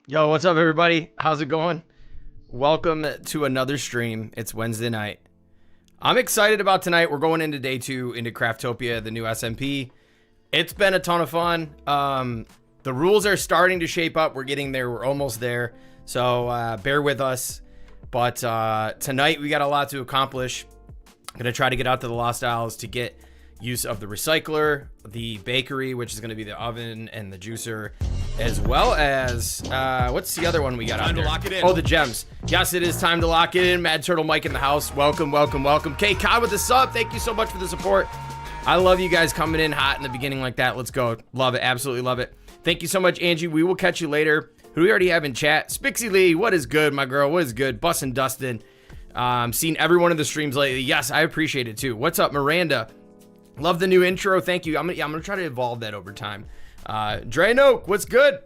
Yo, what's up, everybody? How's it going? Welcome to another stream. It's Wednesday night. I'm excited about tonight. We're going into day 2 into Craftopia, the new SMP. It's been a ton of fun. The rules are starting to shape up. We're getting there. We're almost there. So bear with us. But tonight we got a lot to accomplish. I'm going to try to get out to the Lost Isles to get use of the recycler, the bakery, which is going to be the oven and the juicer, as well as what's the other one we got out there? Time to lock it in. Oh, the gems. Yes, it is time to lock it in. Mad Turtle Mike in the house. Welcome, welcome, welcome. K Kai with the sub. Thank you so much for the support. I love you guys coming in hot in the beginning like that. Let's go. Love it. Absolutely love it. Thank you so much, Angie. We will catch you later. Who do we already have in chat? Spixie Lee, what is good, my girl? What is good? Bussin' Dustin. Seen every one of the streams lately. Yes, I appreciate it too. What's up, Miranda? Love the new intro. Thank you. I'm gonna try to evolve that over time. Dranoke, what's good?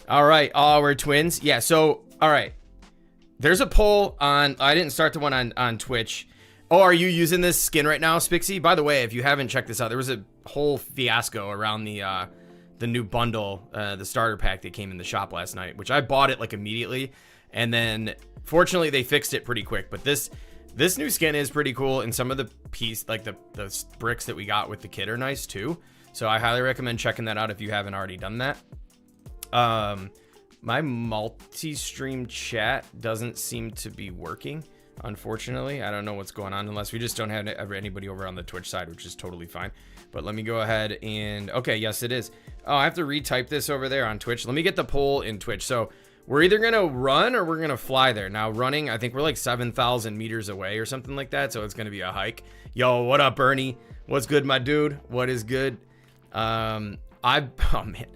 All right. Oh, we're twins. Yeah. So, all right. There's a poll on. I didn't start the one on Twitch. Oh, are you using this skin right now, Spixie? By the way, if you haven't checked this out, there was a whole fiasco around the new bundle, the starter pack that came in the shop last night, which I bought it like immediately, and then fortunately they fixed it pretty quick. But this new skin is pretty cool, and some of the the bricks that we got with the kit are nice too. So I highly recommend checking that out if you haven't already done that. My multi-stream chat doesn't seem to be working, unfortunately. I don't know what's going on, unless we just don't have anybody over on the Twitch side, which is totally fine. But let me go ahead and okay, yes it is. Oh, I have to retype this over there on Twitch. Let me get the poll in Twitch. So we're either gonna run or we're gonna fly there. Now running, I think we're like 7,000 meters away or something like that, so it's gonna be a hike. Yo, what up, Bernie? What's good, my dude? What is good? Oh man,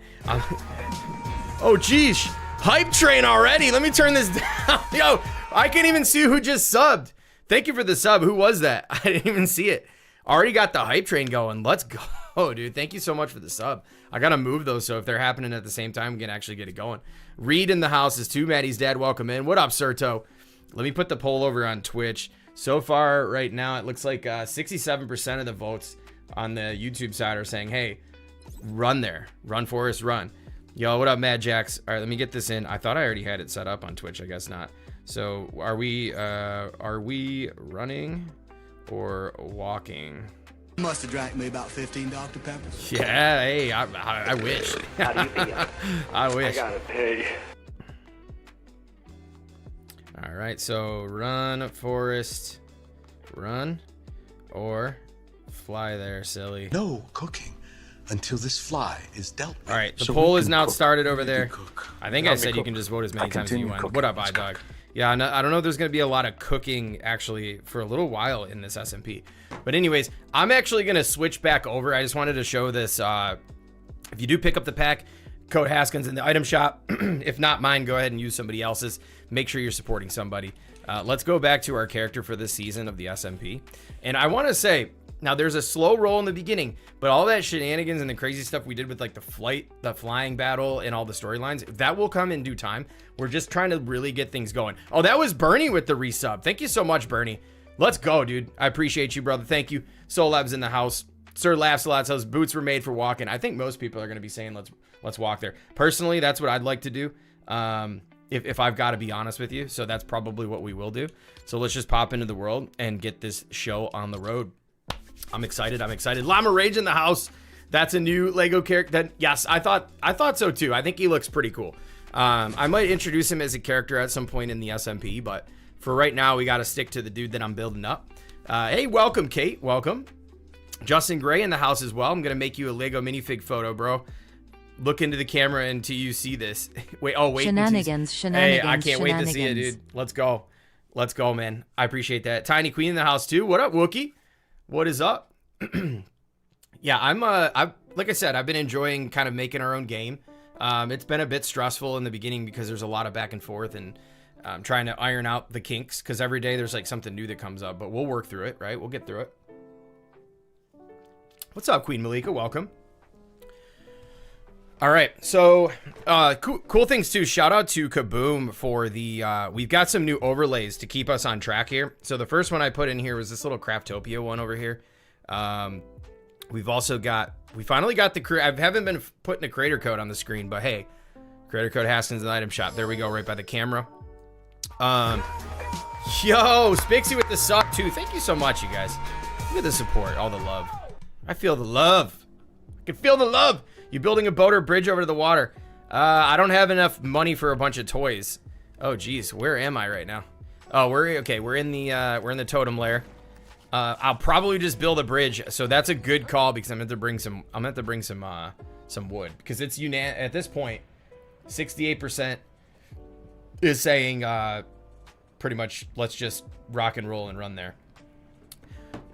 oh geez, hype train already. Let me turn this down. Yo, I can't even see who just subbed. Thank you for the sub. Who was that? I didn't even see it. Already got the hype train going. Let's go, dude. Thank you so much for the sub. I gotta move those so if they're happening at the same time, we can actually get it going. Reed in the house is too. Maddie's dad, welcome in. What up, Serto? Let me put the poll over on Twitch. So far, right now, it looks like 67% of the votes on the YouTube side are saying, hey, run there. Run, Forrest, run. Yo, what up, Mad Jax? All right, let me get this in. I thought I already had it set up on Twitch. I guess not. So are we running or walking? You must have drank me about 15 Dr. Peppers. Yeah, hey, I wish. How do you feel? I wish. I gotta pay. All right, so run, Forrest, run, or fly there, silly. No cooking until this fly is dealt with. All right, the So poll we is can now cook. started over We can there. cook. I think I said you can just vote as many times as you want. cooking. What up, Let's iDog? cook. Yeah, no, I don't know if there's going to be a lot of cooking, actually, for a little while in this SMP. But anyways, I'm actually going to switch back over. I just wanted to show this. If you do pick up the pack, code Haskins in the item shop. If not mine, go ahead and use somebody else's. Make sure you're supporting somebody. Let's go back to our character for this season of the SMP. And I want to say, now there's a slow roll in the beginning, but all that shenanigans and the crazy stuff we did with like the flying battle and all the storylines, that will come in due time. We're just trying to really get things going. Oh, that was Bernie with the resub. Thank you so much, Bernie. Let's go, dude. I appreciate you, brother. Thank you. Solab's in the house. Sir Laughs a lot, says boots were made for walking. I think most people are going to be saying let's walk there. Personally, that's what I'd like to do. If I've got to be honest with you. So that's probably what we will do. So let's just pop into the world and get this show on the road. I'm excited. I'm excited. Llama Rage in the house. That's a new Lego character. Yes, I thought so too. I think he looks pretty cool. I might introduce him as a character at some point in the SMP, but for right now, we got to stick to the dude that I'm building up. Hey, welcome, Kate. Welcome. Justin Gray in the house as well. I'm going to make you a Lego minifig photo, bro. Look into the camera until you see this. Wait. Shenanigans. Hey, I can't wait to see it, dude. Let's go. Let's go, man. I appreciate that. Tiny Queen in the house too. What up, Wookie? What is up? Yeah, I'm like I said, I've been enjoying kind of making our own game. It's been a bit stressful in the beginning because there's a lot of back and forth and trying to iron out the kinks because every day there's like something new that comes up, but we'll work through it, right? We'll get through it. What's up, Queen Malika? Welcome. All right, so cool things too. Shout out to Kaboom for the we've got some new overlays to keep us on track here. So the first one I put in here was this little Craftopia one over here. We finally got the I haven't been putting a creator code on the screen, but hey, Creator code Haskins in the item shop. There we go, right by the camera. Yo, Spixie with the sub too. Thank you so much, you guys. Look at the support, all the love. I feel the love. I can feel the love. You building a boat or bridge over to the water? I don't have enough money for a bunch of toys. Oh geez, where am I right now? Oh, we're in the totem lair. I'll probably just build a bridge. So that's a good call because I'm going to bring some wood because it's at this point 68% is saying pretty much let's just rock and roll and run there.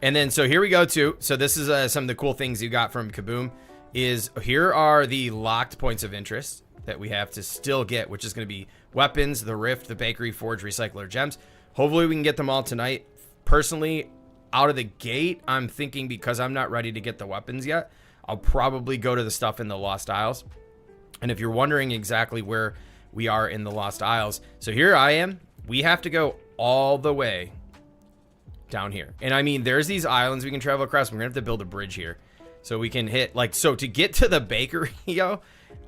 And then so here we go too. So this is some of the cool things you got from Kaboom is here are the locked points of interest that we have to still get, which is going to be weapons, the rift, the bakery, forge, recycler, gems. Hopefully we can get them all tonight. Personally, out of the gate, I'm thinking because I'm not ready to get the weapons yet, I'll probably go to the stuff in the Lost Isles. And if you're wondering exactly where we are in the Lost Isles, so here I am. We have to go all the way down here. And I mean, there's these islands we can travel across. We're gonna have to build a bridge here so we can hit so to get to the bakery, yo,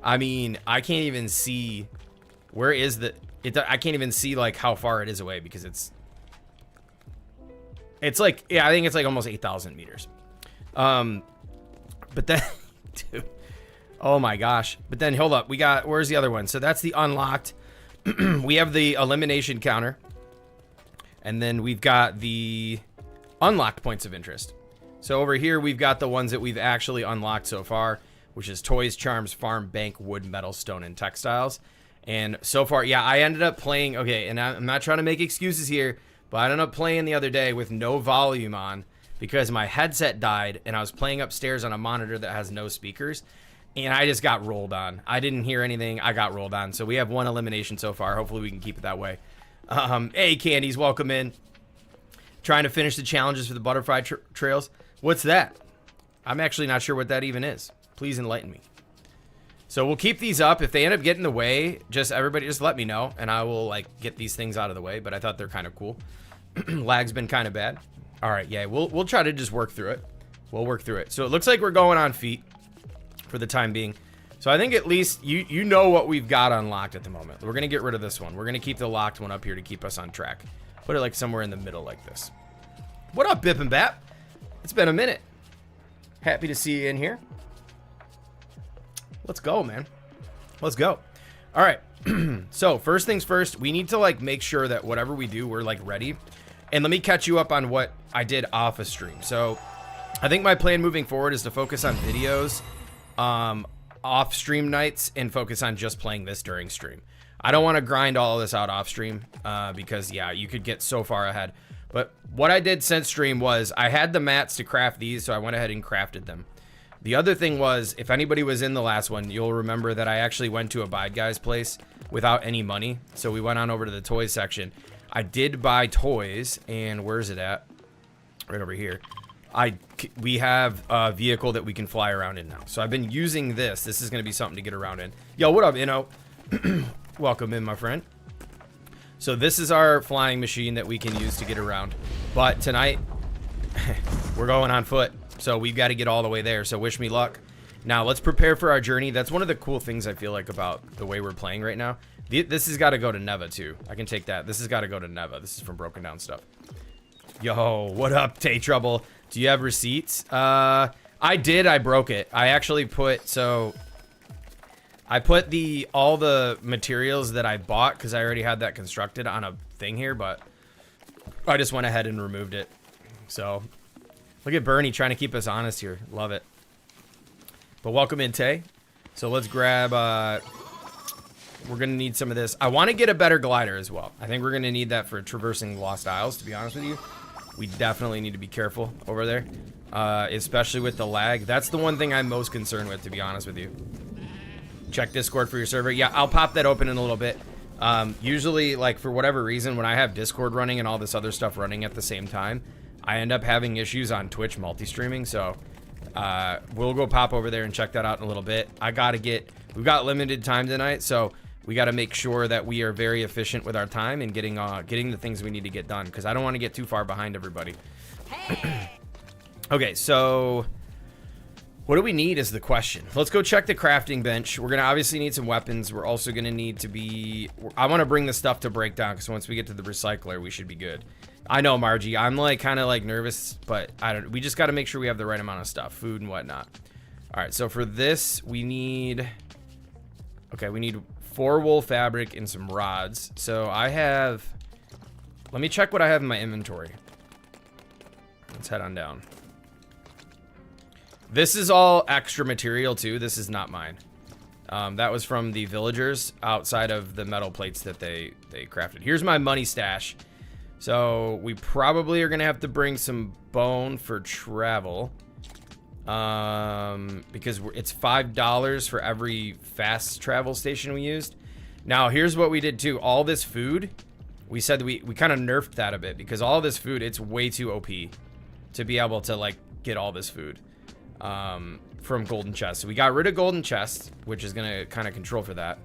I mean, I can't even see where is I can't even see like how far it is away because it's like, yeah, I think it's like almost 8,000 meters. But then, dude, oh my gosh. But then hold up, where's the other one? So that's the unlocked. We have the elimination counter. And then we've got the unlocked points of interest. So over here, we've got the ones that we've actually unlocked so far, which is toys, charms, farm, bank, wood, metal, stone, and textiles. And so far, yeah, I ended up playing, okay, and I'm not trying to make excuses here, but I ended up playing the other day with no volume on because my headset died and I was playing upstairs on a monitor that has no speakers and I just got rolled on. I didn't hear anything. I got rolled on. So we have one elimination so far. Hopefully we can keep it that way. Hey, Candies, welcome in. Trying to finish the challenges for the butterfly trails. What's that? I'm actually not sure what that even is. Please enlighten me. So we'll keep these up. If they end up getting in the way, everybody just let me know and I will like get these things out of the way. But I thought they're kind of cool. Lag's been kind of bad. All right, yeah, we'll try to just work through it. We'll work through it. So it looks like we're going on feet for the time being. So I think at least you know what we've got unlocked at the moment. We're gonna get rid of this one. We're gonna keep the locked one up here to keep us on track. Put it like somewhere in the middle like this. What up, Bip and Bap? It's been a minute. Happy to see you in here. Let's go, man. Let's go. All right. So first things first, we need to like make sure that whatever we do, we're like ready. And let me catch you up on what I did off a stream. So I think my plan moving forward is to focus on videos off stream nights and focus on just playing this during stream. I don't want to grind all of this out off stream because yeah, you could get so far ahead. But what I did since stream was I had the mats to craft these, so I went ahead and crafted them. The other thing was, if anybody was in the last one, you'll remember that I actually went to a Bide Guy's place without any money. So we went on over to the toys section. I did buy toys, and where's it at? Right over here. We have a vehicle that we can fly around in now. So I've been using this. This is going to be something to get around in. Yo, what up, Inno? Welcome in, my friend. So this is our flying machine that we can use to get around. But tonight, we're going on foot. So we've got to get all the way there. So wish me luck. Now let's prepare for our journey. That's one of the cool things I feel like about the way we're playing right now. This has got to go to Neva too. I can take that. This has got to go to Neva. This is from Broken Down Stuff. Yo, what up, Tay Trouble? Do you have receipts? I did. I broke it. I actually put, so I put all the materials that I bought because I already had that constructed on a thing here, but I just went ahead and removed it. So look at Bernie trying to keep us honest here. Love it. But welcome in, Tay. So let's grab, we're going to need some of this. I want to get a better glider as well. I think we're going to need that for traversing Lost Isles, to be honest with you. We definitely need to be careful over there, especially with the lag. That's the one thing I'm most concerned with, to be honest with you. Check Discord for your server. Yeah, I'll pop that open in a little bit. Usually, like, for whatever reason, when I have Discord running and all this other stuff running at the same time, I end up having issues on Twitch multi-streaming, so we'll go pop over there and check that out in a little bit. We've got limited time tonight, so we got to make sure that we are very efficient with our time and getting the things we need to get done, because I don't want to get too far behind everybody. Hey. Okay, so What do we need is the question. Let's go check the crafting bench. We're gonna obviously need some weapons. We're also gonna need to be, I want to bring the stuff to break down, because once we get to the recycler, we should be good. I know, Margie, I'm like kind of like nervous, but we just got to make sure we have the right amount of stuff, food and whatnot. All right, so for this we need, okay, we need 4 wool fabric and some rods. So I have, let me check what I have in my inventory. Let's head on down. This is all extra material too. This is not mine. That was from the villagers outside of the metal plates that they crafted. Here's my money stash. So we probably are gonna have to bring some bone for travel, because it's $5 for every fast travel station we used. Now here's what we did too. All this food, we said that we kind of nerfed that a bit, because all this food, it's way too OP to be able to like get all this food from golden chests. So we got rid of golden chests, which is gonna kind of control for that.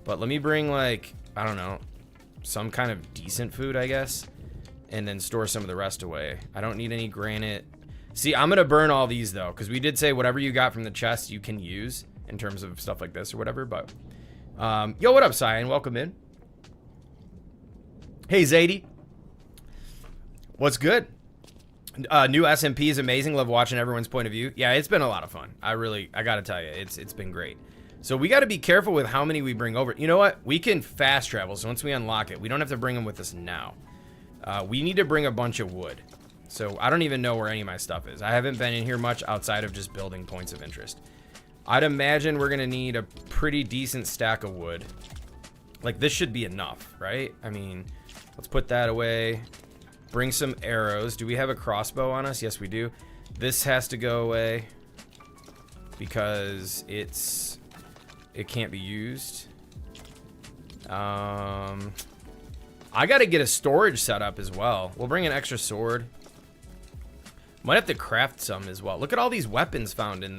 But let me bring like, I don't know, some kind of decent food, I guess, and then store some of the rest away. I don't need any granite. See, I'm gonna burn all these though, because we did say whatever you got from the chest you can use in terms of stuff like this or whatever. But yo, what up, Cyan? Welcome in. Hey, Zadie. What's good? New SMP is amazing. Love watching everyone's point of view. Yeah, it's been a lot of fun. I gotta tell you, it's been great. So we got to be careful with how many we bring over. You know what? We can fast travel. So once we unlock it, we don't have to bring them with us now. We need to bring a bunch of wood. So I don't even know where any of my stuff is. I haven't been in here much outside of just building points of interest. I'd imagine we're gonna need a pretty decent stack of wood. Like this should be enough, right? I mean, let's put that away. Bring some arrows. Do we have a crossbow on us? Yes, we do. This has to go away because it can't be used. I gotta get a storage set up as well. We'll bring an extra sword. Might have to craft some as well. Look at all these weapons found in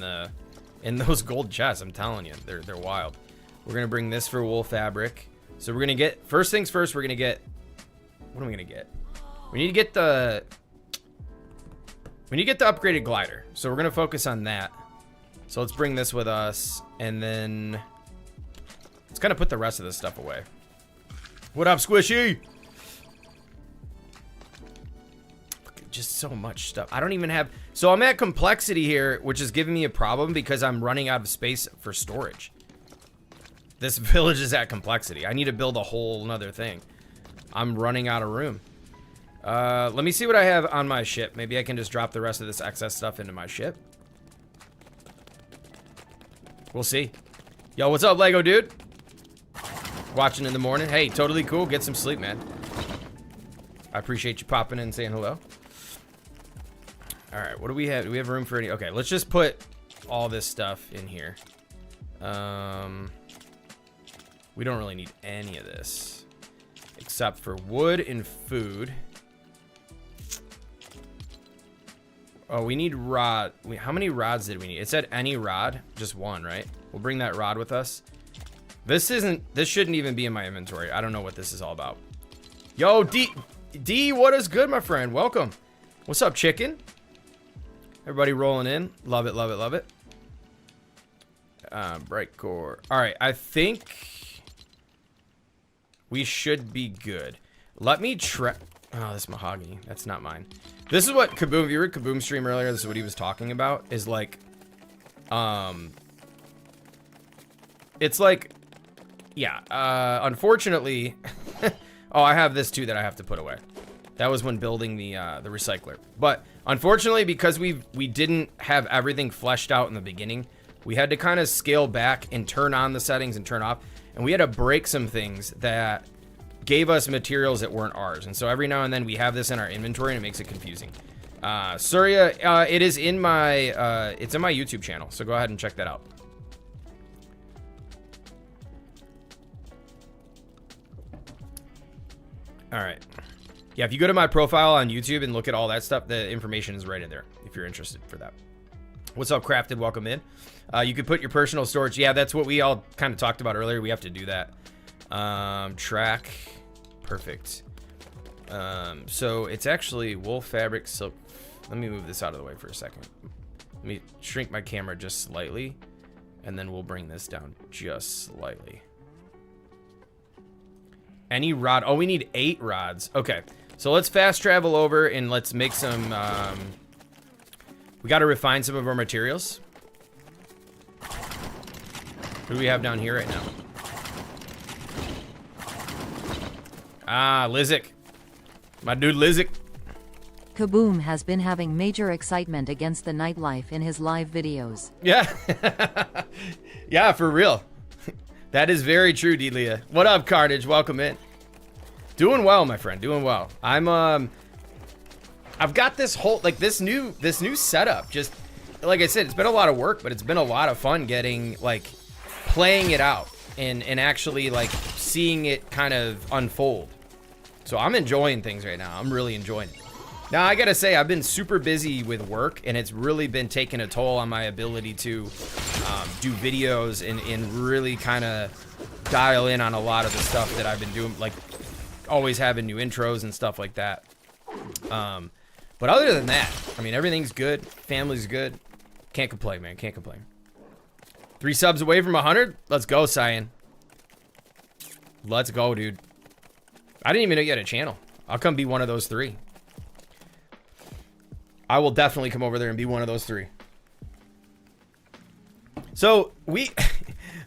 those gold chests. I'm telling you, they're wild. We're gonna bring this for wool fabric. So we're gonna get, first things first, we're gonna get, what are we gonna get? We need to get the upgraded glider. So we're gonna focus on that. So let's bring this with us, and then let's kind of put the rest of this stuff away. What up, Squishy? Just so much stuff. I don't even have, so I'm at complexity here, which is giving me a problem because I'm running out of space for storage. This village is at complexity. I need to build a whole nother thing. I'm running out of room. Let me see what I have on my ship. Maybe I can just drop the rest of this excess stuff into my ship. We'll see. Yo, what's up, Lego dude? Watching in the morning. Hey, totally cool. Get some sleep, man. I appreciate you popping in and saying hello. All right, what do we have? Do we have room for any? Okay, let's just put all this stuff in here. We don't really need any of this except for wood and food. Oh, we need rod. How many rods did we need? It said any rod, just one, right? We'll bring that rod with us. This shouldn't even be in my inventory. I don't know what this is all about. Yo, D, what is good, my friend? Welcome. What's up, chicken? Everybody rolling in. Love it, love it, love it. Bright core. All right, I think we should be good. Let me try. Oh, this mahogany. That's not mine. This is what Kaboom, if you heard Kaboom stream earlier, this is what he was talking about, is like, it's like, yeah, unfortunately, oh, I have this too that I have to put away. That was when building the recycler. But unfortunately, because we didn't have everything fleshed out in the beginning, we had to kind of scale back and turn on the settings and turn off. And we had to break some things that gave us materials that weren't ours. And so every now and then we have this in our inventory and it makes it confusing. Surya, it is in my, it's in my YouTube channel. So go ahead and check that out. All right. Yeah, if you go to my profile on YouTube and look at all that stuff, the information is right in there if you're interested for that. What's up, Crafted? Welcome in. You could put your personal storage. Yeah, that's what we all kind of talked about earlier. We have to do that. Track. Perfect. So it's actually wool fabric, silk. Let me move this out of the way for a second. Let me shrink my camera just slightly, and then we'll bring this down just slightly. Any rod? Oh, we need 8 rods. Okay, so let's fast travel over and let's make some, we got to refine some of our materials. Who do we have down here right now? Ah, Lizik. My dude Lizik. Kaboom has been having major excitement against the nightlife in his live videos. Yeah. Yeah, for real. That is very true, Delia. What up, Carnage? Welcome in. Doing well, my friend. Doing well. I've got this whole, like, this new setup. Just like I said, it's been a lot of work, but it's been a lot of fun getting, like, playing it out and actually, like, seeing it kind of unfold. So I'm enjoying things right now. I'm really enjoying it. Now, I gotta say, I've been super busy with work, and it's really been taking a toll on my ability to do videos and really kind of dial in on a lot of the stuff that I've been doing, like always having new intros and stuff like that. But other than that, I mean, everything's good. Family's good. Can't complain, man. Can't complain. 3 subs away from 100? Let's go, Cyan. Let's go, dude. I didn't even know you had a channel. I'll come be one of those 3. I will definitely come over there and be one of those 3. So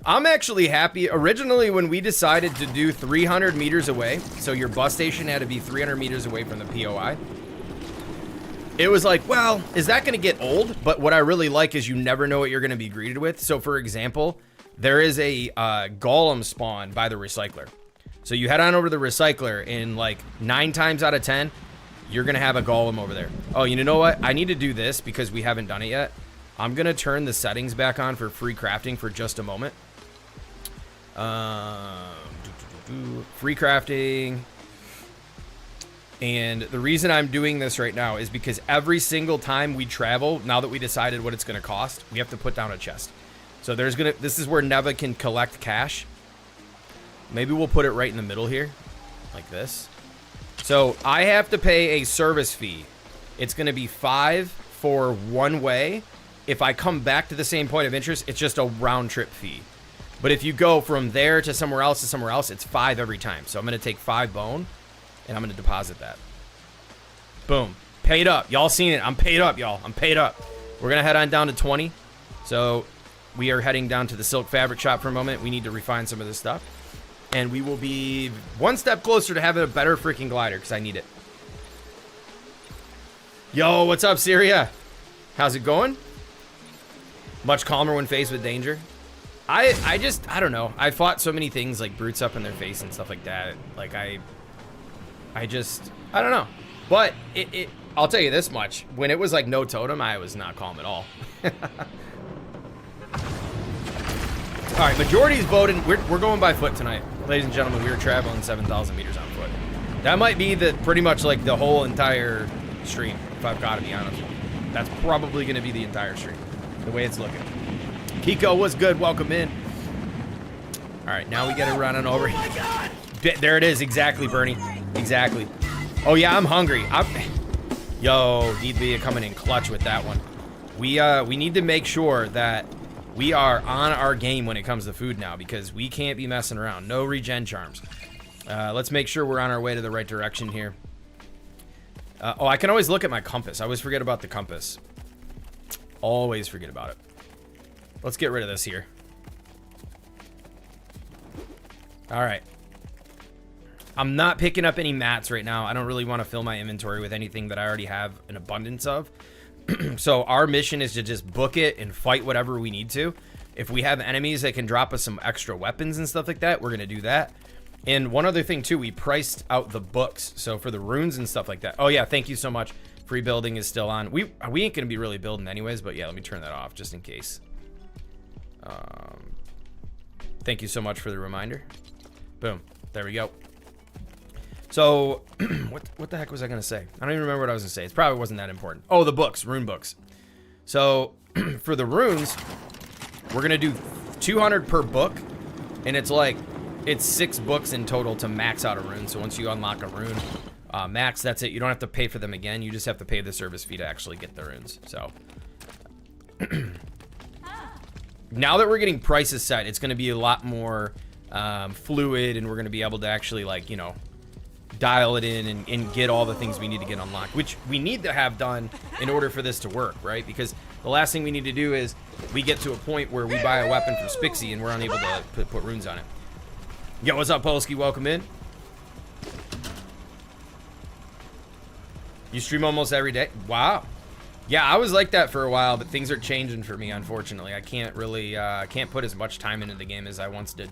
I'm actually happy. Originally, when we decided to do 300 meters away, so your bus station had to be 300 meters away from the POI, it was like, well, is that going to get old? But what I really like is you never know what you're going to be greeted with. So for example, there is a golem spawn by the recycler. So you head on over to the recycler, and like 9 times out of 10, you're going to have a golem over there. Oh, you know what? I need to do this because we haven't done it yet. I'm going to turn the settings back on for free crafting for just a moment. Free crafting. And the reason I'm doing this right now is because every single time we travel, now that we decided what it's going to cost, we have to put down a chest. So this is where Neva can collect cash. Maybe we'll put it right in the middle here, like this. So I have to pay a service fee. It's going to be 5 for one way. If I come back to the same point of interest, it's just a round trip fee. But if you go from there to somewhere else, it's 5 every time. So I'm going to take 5 bone, and I'm going to deposit that. Boom. Paid up. Y'all seen it. I'm paid up, y'all. I'm paid up. We're going to head on down to 20. So we are heading down to the silk fabric shop for a moment. We need to refine some of this stuff. And we will be one step closer to having a better freaking glider, because I need it. Yo, what's up, Syria? How's it going? Much calmer when faced with danger. I don't know. I fought so many things like brutes up in their face and stuff like that. Like I don't know. But I'll tell you this much. When it was like no totem, I was not calm at all. All right, majority's voting. We're going by foot tonight. Ladies and gentlemen, we are traveling 7,000 meters on foot. That might be pretty much like the whole entire stream, if I've got to be honest with you. That's probably going to be the entire stream, the way it's looking. Kiko, what's good? Welcome in. All right, now we got to run on over. Oh my God! There it is. Exactly, Bernie. Exactly. Oh, yeah, I'm hungry. Yo, DB coming in clutch with that one. We need to make sure that we are on our game when it comes to food now, because we can't be messing around. No regen charms. Let's make sure we're on our way to the right direction here. Oh, I can always look at my compass. I always forget about the compass. Always forget about it. Let's get rid of this here. All right. I'm not picking up any mats right now. I don't really want to fill my inventory with anything that I already have an abundance of. So our mission is to just book it and fight whatever we need to. If we have enemies that can drop us some extra weapons and stuff like that, we're going to do that. And one other thing too, we priced out the books. So for the runes and stuff like that. Oh yeah, thank you so much. Free building is still on. We ain't going to be really building anyways, but yeah, let me turn that off just in case. Thank you so much for the reminder. Boom. There we go. So, what the heck was I going to say? I don't even remember what I was going to say. It probably wasn't that important. Oh, the books, rune books. So, for the runes, we're going to do 200 per book. And it's 6 books in total to max out a rune. So once you unlock a rune, max, that's it. You don't have to pay for them again. You just have to pay the service fee to actually get the runes. So, Now that we're getting prices set, it's going to be a lot more fluid, and we're going to be able to actually, like, you know, dial it in and get all the things we need to get unlocked, which we need to have done in order for this to work, right? Because the last thing we need to do is we get to a point where we buy a weapon from Spixie and we're unable to put runes on it. Yo, what's up, Polsky? Welcome in. You stream almost every day? Wow. Yeah, I was like that for a while, but things are changing for me, unfortunately. I can't really, can't put as much time into the game as I once did.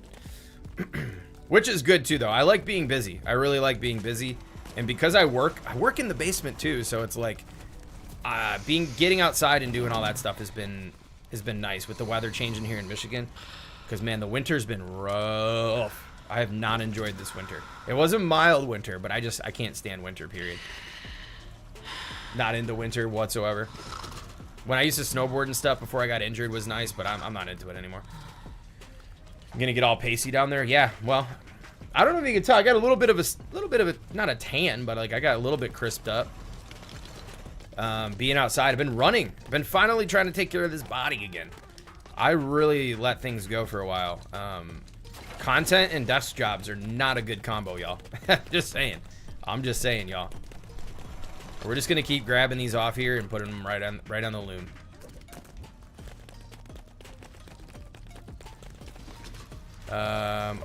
Which is good too, though. I like being busy. I really like being busy. And because I work in the basement too, so it's like, getting outside and doing all that stuff has been nice with the weather changing here in Michigan. Because, man, the winter's been rough. I have not enjoyed this winter. It was a mild winter, but I can't stand winter, period. Not into winter whatsoever. When I used to snowboard and stuff before I got injured was nice, but I'm not into it anymore. I'm gonna get all pacey down there. Yeah, well, I don't know if you can tell. I got a little bit of a not a tan, but like I got a little bit crisped up. Being outside, I've been running. I've been finally trying to take care of this body again. I really let things go for a while. Content and desk jobs are not a good combo, y'all. Just saying. I'm just saying, y'all. We're just gonna keep grabbing these off here and putting them right on the loom.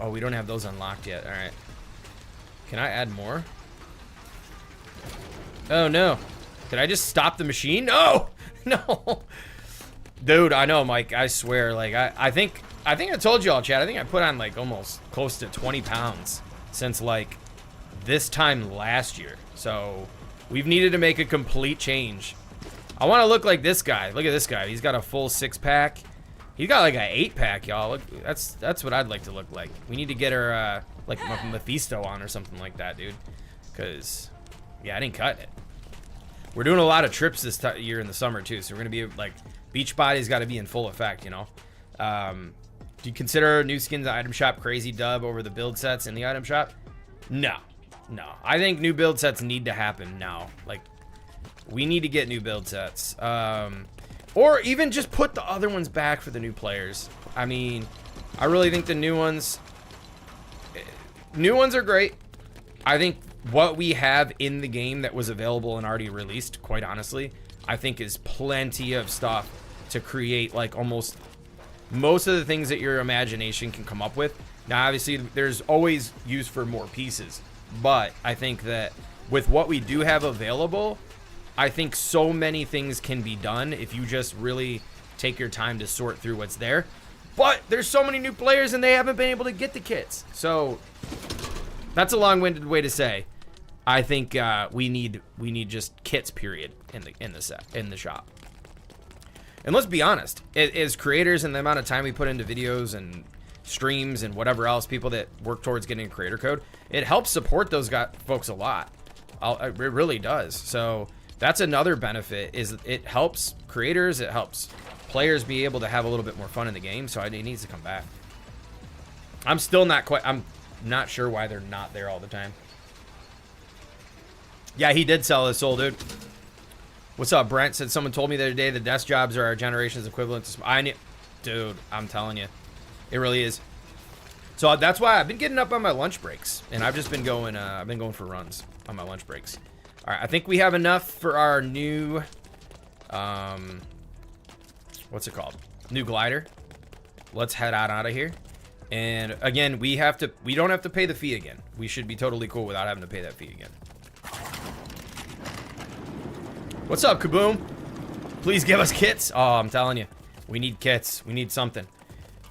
Oh, we don't have those unlocked yet. All right. Can I add more? Oh no! Did I just stop the machine? No! No! Dude, I know, Mike. I swear. Like, I think I told you all, Chad. I think I put on like almost close to 20 pounds since like this time last year. So we've needed to make a complete change. I want to look like this guy. Look at this guy. He's got a full 6-pack. He's got like an 8-pack, y'all. Look, that's what I'd like to look like. We need to get her like Mephisto on or something like that, dude. Cause yeah, I didn't cut it. We're doing a lot of trips this year in the summer too, so we're gonna be like Beachbody's got to be in full effect, you know. Do you consider new skins item shop crazy dub over the build sets in the item shop? No. I think new build sets need to happen now. Like, we need to get new build sets. Or even just put the other ones back for the new players. I mean, I really think the new ones are great. I think what we have in the game that was available and already released, quite honestly, I think is plenty of stuff to create like almost most of the things that your imagination can come up with. Now, obviously, there's always use for more pieces, but I think that with what we do have available, I think so many things can be done if you just really take your time to sort through what's there. But there's so many new players and they haven't been able to get the kits. So that's a long-winded way to say I think we need just kits, period, in the shop. And let's be honest, as creators and the amount of time we put into videos and streams and whatever else, people that work towards getting a creator code, it helps support those folks a lot. It really does. So that's another benefit, is it helps creators, it helps players be able to have a little bit more fun in the game, so it needs to come back. I'm not sure why they're not there all the time. Yeah, he did sell his soul, dude. What's up, Brent? Said someone told me the other day the desk jobs are our generation's equivalent to... Dude, I'm telling you. It really is. So that's why I've been getting up on my lunch breaks, and I've just been going, I've been going for runs on my lunch breaks. All right, I think we have enough for our new, what's it called? New glider. Let's head out of here. And again, we don't have to pay the fee again. We should be totally cool without having to pay that fee again. What's up, Kaboom? Please give us kits. Oh, I'm telling you, we need kits. We need something.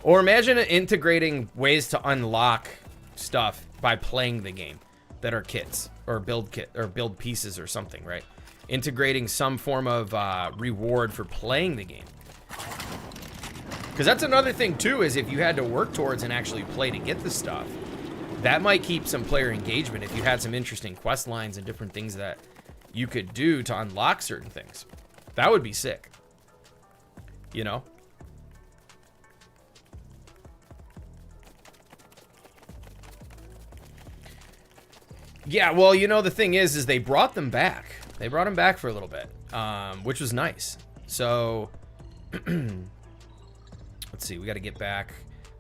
Or imagine integrating ways to unlock stuff by playing the game that are kits or build pieces or something, right? Integrating some form of reward for playing the game. Because that's another thing too, is if you had to work towards and actually play to get the stuff, that might keep some player engagement if you had some interesting quest lines and different things that you could do to unlock certain things. That would be sick. You know? Yeah, well, you know, the thing is they brought them back. They brought them back for a little bit, which was nice. So Let's see. We got to get back.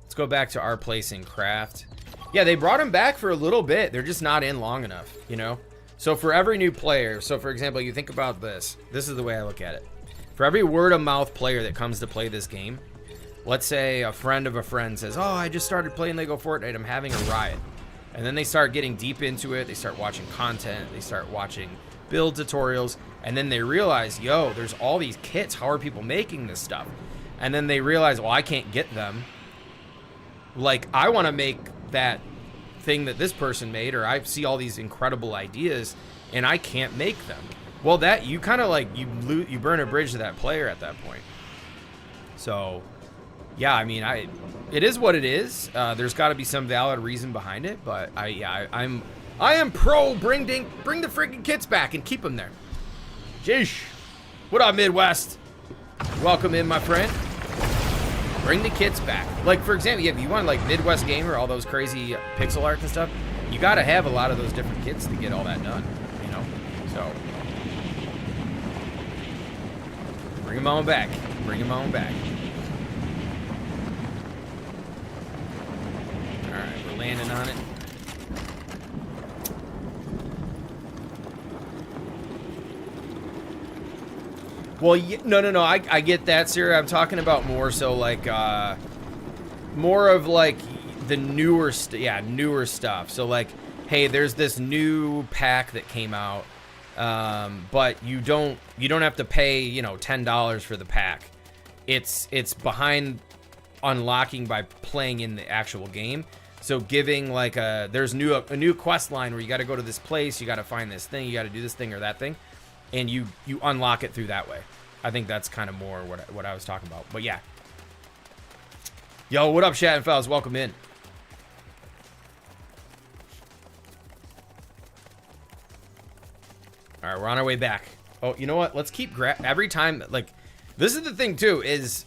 Let's go back to our place in craft. Yeah, they brought him back for a little bit. They're just not in long enough, you know? So for every new player, so for example, you think about this. This is the way I look at it. For every word-of-mouth player that comes to play this game, let's say a friend of a friend says, oh, I just started playing Lego Fortnite. I'm having a riot. And then they start getting deep into it. They start watching content. They start watching build tutorials. And then they realize, yo, there's all these kits. How are people making this stuff? And then they realize, well, I can't get them. Like, I want to make that thing that this person made, or I see all these incredible ideas and I can't make them. Well, that you kind of like, you burn a bridge to that player at that point. So yeah, I mean, it is what it is. There's got to be some valid reason behind it, but I am pro bring the freaking kits back and keep them there. Jeesh. What up, Midwest? Welcome in, my friend. Bring the kits back. Like, for example, if you want like Midwest Gamer, all those crazy pixel art and stuff, you got to have a lot of those different kits to get all that done, you know? So bring them on back. Bring them on back. All right, we're landing on it. Well, no. I get that, Sarah. I'm talking about more so like, more of like the newer stuff. So like, hey, there's this new pack that came out, but you don't have to pay, you know, $10 for the pack. It's behind unlocking by playing in the actual game. So giving like there's a new quest line where you got to go to this place, you got to find this thing, you got to do this thing or that thing. And you unlock it through that way. I think that's kind of more what I was talking about. But yeah. Yo, what up, chat and fellas? Welcome in. All right, we're on our way back. Oh, you know what? Let's keep every time. Like, this is the thing too is,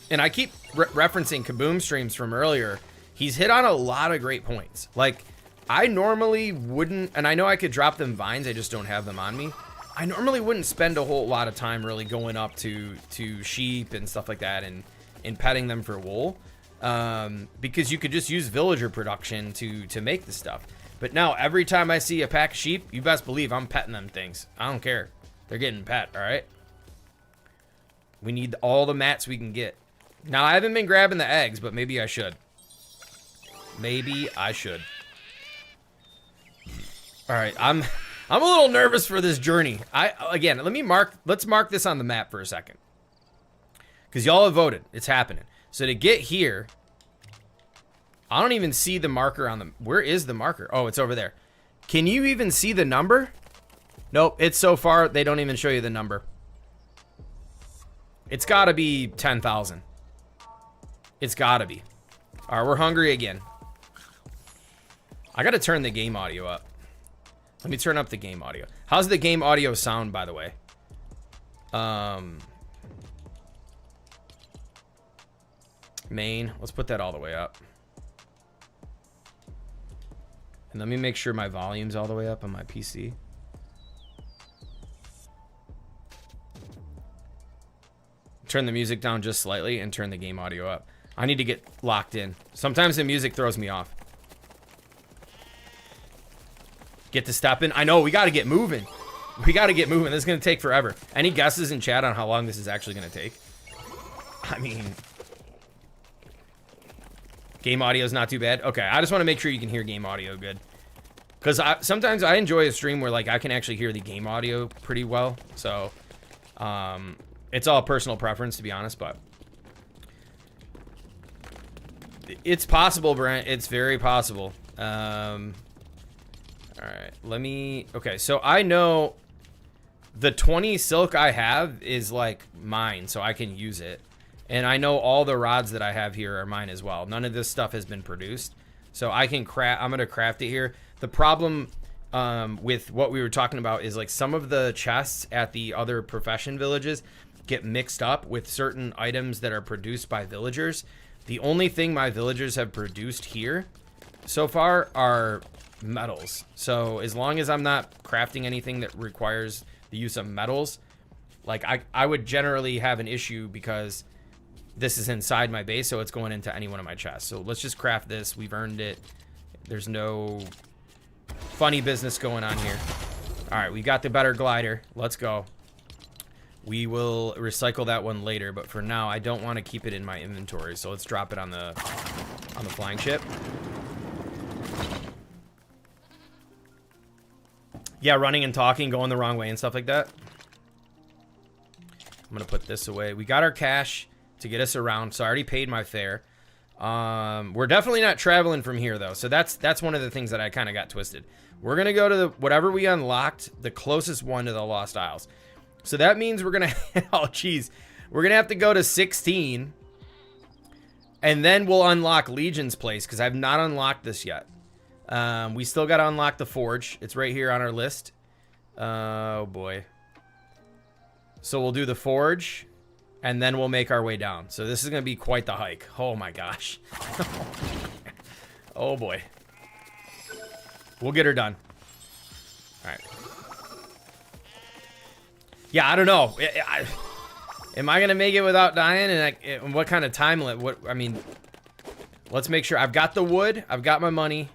and I keep referencing Kaboom streams from earlier. He's hit on a lot of great points. Like, I normally wouldn't, and I know I could drop them vines. I just don't have them on me. I normally wouldn't spend a whole lot of time really going up to sheep and stuff like that and petting them for wool, because you could just use villager production to make the stuff. But now every time I see a pack of sheep, you best believe I'm petting them things. I don't care. They're getting pet, all right? We need all the mats we can get. Now, I haven't been grabbing the eggs, but maybe I should. Maybe I should. All right, I'm a little nervous for this journey. Let's mark this on the map for a second. Because y'all have voted. It's happening. So to get here, I don't even see the marker on the... Where is the marker? Oh, it's over there. Can you even see the number? Nope, it's so far, they don't even show you the number. It's got to be 10,000. It's got to be. All right, we're hungry again. I got to turn the game audio up. Let me turn up the game audio. How's the game audio sound, by the way? Main. Let's put that all the way up. And let me make sure my volume's all the way up on my PC. Turn the music down just slightly and turn the game audio up. I need to get locked in. Sometimes the music throws me off. Get to step in. I know, we got to get moving. We got to get moving. This is going to take forever. Any guesses in chat on how long this is actually going to take? I mean, game audio is not too bad. Okay, I just want to make sure you can hear game audio good. Because sometimes I enjoy a stream where like I can actually hear the game audio pretty well. So, it's all personal preference, to be honest, but it's possible, Brent. It's very possible. All right, okay, so I know the 20 silk I have is like mine, so I can use it. And I know all the rods that I have here are mine as well. None of this stuff has been produced. So I can craft, I'm gonna craft it here. The problem with what we were talking about is like some of the chests at the other profession villages get mixed up with certain items that are produced by villagers. The only thing my villagers have produced here so far are metals. So as long as I'm not crafting anything that requires the use of metals, like I would generally have an issue because this is inside my base, so it's going into any one of my chests. So let's just craft this. We've earned it. There's no funny business going on here. All right, we got the better glider. Let's go. We will recycle that one later, but for now, I don't want to keep it in my inventory. So let's drop it on the flying ship. Yeah, running and talking, going the wrong way and stuff like that. I'm gonna put this away. We got our cash to get us around, so I already paid my fare. We're definitely not traveling from here though, so that's one of the things that I kind of got twisted. We're gonna go to the whatever we unlocked, the closest one to the Lost Isles. So that means we're gonna oh geez, we're gonna have to go to 16, and then we'll unlock Legion's place because I've not unlocked this yet. We still got to unlock the forge. It's right here on our list. Oh boy. So we'll do the forge, and then we'll make our way down. So this is going to be quite the hike. Oh my gosh. Oh boy. We'll get her done. All right. Yeah, I don't know. Am I going to make it without dying? And what kind of time limit? I mean, let's make sure. I've got the wood. I've got my money.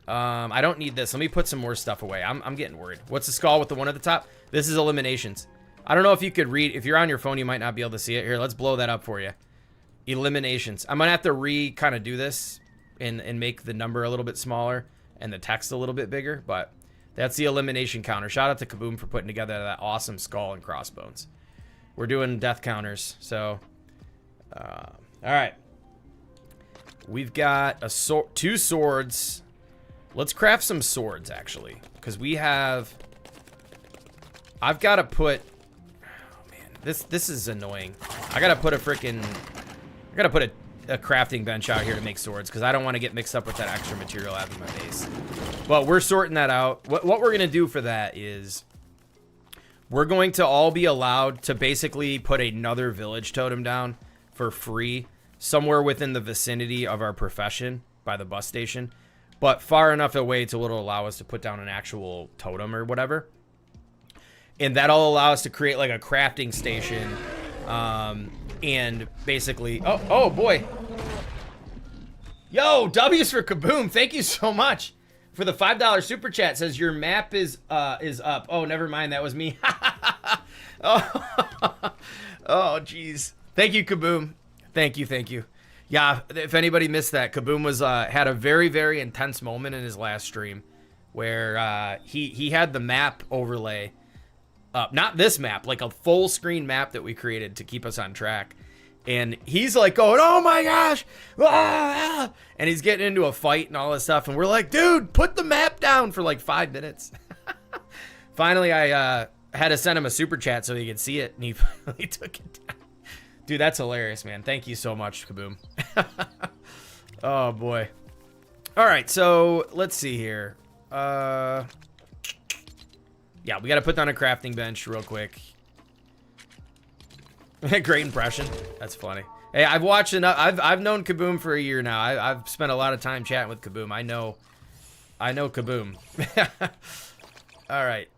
I don't need this. Let me put some more stuff away. I'm getting worried. What's the skull with the one at the top? This is eliminations. I don't know if you could read. If you're on your phone, you might not be able to see it. Here, let's blow that up for you. Eliminations. I'm going to have to kind of do this and make the number a little bit smaller and the text a little bit bigger, but that's the elimination counter. Shout out to Kaboom for putting together that awesome skull and crossbones. We're doing death counters, so all right. We've got two swords. Let's craft some swords, actually, because I've got to put, oh man, this is annoying. I got to put a crafting bench out here to make swords, because I don't want to get mixed up with that extra material out of my base. But we're sorting that out. What we're going to do for that is we're going to all be allowed to basically put another village totem down for free somewhere within the vicinity of our profession by the bus station, but far enough away to it'll allow us to put down an actual totem or whatever. And that'll allow us to create like a crafting station. And basically, oh boy. Yo, W's for Kaboom. Thank you so much for the $5 super chat. Says your map is up. Oh, never mind. That was me. Oh, geez. Thank you, Kaboom. Thank you. Yeah, if anybody missed that, Kaboom was had a very, very intense moment in his last stream where he had the map overlay up. Not this map, like a full screen map that we created to keep us on track. And he's like going, oh my gosh, ah! And he's getting into a fight and all this stuff. And we're like, dude, put the map down for like 5 minutes. Finally, I had to send him a super chat so he could see it, and he finally took it down. Dude, that's hilarious, man. Thank you so much, Kaboom. Oh, boy. All right, so let's see here. Yeah, we got to put down a crafting bench real quick. Great impression. That's funny. Hey, I've watched enough. I've known Kaboom for a year now. I've spent a lot of time chatting with Kaboom. I know Kaboom. All right.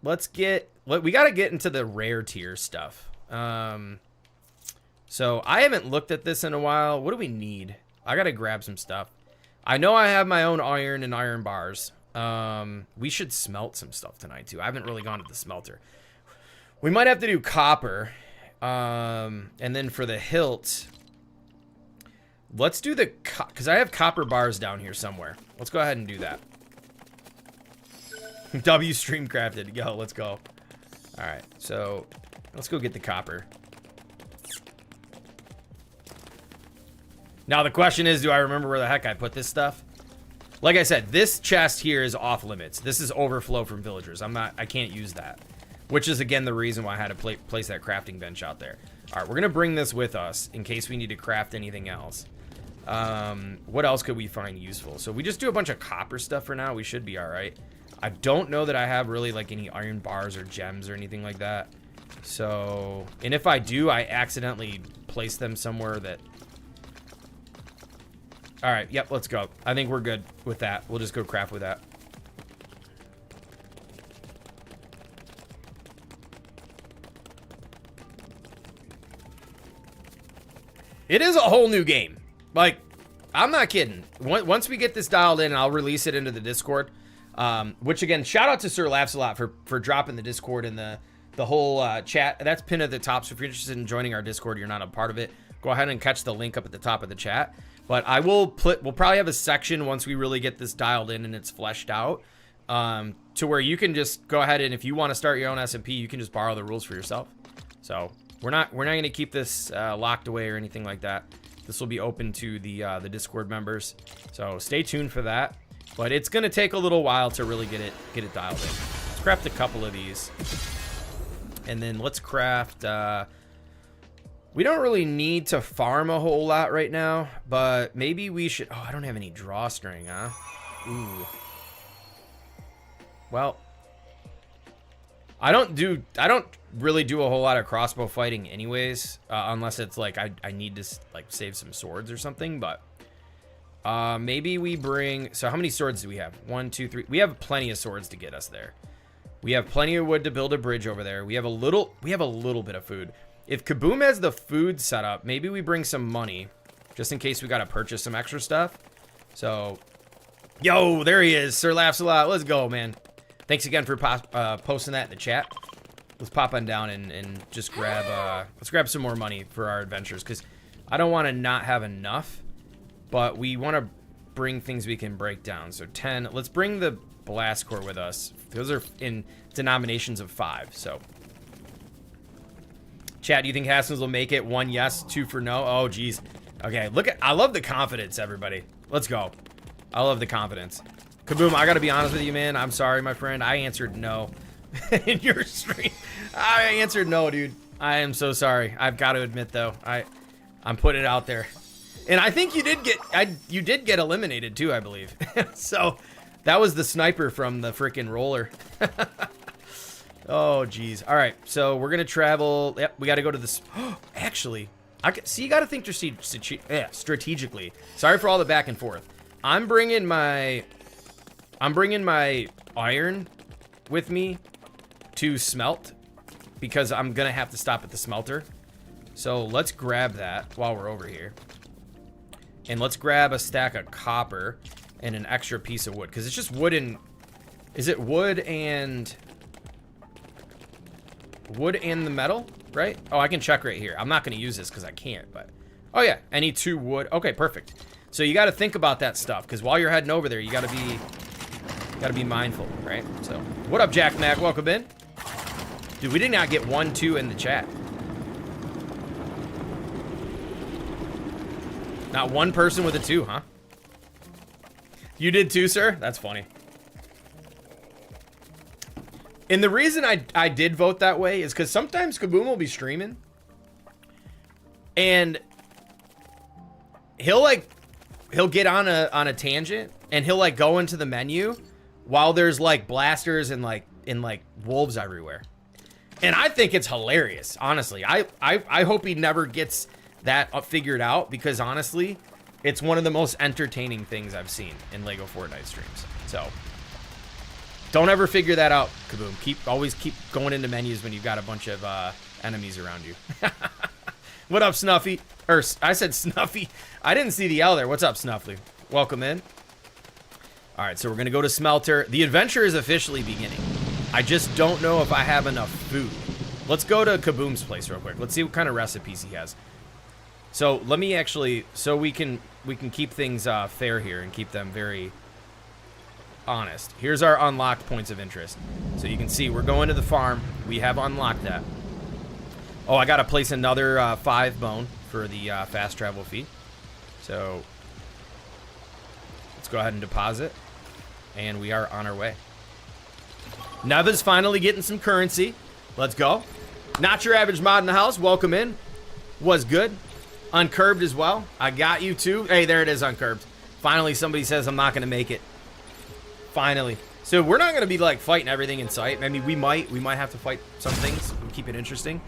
We got to get into the rare tier stuff. So I haven't looked at this in a while. What do we need? I got to grab some stuff. I know I have my own iron and iron bars. We should smelt some stuff tonight too. I haven't really gone to the smelter. We might have to do copper. And then for the hilt, let's do because I have copper bars down here somewhere. Let's go ahead and do that. W stream crafted. Yo, let's go. All right, so let's go get the copper. Now the question is, do I remember where the heck I put this stuff? Like I said, this chest here is off limits. This is overflow from villagers. I can't use that. Which is, again, the reason why I had to place that crafting bench out there. All right, we're going to bring this with us in case we need to craft anything else. What else could we find useful? So we just do a bunch of copper stuff for now. We should be all right. I don't know that I have really, like, any iron bars or gems or anything like that. So, and if I do, I accidentally place them somewhere that... All right, yep, let's go. I think we're good with that. We'll just go craft with that. It is a whole new game. Like, I'm not kidding. Once we get this dialed in, I'll release it into the Discord. Which again, shout out to Sir Laughs a lot for dropping the Discord and the whole chat. That's pinned at the top. So if you're interested in joining our Discord, you're not a part of it, go ahead and catch the link up at the top of the chat. But we'll probably have a section once we really get this dialed in and it's fleshed out, to where you can just go ahead and if you want to start your own SMP, you can just borrow the rules for yourself. So we're not going to keep this locked away or anything like that. This will be open to the Discord members. So stay tuned for that. But it's going to take a little while to really get it dialed in. Let's craft a couple of these. And then let's craft... we don't really need to farm a whole lot right now, but maybe we should... Oh, I don't have any drawstring, huh? Ooh. Well, I don't really do a whole lot of crossbow fighting anyways, unless it's like I need to like save some swords or something, but maybe we bring... So how many swords do we have? 1, 2, 3. We have plenty of swords to get us there. We have plenty of wood to build a bridge over there. We have a little bit of food. If Kaboom has the food set up, maybe we bring some money just in case we got to purchase some extra stuff. So, yo, there he is. Sir Laughs a lot. Let's go, man. Thanks again for posting that in the chat. Let's pop on down and just grab, let's grab some more money for our adventures, because I don't want to not have enough, but we want to bring things we can break down. So 10, let's bring the blast core with us. Those are in denominations of 5, so. Chat, do you think Haskins will make it? 1 yes, 2 for no? Oh, geez. Okay, I love the confidence, everybody. Let's go. I love the confidence. Kaboom, I gotta be honest with you, man. I'm sorry, my friend. I answered no in your stream. I answered no, dude. I am so sorry. I've got to admit, though, I'm putting it out there. And I think you did get eliminated, too, I believe. So, that was the sniper from the freaking roller. Oh, geez. All right, so we're gonna travel. Yep, we got to go to this. Actually, see. You got to think strategically. Sorry for all the back and forth. I'm bringing my iron with me to smelt because I'm gonna have to stop at the smelter. So let's grab that while we're over here, and let's grab a stack of copper and an extra piece of wood because it's just wood and. Is it wood and? Wood and the metal, right? Oh, I can check right here. I'm not going to use this because I can't, but... Oh, yeah. I need 2 wood. Okay, perfect. So you got to think about that stuff, because while you're heading over there, you got to be mindful, right? So, what up, Jack Mac? Welcome in. Dude, we did not get 1, 2 in the chat. Not one person with a 2, huh? You did too, sir? That's funny. And the reason I did vote that way is because sometimes Kaboom will be streaming and he'll get on a tangent and he'll like go into the menu while there's like blasters and like wolves everywhere. And I think it's hilarious, honestly. I hope he never gets that figured out, because honestly, it's one of the most entertaining things I've seen in Lego Fortnite streams. So don't ever figure that out, Kaboom. Always keep going into menus when you've got a bunch of enemies around you. What up, Snuffy? Or I said Snuffy. I didn't see the L there. What's up, Snuffy? Welcome in. All right, so we're gonna go to Smelter. The adventure is officially beginning. I just don't know if I have enough food. Let's go to Kaboom's place real quick. Let's see what kind of recipes he has. So let me actually, so we can keep things fair here and keep them very honest. Here's our unlocked points of interest. So you can see we're going to the farm. We have unlocked that. Oh, I gotta place another 5 bone for the fast travel fee. So let's go ahead and deposit. And we are on our way. Neva's finally getting some currency. Let's go. Not your average mod in the house. Welcome in. Was good. Uncurbed as well. I got you too. Hey, there it is, Uncurbed. Finally, somebody says I'm not going to make it. Finally. So we're not going to be like fighting everything in sight. I mean, we might have to fight some things and keep it interesting.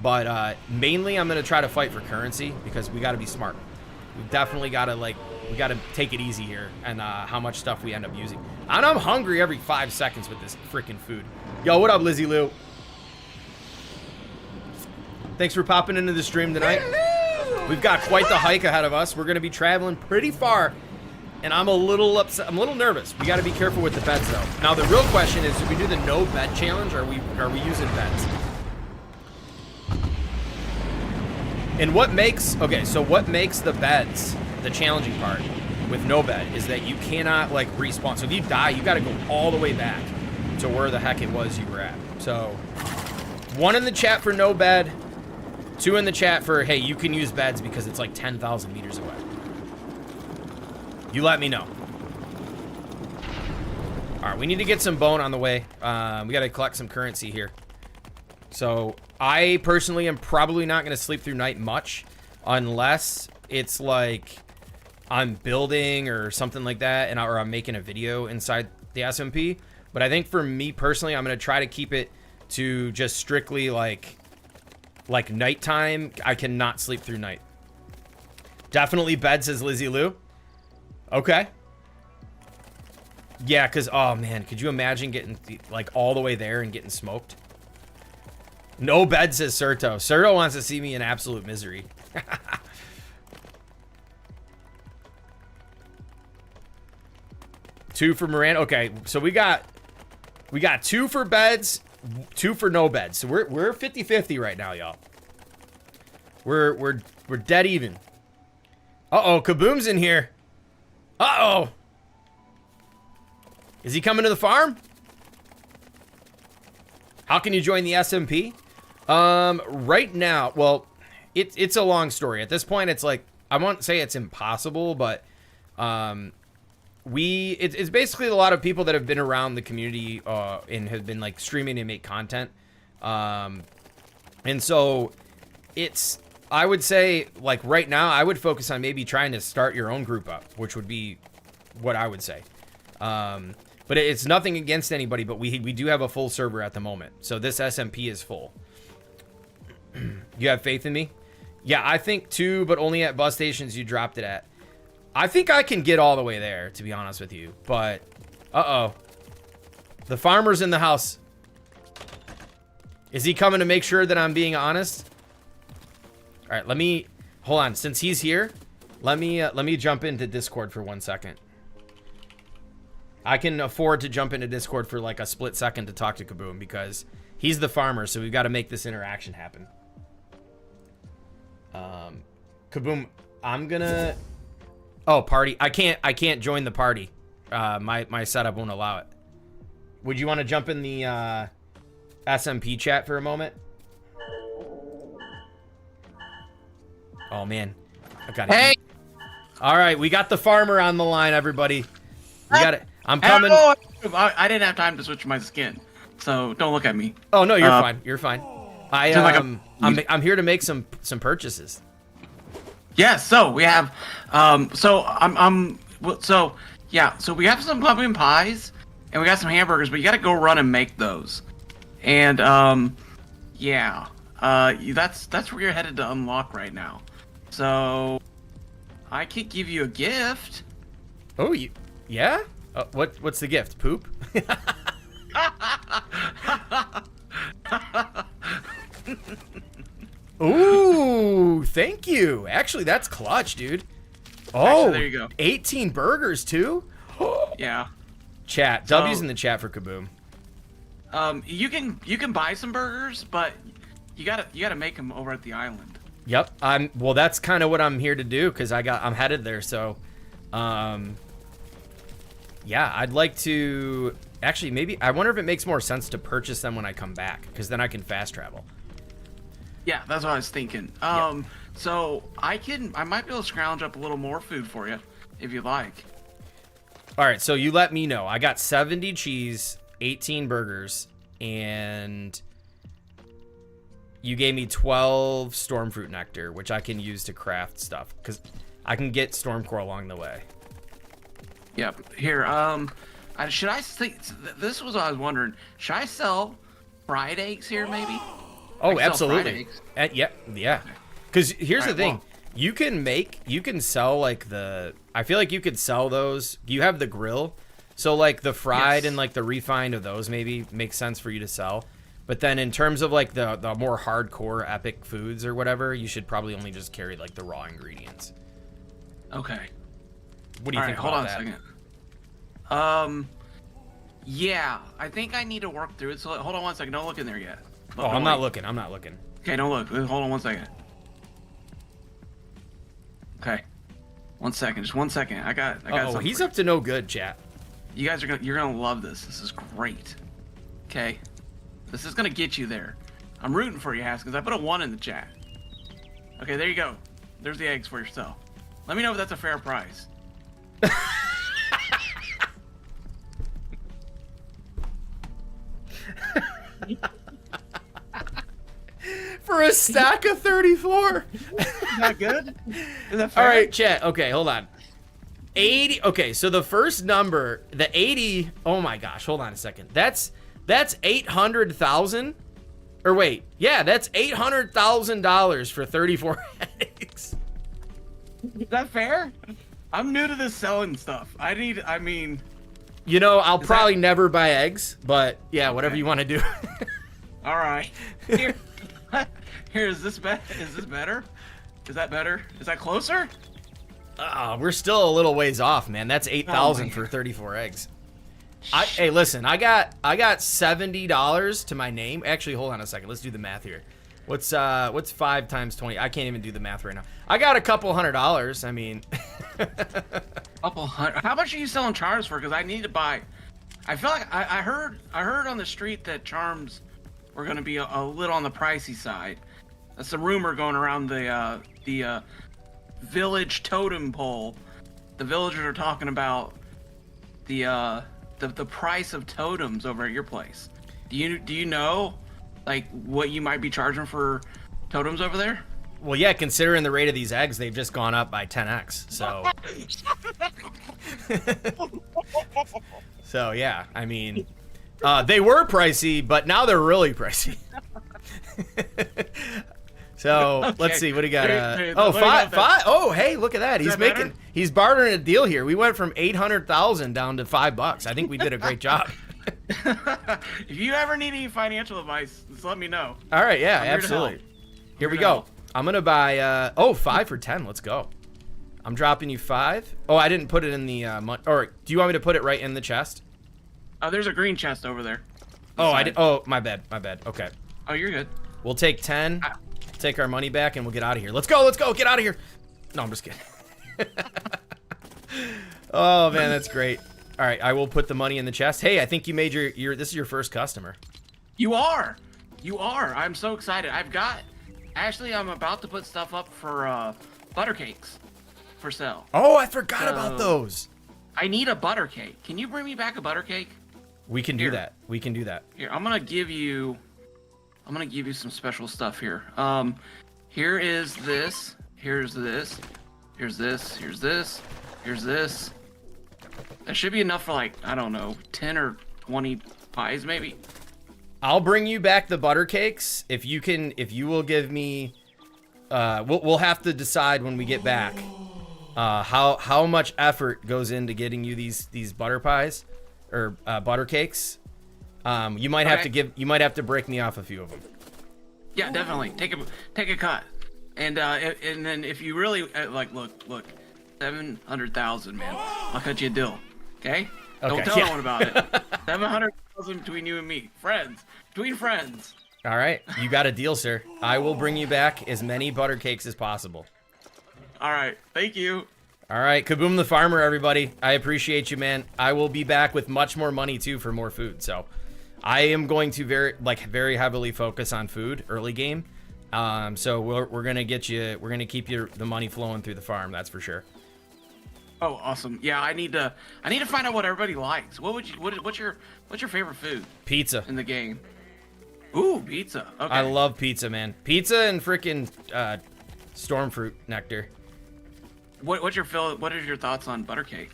But mainly I'm going to try to fight for currency because we got to be smart. We definitely got to we got to take it easy here and how much stuff we end up using. And I'm hungry every 5 seconds with this freaking food. Yo, what up, Lizzie Lou? Thanks for popping into the stream tonight. Hello. We've got quite the hike ahead of us. We're going to be traveling pretty far, and I'm a little upset. I'm a little nervous. We got to be careful with the beds, though. Now, the real question is, do we do the no bed challenge, or are we using beds? And what makes the beds the challenging part with no bed is that you cannot like respawn. So if you die, you got to go all the way back to where the heck it was you were at. So 1 in the chat for no bed, 2 in the chat for, hey, you can use beds because it's like 10,000 meters away. You let me know. All right, we need to get some bone on the way. We got to collect some currency here. So I personally am probably not going to sleep through night much unless it's like I'm building or something like that, or I'm making a video inside the SMP. But I think for me personally, I'm going to try to keep it to just strictly like nighttime. I cannot sleep through night. Definitely bed, says Lizzie Lou. Okay. Yeah, because, oh man, could you imagine getting like all the way there and getting smoked? No bed, says Serto. Serto wants to see me in absolute misery. Two for Miranda. Okay, so we got 2 for beds, 2 for no beds. So we're 50-50 right now, y'all. We're dead even. Uh-oh, Kaboom's in here. Uh-oh. Is he coming to the farm? How can you join the SMP? Right now, well, it's a long story. At this point, it's like, I won't say it's impossible, but it's basically a lot of people that have been around the community and have been like streaming and make content. And so I would say like right now, I would focus on maybe trying to start your own group up, which would be what I would say. But it's nothing against anybody, but we do have a full server at the moment. So this SMP is full. You have faith in me? Yeah, I think 2, but only at bus stations you dropped it at. I think I can get all the way there, to be honest with you. But, uh-oh. The farmer's in the house. Is he coming to make sure that I'm being honest? All right, let me... Hold on. Since he's here, let me jump into Discord for 1 second. I can afford to jump into Discord for like a split second to talk to Kaboom because he's the farmer, so we've got to make this interaction happen. Kaboom, I'm gonna... Oh, party. I can't join the party. My setup won't allow it. Would you want to jump in the SMP chat for a moment? Oh man. I got it. Hey. All right, we got the farmer on the line, everybody. We got it. I'm coming. I didn't have time to switch my skin, so don't look at me. Oh no, you're fine. You're fine. I'm here to make some purchases. Yeah, so we have so we have some pumpkin pies and we got some hamburgers, but you got to go run and make those. And that's where you're headed to unlock right now. So I could give you a gift. Oh, yeah? What's the gift? Poop? Ooh, thank you. Actually, that's clutch, dude. Oh, actually, there you go. 18 burgers too? Yeah. Chat. W's in the chat for Kaboom. You can buy some burgers, but you gotta make them over at the island. Yep. Well, that's kind of what I'm here to do because I'm headed there. So, yeah, I'd like to actually maybe I wonder if it makes more sense to purchase them when I come back because then I can fast travel. Yeah, that's what I was thinking. Yep. So I might be able to scrounge up a little more food for you if you like. All right, so you let me know. I got 70 cheese, 18 burgers, and you gave me 12 stormfruit nectar, which I can use to craft stuff because I can get stormcore along the way. Yep. Here, should I say this was what I was wondering. Should I sell fried eggs here, maybe? Oh, absolutely. Yeah. Because here's the thing. Well, you can sell like I feel like you could sell those. You have the grill. So like the fried and like the refined of those maybe makes sense for you to sell. But then in terms of like the more hardcore epic foods or whatever, you should probably only just carry like the raw ingredients. Okay. What do you think hold about on that? a second. Yeah, I think I need to work through it. So hold on one second. Don't look in there yet. Oh, I'm not looking. I'm not looking. Okay, don't look. Hold on one second. Okay. 1 second. Just 1 second. I got Oh, something he's for up to no good, chat. you. You're gonna love this. This is great. Okay. This is gonna get you there. I'm rooting for you, Haskins. I put a 1 in the chat. Okay, there you go. There's the eggs for yourself. Let me know if that's a fair price. For a stack of 34. Is that good? Is that fair? All right, chat. Okay, hold on. 80. Okay, so the first number, the 80. Oh my gosh, hold on a second. That's 800,000. Or wait, yeah, that's $800,000 for 34 eggs. Is that fair? I'm new to this selling stuff. I mean. You know, I'll probably never buy eggs, but yeah, whatever you want to do. All right. Here, is this better? Is that better? Is that closer? We're still a little ways off, man. That's 8,000 for 34 eggs. Hey, listen, I got $70 to my name. Actually, hold on a second. Let's do the math here. What's 5 times 20? I can't even do the math right now. I got a couple $100. I mean, Couple hundred. How much are you selling charms for? Because I need to buy. I feel like I heard on the street that charms were going to be a little on the pricey side. That's a rumor going around the village totem pole. The villagers are talking about the price of totems over at your place. Do you know like what you might be charging for totems over there? well, yeah, considering the rate of these eggs, they've just gone up by 10x. So, so yeah, I mean, they were pricey, but now they're really pricey. So Okay. let's see what do you got. Hey, Oh, what about five. Oh, hey, look at that. Is that better? He's bartering a deal here. We went from 800,000 down to $5. I think we did a great job. If you ever need any financial advice, just let me know. All right, yeah, I'm here to absolutely. help. Here we to go. help. I'm gonna buy 5 for 10. Let's go. I'm dropping you 5. Oh, I didn't put it in the or do you want me to put it right in the chest? Oh, there's a green chest over there. Oh, I Side. did. Oh, my bad. Okay. Oh, you're good. We'll take 10, take our money back, and we'll get out of here. Let's go. Get out of here. No, I'm just kidding. Oh man, that's great. All right, I will put the money in the chest. Hey, I think you made your this is your first customer. You are. I'm so excited. Actually, I'm about to put stuff up for butter cakes for sale. Oh, I forgot about those. I need a butter cake. Can you bring me back a butter cake? We can do Here. that. We can do that. Here, I'm gonna give you some special stuff here. Here is this. Here's this. Here's this. Here's this. Here's this. That should be enough for like, I don't know, 10 or 20 pies maybe. I'll bring you back the butter cakes if you will give me. We'll have to decide when we get back how much effort goes into getting you these butter pies or butter cakes. You might have to break me off a few of them. Yeah, definitely. Take a cut. And then if you really look, 700,000, man. I'll cut you a deal. Okay? Don't tell anyone about it. 700,000 between you and me. Between friends. All right, you got a deal, sir. I will bring you back as many butter cakes as possible. All right. Thank you. All right, Kaboom the Farmer, everybody. I appreciate you, man. I will be back with much more money too for more food. So, I am going to very heavily focus on food early game. So we're gonna get you. We're gonna keep the money flowing through the farm. That's for sure. Oh, awesome. Yeah, I need to find out what everybody likes. What's your favorite food Pizza. in the game? Ooh, pizza. Okay. I love pizza, man. Pizza and freaking storm fruit nectar. What is your thoughts on butter cake?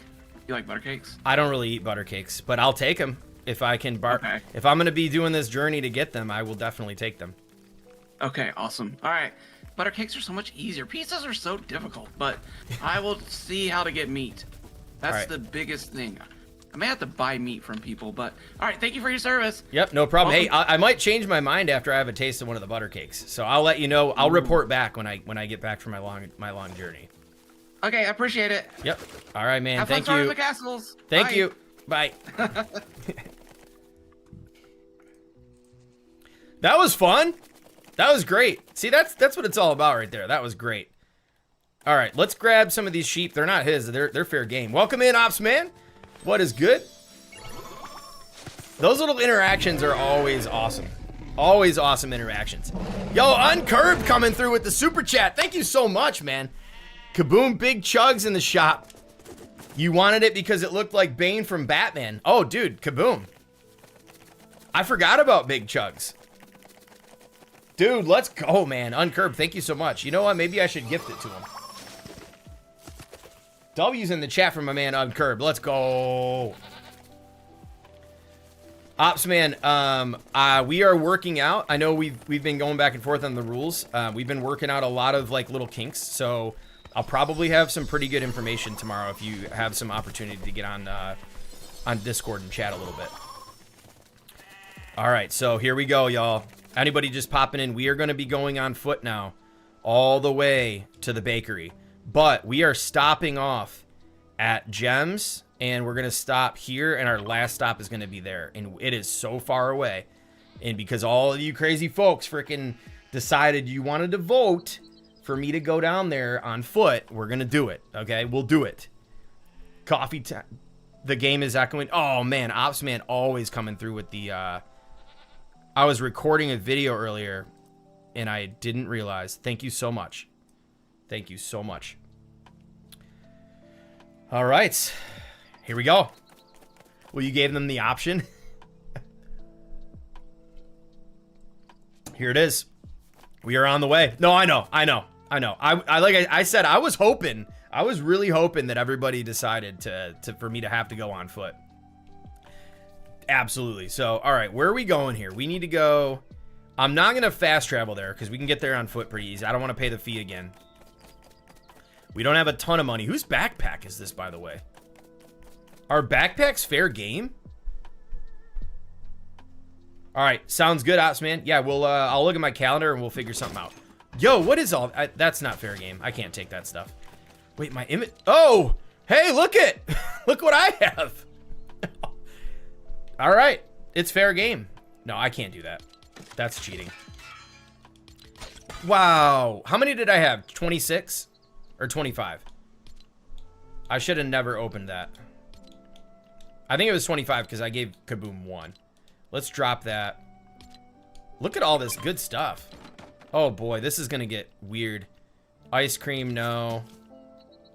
You like butter cakes? I don't really eat butter cakes, but I'll take them if I can. Okay. If I'm gonna be doing this journey to get them, I will definitely take them. Okay, awesome. All right. Butter cakes are so much easier. Pizzas are so difficult, but I will see how to get meat. That's All right. the biggest thing. I may have to buy meat from people, but all right. Thank you for your service. Yep, no problem. Welcome. Hey, I might change my mind after I have a taste of one of the butter cakes. So I'll let you know. I'll report back when I get back from my long journey. Okay, I appreciate it. Yep. All right, man. Have fun Thank storming you. the castles. Thank Bye. you. Bye. That was fun. That was great. See, that's what it's all about right there. That was great. All right, let's grab some of these sheep. They're not his. They're fair game. Welcome in, Ops Man. What is good? Those little interactions are always awesome. Always awesome interactions. Yo, Uncurbed coming through with the super chat. Thank you so much, man. Kaboom, big chugs in the shop. You wanted it because it looked like Bane from Batman. Oh, dude, Kaboom. I forgot about big chugs. Dude, let's go, man. Uncurbed, thank you so much. You know what? Maybe I should gift it to him. W's in the chat from my man Uncurbed. Let's go. Ops man, we are working out. I know we've been going back and forth on the rules. We've been working out a lot of like little kinks, so I'll probably have some pretty good information tomorrow if you have some opportunity to get on Discord and chat a little bit. All right, so here we go, y'all. Anybody just popping in? We are going to be going on foot now, all the way to the bakery. But we are stopping off at Gems, and we're going to stop here, and our last stop is going to be there. And it is so far away. And because all of you crazy folks freaking decided you wanted to vote for me to go down there on foot, we're going to do it, okay? We'll do it. Coffee time. The game is echoing. Oh, man, Ops Man always coming through with the... I was recording a video earlier, and I didn't realize. Thank you so much. Thank you so much. All right. Here we go. Well, you gave them the option. Here it is. We are on the way. No, I know. Like I said, I was really hoping that everybody decided for me to have to go on foot. Absolutely. So, all right, where are we going here? We need to go. I'm not going to fast travel there because we can get there on foot pretty easy. I don't want to pay the fee again. We don't have a ton of money. Whose backpack is this, by the way? Are backpacks fair game? All right, sounds good, Ops Man. Yeah, I'll look at my calendar and we'll figure something out. Yo, what is all... that's not fair game. I can't take that stuff. Wait, my image... Oh! Hey, look it! Look what I have! All right, it's fair game. No, I can't do that. That's cheating. Wow. How many did I have? 26? Or 25? I should have never opened that. I think it was 25 because I gave Kaboom 1. Let's drop that. Look at all this good stuff. Oh boy, this is gonna get weird. Ice cream, no.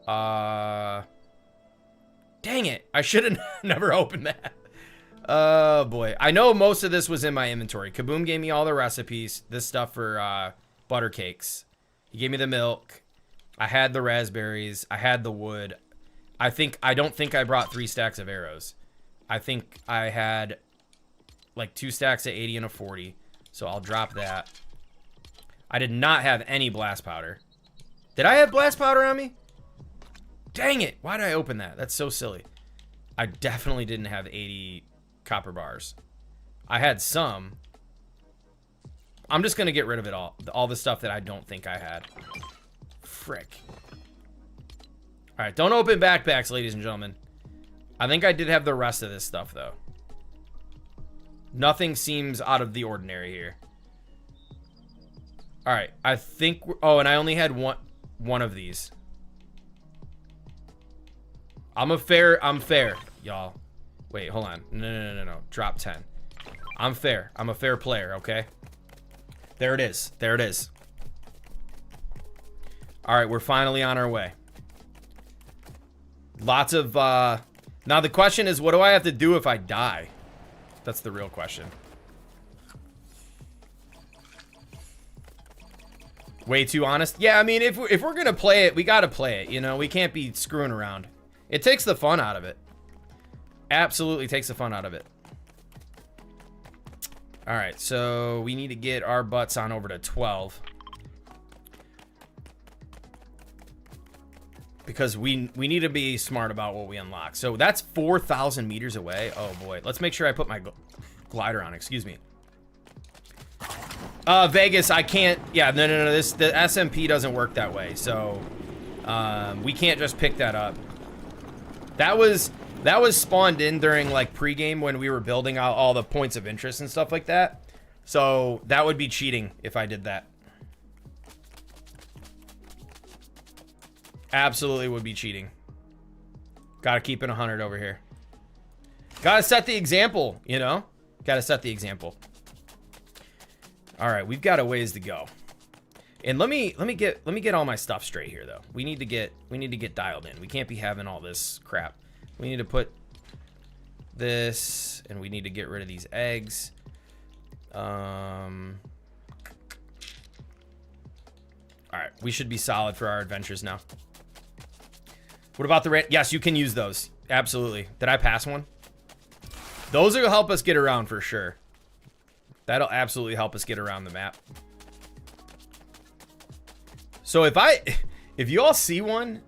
Dang it. I should have never opened that. Oh boy. I know most of this was in my inventory. Kaboom gave me all the recipes. This stuff for butter cakes. He gave me the milk. I had the raspberries. I had the wood. I don't think I brought 3 stacks of arrows. I think I had like 2 stacks of 80 and a 40. So I'll drop that. I did not have any blast powder. Did I have blast powder on me? Dang it. Why did I open that? That's so silly. I definitely didn't have 80 copper bars. I had some. I'm just going to get rid of it all the stuff that I don't think I had. Frick. All right, don't open backpacks, ladies and gentlemen. I think I did have the rest of this stuff, though. Nothing seems out of the ordinary here. All right, I think... Oh, and I only had one of these. I'm fair, y'all. Wait, hold on. No. Drop 10. I'm fair. I'm a fair player, okay? There it is. There it is. All right, we're finally on our way. Lots of... Now, the question is, what do I have to do if I die? That's the real question. Way too honest? Yeah, I mean, if we're going to play it, we got to play it, you know? We can't be screwing around. It takes the fun out of it. Absolutely takes the fun out of it. All right, so we need to get our butts on over to 12. because we need to be smart about what we unlock. So that's 4,000 meters away. Oh boy, let's make sure I put my glider on. Excuse me. Vegas, I can't. Yeah, no. The SMP doesn't work that way. So we can't just pick that up. That was spawned in during like pregame when we were building out all the points of interest and stuff like that. So that would be cheating if I did that. Absolutely would be cheating. Gotta keep it 100 over here. Gotta set the example, you know? Gotta set the example. All right, we've got a ways to go. And let me get all my stuff straight here though. We need to get dialed in. We can't be having all this crap. We need to put this, and we need to get rid of these eggs. All right, we should be solid for our adventures now. What about the yes, you can use those. Absolutely. Did I pass one? Those will help us get around for sure. That'll absolutely help us get around the map. So if you all see one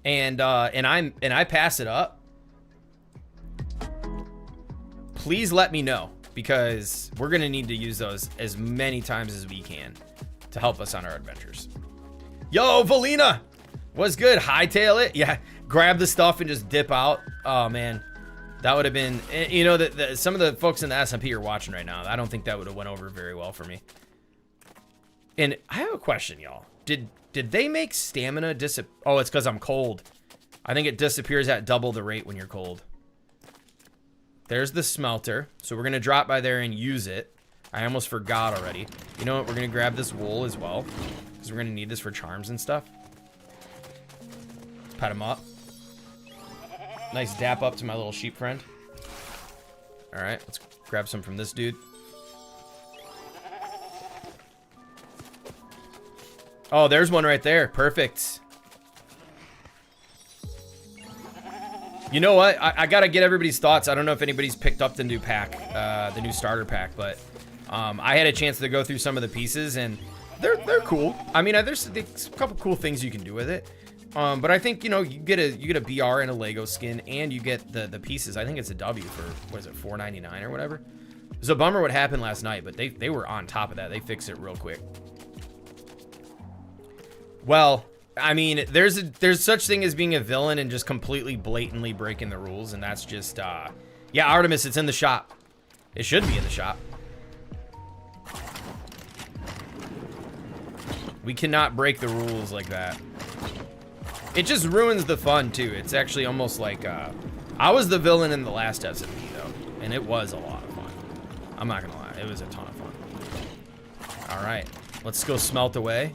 and I pass it up, please let me know, because we're gonna need to use those as many times as we can to help us on our adventures. Yo, Valina, what's good? Hightail it. Yeah, grab the stuff and just dip out. Oh man, that would have been, you know, some of the folks in the SMP are watching right now. I don't think that would have went over very well for me. And I have a question, y'all. Did they make stamina disappear? Oh, it's because I'm cold. I think it disappears at double the rate when you're cold. There's the smelter. So we're going to drop by there and use it. I almost forgot already. You know what? We're going to grab this wool as well, because we're going to need this for charms and stuff. Pet him up. Nice dap up to my little sheep friend. All right, let's grab some from this dude. Oh, there's one right there. Perfect. You know what? I gotta get everybody's thoughts. I don't know if anybody's picked up the new pack, the new starter pack, but I had a chance to go through some of the pieces, and they're cool. I mean, there's a couple cool things you can do with it. But I think, you know, you get a BR and a Lego skin, and you get the pieces. I think it's a W for, what is it, $4.99 or whatever. It was a bummer what happened last night, but they were on top of that. They fixed it real quick. Well, I mean, there's such thing as being a villain and just completely blatantly breaking the rules, and that's just yeah, Artemis, it's in the shop. It should be in the shop. We cannot break the rules like that. It just ruins the fun too. It's actually almost like I was the villain in the last SMP though, and it was a lot of fun. I'm not gonna lie, it was a ton of fun. All right, let's go smelt away.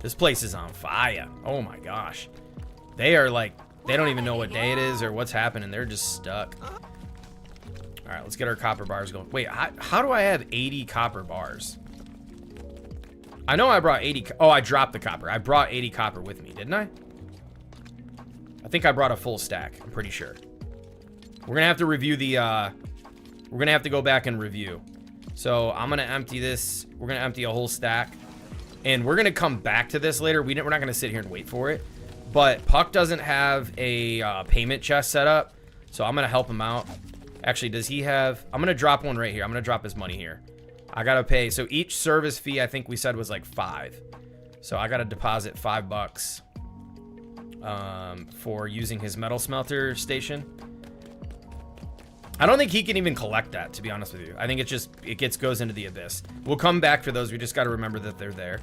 This place is on fire. Oh my gosh. They are like, they don't even know what day it is or what's happening. They're just stuck. All right, let's get our copper bars going. Wait, how do I have 80 copper bars? I know I brought 80. Oh, I dropped the copper. I brought 80 copper with me, didn't I? I think I brought a full stack. I'm pretty sure. We're gonna have to review the, we're gonna have to go back and review. So I'm gonna empty this. We're gonna empty a whole stack. And we're going to come back to this later. We're not going to sit here and wait for it. But Puck doesn't have a payment chest set up. So I'm going to help him out. Actually, does he have... I'm going to drop one right here. I'm going to drop his money here. I got to pay... So each service fee, I think we said, was like $5. So I got to deposit $5 for using his metal smelter station. I don't think he can even collect that, to be honest with you. I think it goes into the abyss. We'll come back for those. We just got to remember that they're there.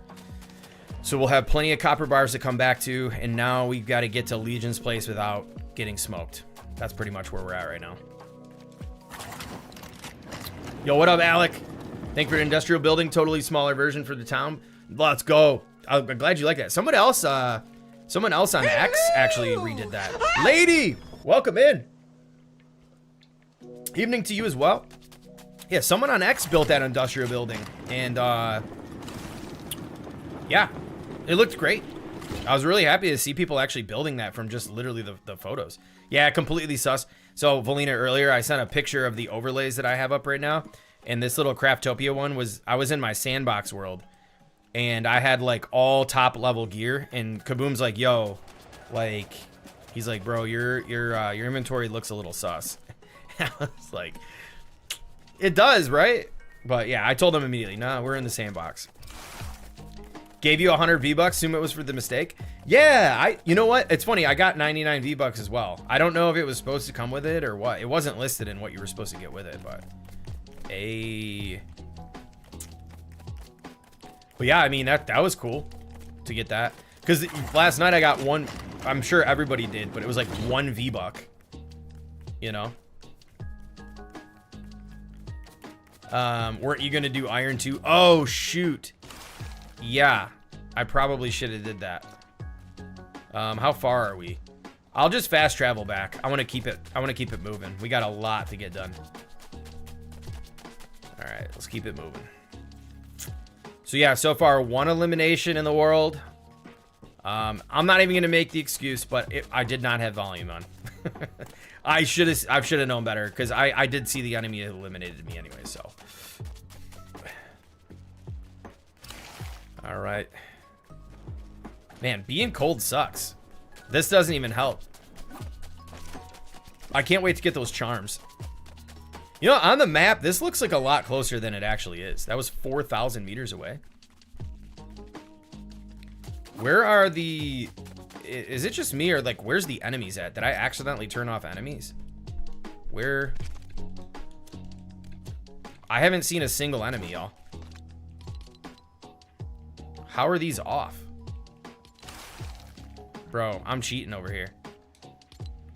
So we'll have plenty of copper bars to come back to, and now we've got to get to Legion's place without getting smoked. That's pretty much where we're at right now. Yo, what up, Alec? Thank you for the industrial building, totally smaller version for the town. Let's go. I'm glad you like that. Someone else on X actually redid that. Lady, welcome in. Evening to you as well. Yeah, someone on X built that industrial building, and yeah, it looked great. I was really happy to see people actually building that from just literally the photos. Yeah, completely sus. So Valina, earlier I sent a picture of the overlays that I have up right now, and this little Craftopia one was, I was in my sandbox world, and I had like all top level gear, and Kaboom's like, yo, like, he's like, bro, your inventory looks a little sus. I was like, it does, right? But yeah, I told him immediately, nah, we're in the sandbox. Gave you 100 V-Bucks, assume it was for the mistake. Yeah, you know what? It's funny, I got 99 V-Bucks as well. I don't know if it was supposed to come with it or what. It wasn't listed in what you were supposed to get with it, but But yeah, I mean, that was cool to get that. Because last night I got one, I'm sure everybody did, but it was like 1 V-Buck, you know? Weren't you gonna do Iron 2? Oh, shoot. Yeah, I probably should have did that. How far are we? I'll just fast travel back. I want to keep it moving. We got a lot to get done. All right, let's keep it moving. So yeah, so far 1 elimination in the world. I'm not even gonna make the excuse, but I did not have volume on. I should have known better, because I did see the enemy eliminated me anyway. So, all right, man, being cold sucks. This doesn't even help. I can't wait to get those charms. You know, on the map, this looks like a lot closer than it actually is. That was 4,000 meters away. Where are the... Is it just me, or like, where's the enemies at? Did I accidentally turn off enemies? Where? I haven't seen a single enemy, y'all. How are these off? Bro, I'm cheating over here.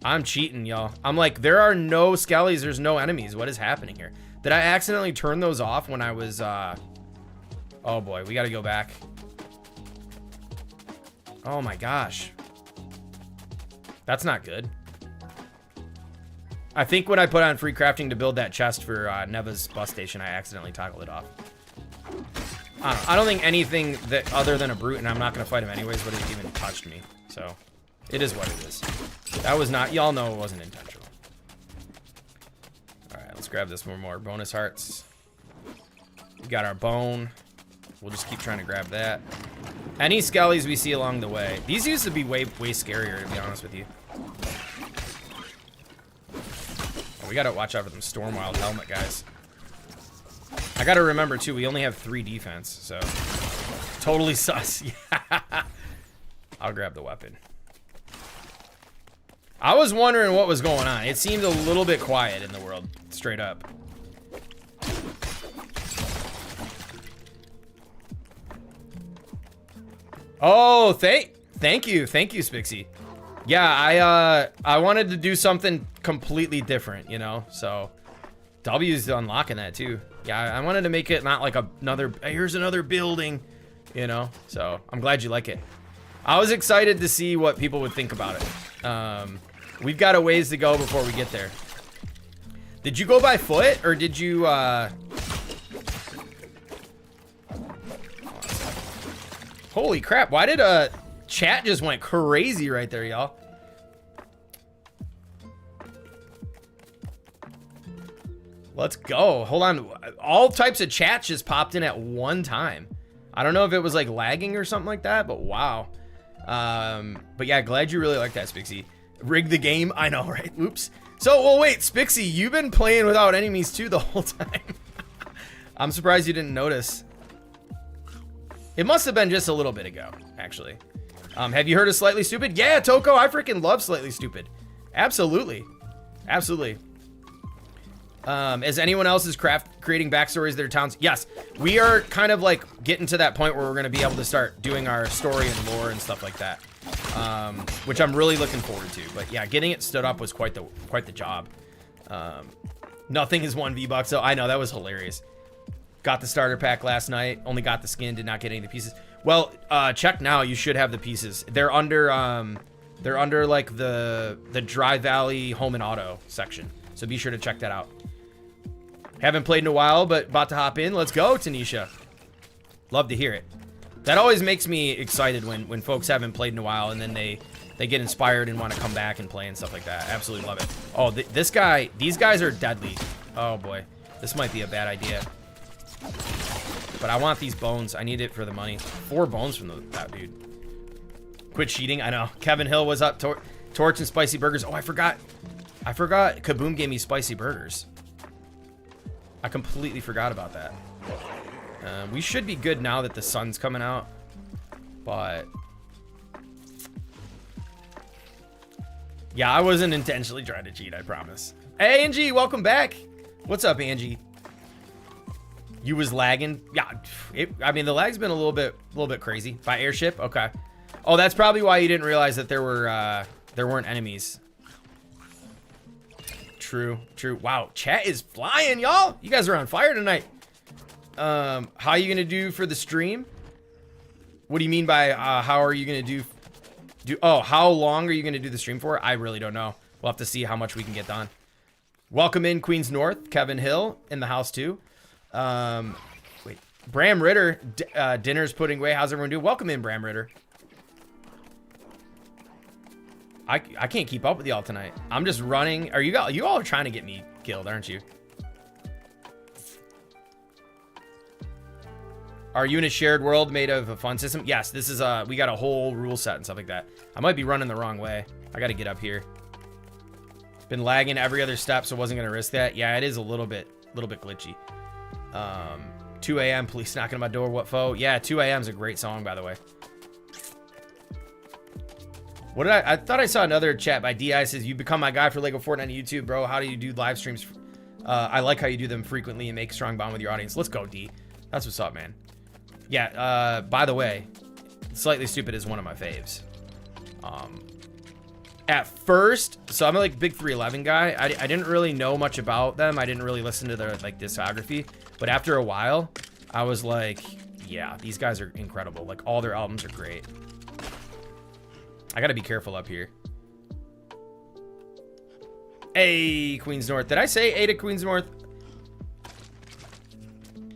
I'm cheating, y'all. I'm like, there are no skellies, there's no enemies. What is happening here? Did I accidentally turn those off when I was, oh boy, we gotta go back. Oh my gosh. That's not good. I think when I put on free crafting to build that chest for Neva's bus station, I accidentally toggled it off. I don't think anything that other than a brute, and I'm not gonna fight him anyways, would have even touched me. So it is what it is. That was not, y'all know it wasn't intentional. All right, let's grab this more bonus hearts. We got our bone. We'll just keep trying to grab that. Any skellies we see along the way. These used to be way scarier, to be honest with you. Oh, we gotta watch out for them Stormwild helmet guys. I gotta remember too, we only have 3 defense, so totally sus. Yeah. I'll grab the weapon. I was wondering what was going on. It seemed a little bit quiet in the world, straight up. Oh, thank you, Spixie. Yeah, I wanted to do something completely different, you know. So W's unlocking that too. Yeah, I wanted to make it not like another. Here's another building, you know. So I'm glad you like it. I was excited to see what people would think about it. We've got a ways to go before we get there. Did you go by foot, or did you? Holy crap! Why did chat just went crazy right there, y'all? Let's go. Hold on. All types of chats just popped in at one time. I don't know if it was like lagging or something like that, but wow. But yeah, glad you really like that, Spixie. Rig the game. I know, right? Oops. So, well, wait, Spixie, you've been playing without enemies too the whole time. I'm surprised you didn't notice. It must have been just a little bit ago, actually. Have you heard of Slightly Stupid? Yeah, Toko, I freaking love Slightly Stupid. Absolutely. Absolutely. As anyone else is creating backstories of their towns? Yes, we are kind of like getting to that point where we're going to be able to start doing our story and lore and stuff like that, which I'm really looking forward to. But yeah, getting it stood up was quite the job. Nothing is 1 V-Buck, so I know that was hilarious. Got the starter pack last night. Only got the skin, did not get any of the pieces. Well, check now. You should have the pieces. They're under like the Dry Valley Home and Auto section. So be sure to check that out. Haven't played in a while, but about to hop in. Let's go, Tanisha. Love to hear it. That always makes me excited when folks haven't played in a while and then they get inspired and want to come back and play and stuff like that. Absolutely love it. Oh, these guys are deadly. Oh boy, this might be a bad idea. but I want these bones. I need it for the money. 4 bones from that dude. Quit cheating. I know. Kevin Hill was up. Torch and spicy burgers. Oh, I forgot. Kaboom gave me spicy burgers. I completely forgot about that. We should be good now that the sun's coming out. But yeah, I wasn't intentionally trying to cheat, I promise. Hey, Angie, welcome back. What's up, Angie? You was lagging? Yeah, I mean, the lag's been a little bit crazy. By airship? Okay. Oh, that's probably why you didn't realize that there weren't enemies. True. Wow, chat is flying, y'all. You guys are on fire tonight. How are you gonna do for the stream? What do you mean by how are you gonna do? Oh, how long are you gonna do the stream for? I really don't know. We'll have to see how much we can get done. Welcome in Queens North, Kevin Hill in the house too. Wait, Bram Ritter, dinner's putting away. How's everyone doing? Welcome in, Bram Ritter. I can't keep up with y'all tonight. I'm just running. You all are trying to get me killed, aren't you? Are you in a shared world made of a fun system? Yes, this is we got a whole rule set and stuff like that. I might be running the wrong way. I got to get up here. Been lagging every other step, so wasn't gonna risk that. Yeah, it is a little bit glitchy. 2 a.m. police knocking on my door. What foe? Yeah, 2 a.m. is a great song, by the way. What did I thought I saw another chat by DI says, you become my guy for Lego Fortnite on YouTube, bro. How do you do live streams? I like how you do them frequently and make a strong bond with your audience. Let's go, D. That's what's up, man. Yeah, by the way, Slightly Stupid is one of my faves. At first, so I'm a big 311 guy. I didn't really know much about them. I didn't really listen to their discography. But after a while, I was like, yeah, these guys are incredible. Like, all their albums are great. I gotta be careful up here. Hey, Queens North. Did I say A to Queens North?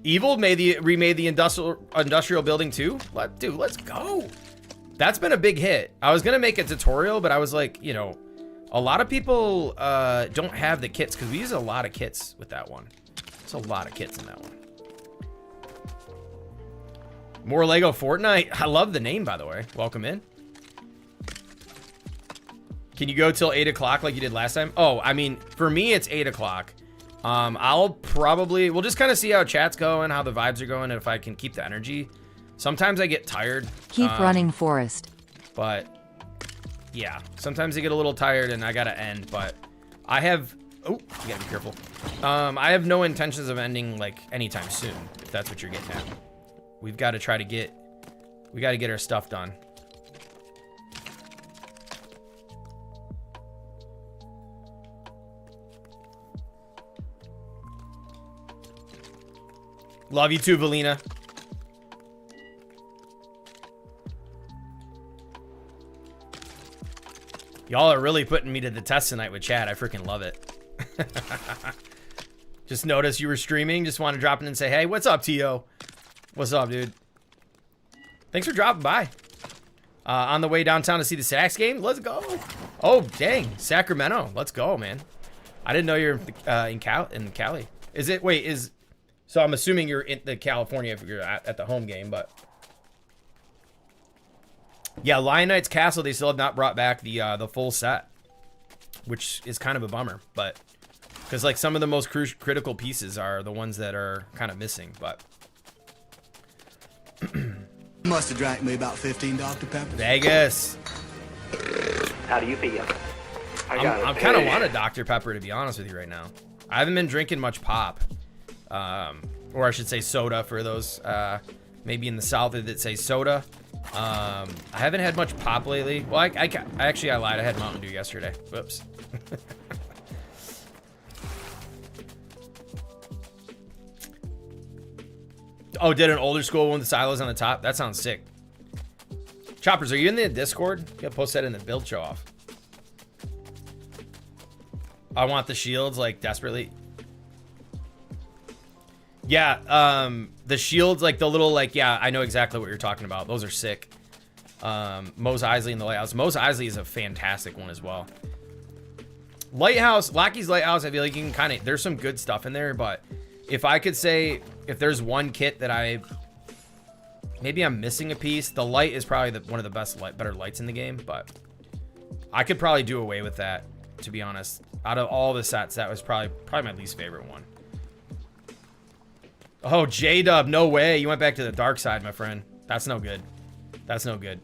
Evil remade the industrial building too? Dude, let's go. That's been a big hit. I was gonna make a tutorial, but I was like, you know, a lot of people don't have the kits because we use a lot of kits with that one. It's a lot of kits in that one. More Lego Fortnite. I love the name, by the way. Welcome in. Can you go till 8 o'clock like you did last time? Oh, I mean, for me, it's 8 o'clock. We'll just kind of see how chat's going, how the vibes are going, and if I can keep the energy. Sometimes I get tired. Keep running, Forrest. But, yeah. Sometimes I get a little tired and I gotta end, but I have... Oh, you gotta be careful. I have no intentions of ending, anytime soon, if that's what you're getting at. We've got to try to get... We got to get our stuff done. Love you too, Valina. Y'all are really putting me to the test tonight with chat. I freaking love it. Just noticed you were streaming. Just want to drop in and say, hey, what's up, T.O.? What's up, dude? Thanks for dropping by. On the way downtown to see the Sacs game? Let's go. Oh, dang. Sacramento. Let's go, man. I didn't know you're in Cali. Is it? Wait, is... So I'm assuming you're in the California if you're at the home game, but... Yeah, Lion Knight's Castle, they still have not brought back the full set, which is kind of a bummer, but... Because, some of the most critical pieces are the ones that are kind of missing, but... Must have drank me about 15 Dr. Peppers. Vegas! How do you feel? I'm kind of want a Dr. Pepper, to be honest with you right now. I haven't been drinking much pop. Or I should say soda for those maybe in the South that say soda. I haven't had much pop lately. Well, I lied. I had Mountain Dew yesterday. Whoops. Oh, did an older school one with the silos on the top? That sounds sick. Choppers, are you in the Discord? You gotta post that in the build show off. I want the shields desperately. Yeah, the shields, the little, yeah, I know exactly what you're talking about. Those are sick. Mos Eisley and the Lighthouse. Mos Eisley is a fantastic one as well. Lighthouse, Lockheed's Lighthouse, I feel like you can there's some good stuff in there, but If I could say, if there's one kit that maybe I'm missing a piece, the light is probably one of the better lights in the game, but I could probably do away with that, to be honest. Out of all the sets, that was probably my least favorite one. Oh, J-Dub, no way. You went back to the dark side, my friend. That's no good. That's no good.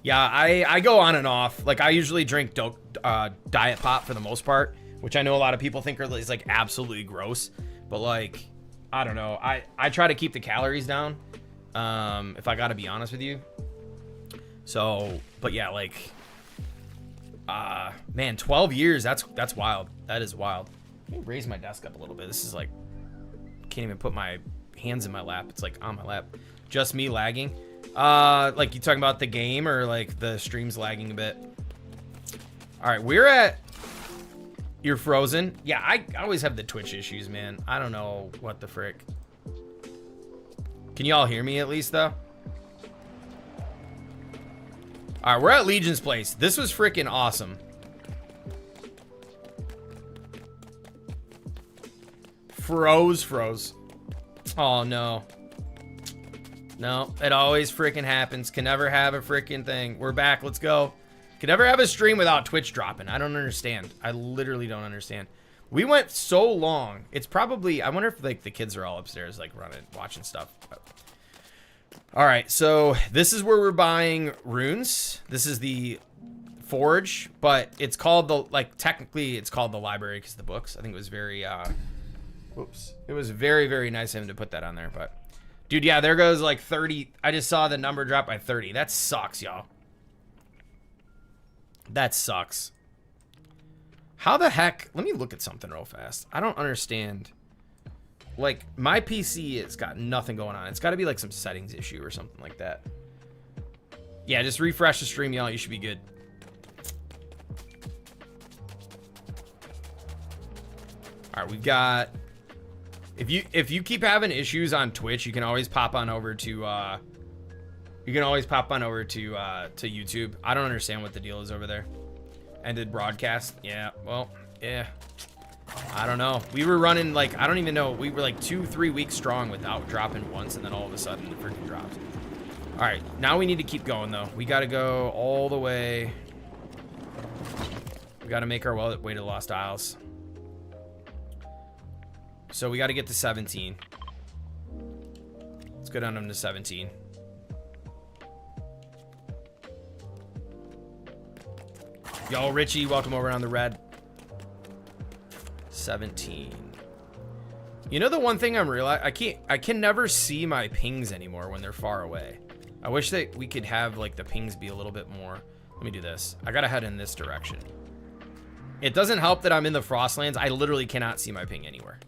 Yeah, I go on and off. Like, I usually drink Diet Pop for the most part, which I know a lot of people think is like absolutely gross. But like, I don't know. I try to keep the calories down, if I gotta be honest with you. So, but yeah, like, man, 12 years, that's wild. That is wild. Let me raise my desk up a little bit. This is like, can't even put my hands in my lap. It's like on my lap. Just me lagging. Like, you talking about the game or like the stream's lagging a bit? All right, we're at, you're frozen. Yeah, I always have the Twitch issues, man. I don't know what the frick. Can you all hear me at least though? All right, we're at Legion's place. This was freaking awesome. Froze. Oh, no. No, it always freaking happens. Can never have a freaking thing. We're back. Let's go. Can never have a stream without Twitch dropping. I don't understand. I literally don't understand. We went so long. It's probably, I wonder if like the kids are all upstairs like running, watching stuff. All right, so this is where we're buying runes. This is the forge, but it's called the, like, technically it's called the library because the books. I think it was very, whoops. It was very, very nice of him to put that on there, but dude, yeah, there goes like 30. I just saw the number drop by 30. That sucks, y'all. That sucks. How the heck? Let me look at something real fast. I don't understand. Like, my PC has got nothing going on. It's got to be like some settings issue or something like that. Yeah, just refresh the stream, y'all. You should be good. All right, we've got. If you keep having issues on Twitch, you can always pop on over to YouTube. I don't understand what the deal is over there. Ended broadcast. Yeah, well, yeah. I don't know. We were running like, I don't even know. We were like 2-3 weeks strong without dropping once, and then all of a sudden it freaking dropped. All right, now we need to keep going though. We got to go all the way. We got to make our way to the Lost Isles. So we got to get to 17. Let's go down to 17. Yo, Richie, welcome over on the red. 17. You know the one thing I'm realizing, I can never see my pings anymore when they're far away. I wish that we could have like the pings be a little bit more. Let me do this. I gotta head in this direction. It doesn't help that I'm in the Frostlands. I literally cannot see my ping anywhere.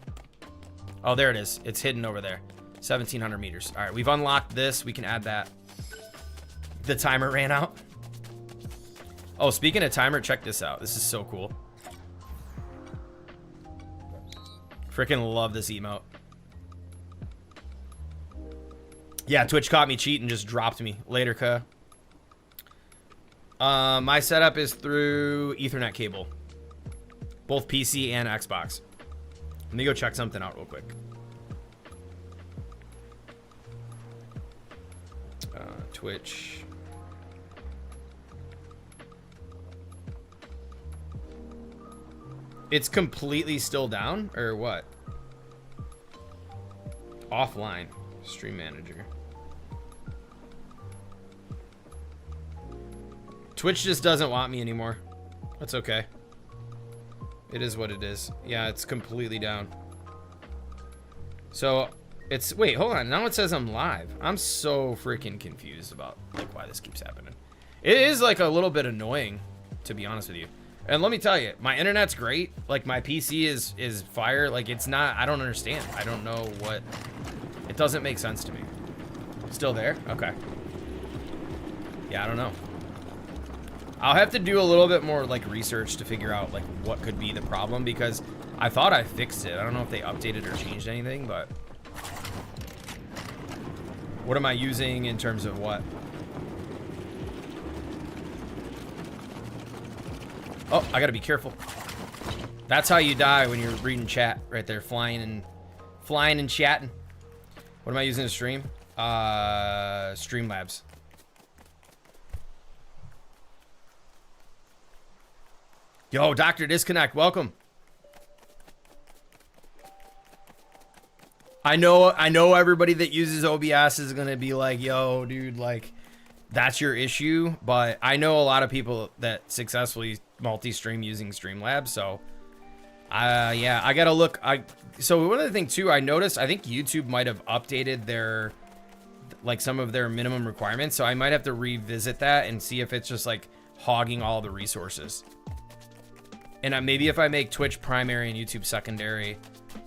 Oh, there it is. It's hidden over there. 1,700 meters. All right, we've unlocked this. We can add that. The timer ran out. Oh, speaking of timer, check this out. This is so cool. Freaking love this emote. Yeah, Twitch caught me cheating, just dropped me. Later, cuh. My setup is through Ethernet cable. Both PC and Xbox. Let me go check something out real quick. Twitch. It's completely still down, or what? Offline. Stream manager. Twitch just doesn't want me anymore. That's okay. It is what it is. Yeah, it's completely down. So, it's... Wait, hold on. Now it says I'm live. I'm so freaking confused about, like, why this keeps happening. It is, like, a little bit annoying, to be honest with you. And let me tell you, my internet's great. Like, my PC is fire. Like, it's not... I don't understand. I don't know what... It doesn't make sense to me. Still there? Okay. Yeah, I don't know. I'll have to do a little bit more, like, research to figure out, like, what could be the problem, because I thought I fixed it. I don't know if they updated or changed anything, but... What am I using in terms of what? Oh, I gotta be careful. That's how you die when you're reading chat right there, flying and chatting. What am I using to stream? Streamlabs. Yo, Dr. Disconnect, welcome. I know everybody that uses OBS is gonna be like, yo, dude, like, that's your issue. But I know a lot of people that successfully multi-stream using Streamlabs, so yeah, I gotta look. So one other thing too, I noticed, I think YouTube might have updated their, like, some of their minimum requirements, so I might have to revisit that and see if it's just like hogging all the resources. And maybe if I make Twitch primary and YouTube secondary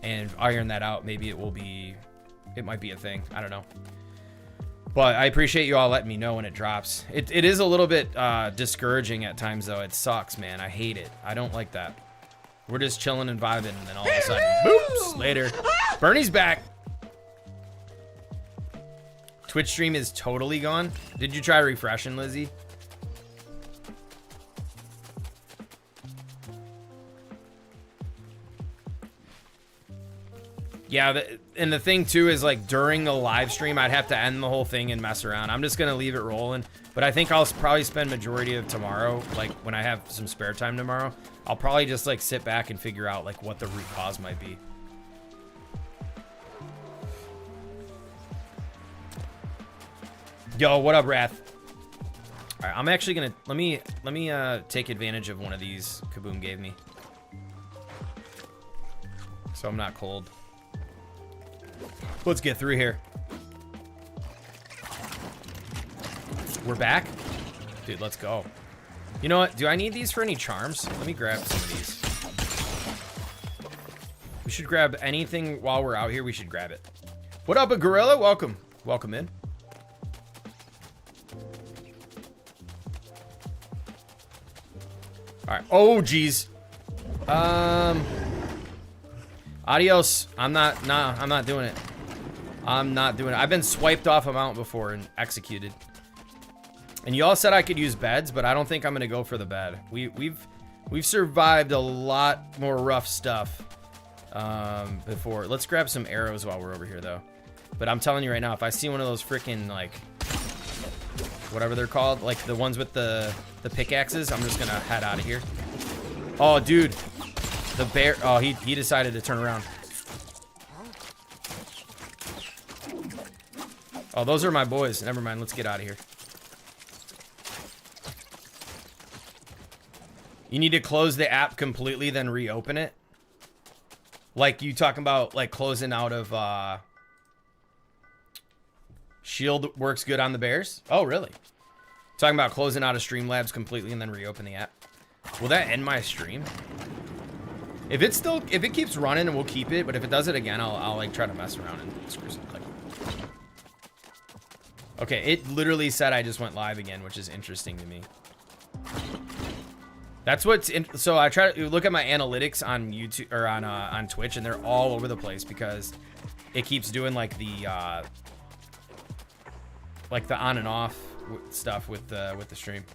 and iron that out, maybe it might be a thing. I don't know. But I appreciate you all letting me know when it drops. It is a little bit discouraging at times, though. It sucks, man. I hate it. I don't like that. We're just chilling and vibing, and then all of a sudden, boops, later. Bernie's back. Twitch stream is totally gone. Did you try refreshing, Lizzie? Yeah, and the thing too is, like, during the live stream, I'd have to end the whole thing and mess around. I'm just gonna leave it rolling, but I think I'll probably spend majority of tomorrow, like when I have some spare time tomorrow, I'll probably just like sit back and figure out like what the root cause might be. Yo, what up, Wrath? All right, I'm actually gonna let me take advantage of one of these Kaboom gave me, so I'm not cold. Let's get through here. We're back? Dude, let's go. You know what? Do I need these for any charms? Let me grab some of these. We should grab anything while we're out here. We should grab it. What up, a gorilla? Welcome. Welcome in. All right. Oh, geez. Adios. I'm not doing it. I'm not doing it. I've been swiped off a mount before and executed. And you all said I could use beds, but I don't think I'm gonna go for the bed. We've survived a lot more rough stuff before. Let's grab some arrows while we're over here, though. But I'm telling you right now, if I see one of those freaking, like, whatever they're called, like the ones with the pickaxes, I'm just gonna head out of here. Oh, dude, the bear. Oh, he decided to turn around. Oh, those are my boys. Never mind. Let's get out of here. You need to close the app completely, then reopen it. Like you talking about, like closing out of Shield works good on the bears. Oh, really? Talking about closing out of Streamlabs completely and then reopen the app. Will that end my stream? If it keeps running, and we'll keep it. But if it does it again, I'll like try to mess around and screw something. Okay, it literally said I just went live again, which is interesting to me. That's what's in. So I try to look at my analytics on YouTube or on Twitch, and they're all over the place because it keeps doing like the on and off stuff with the stream.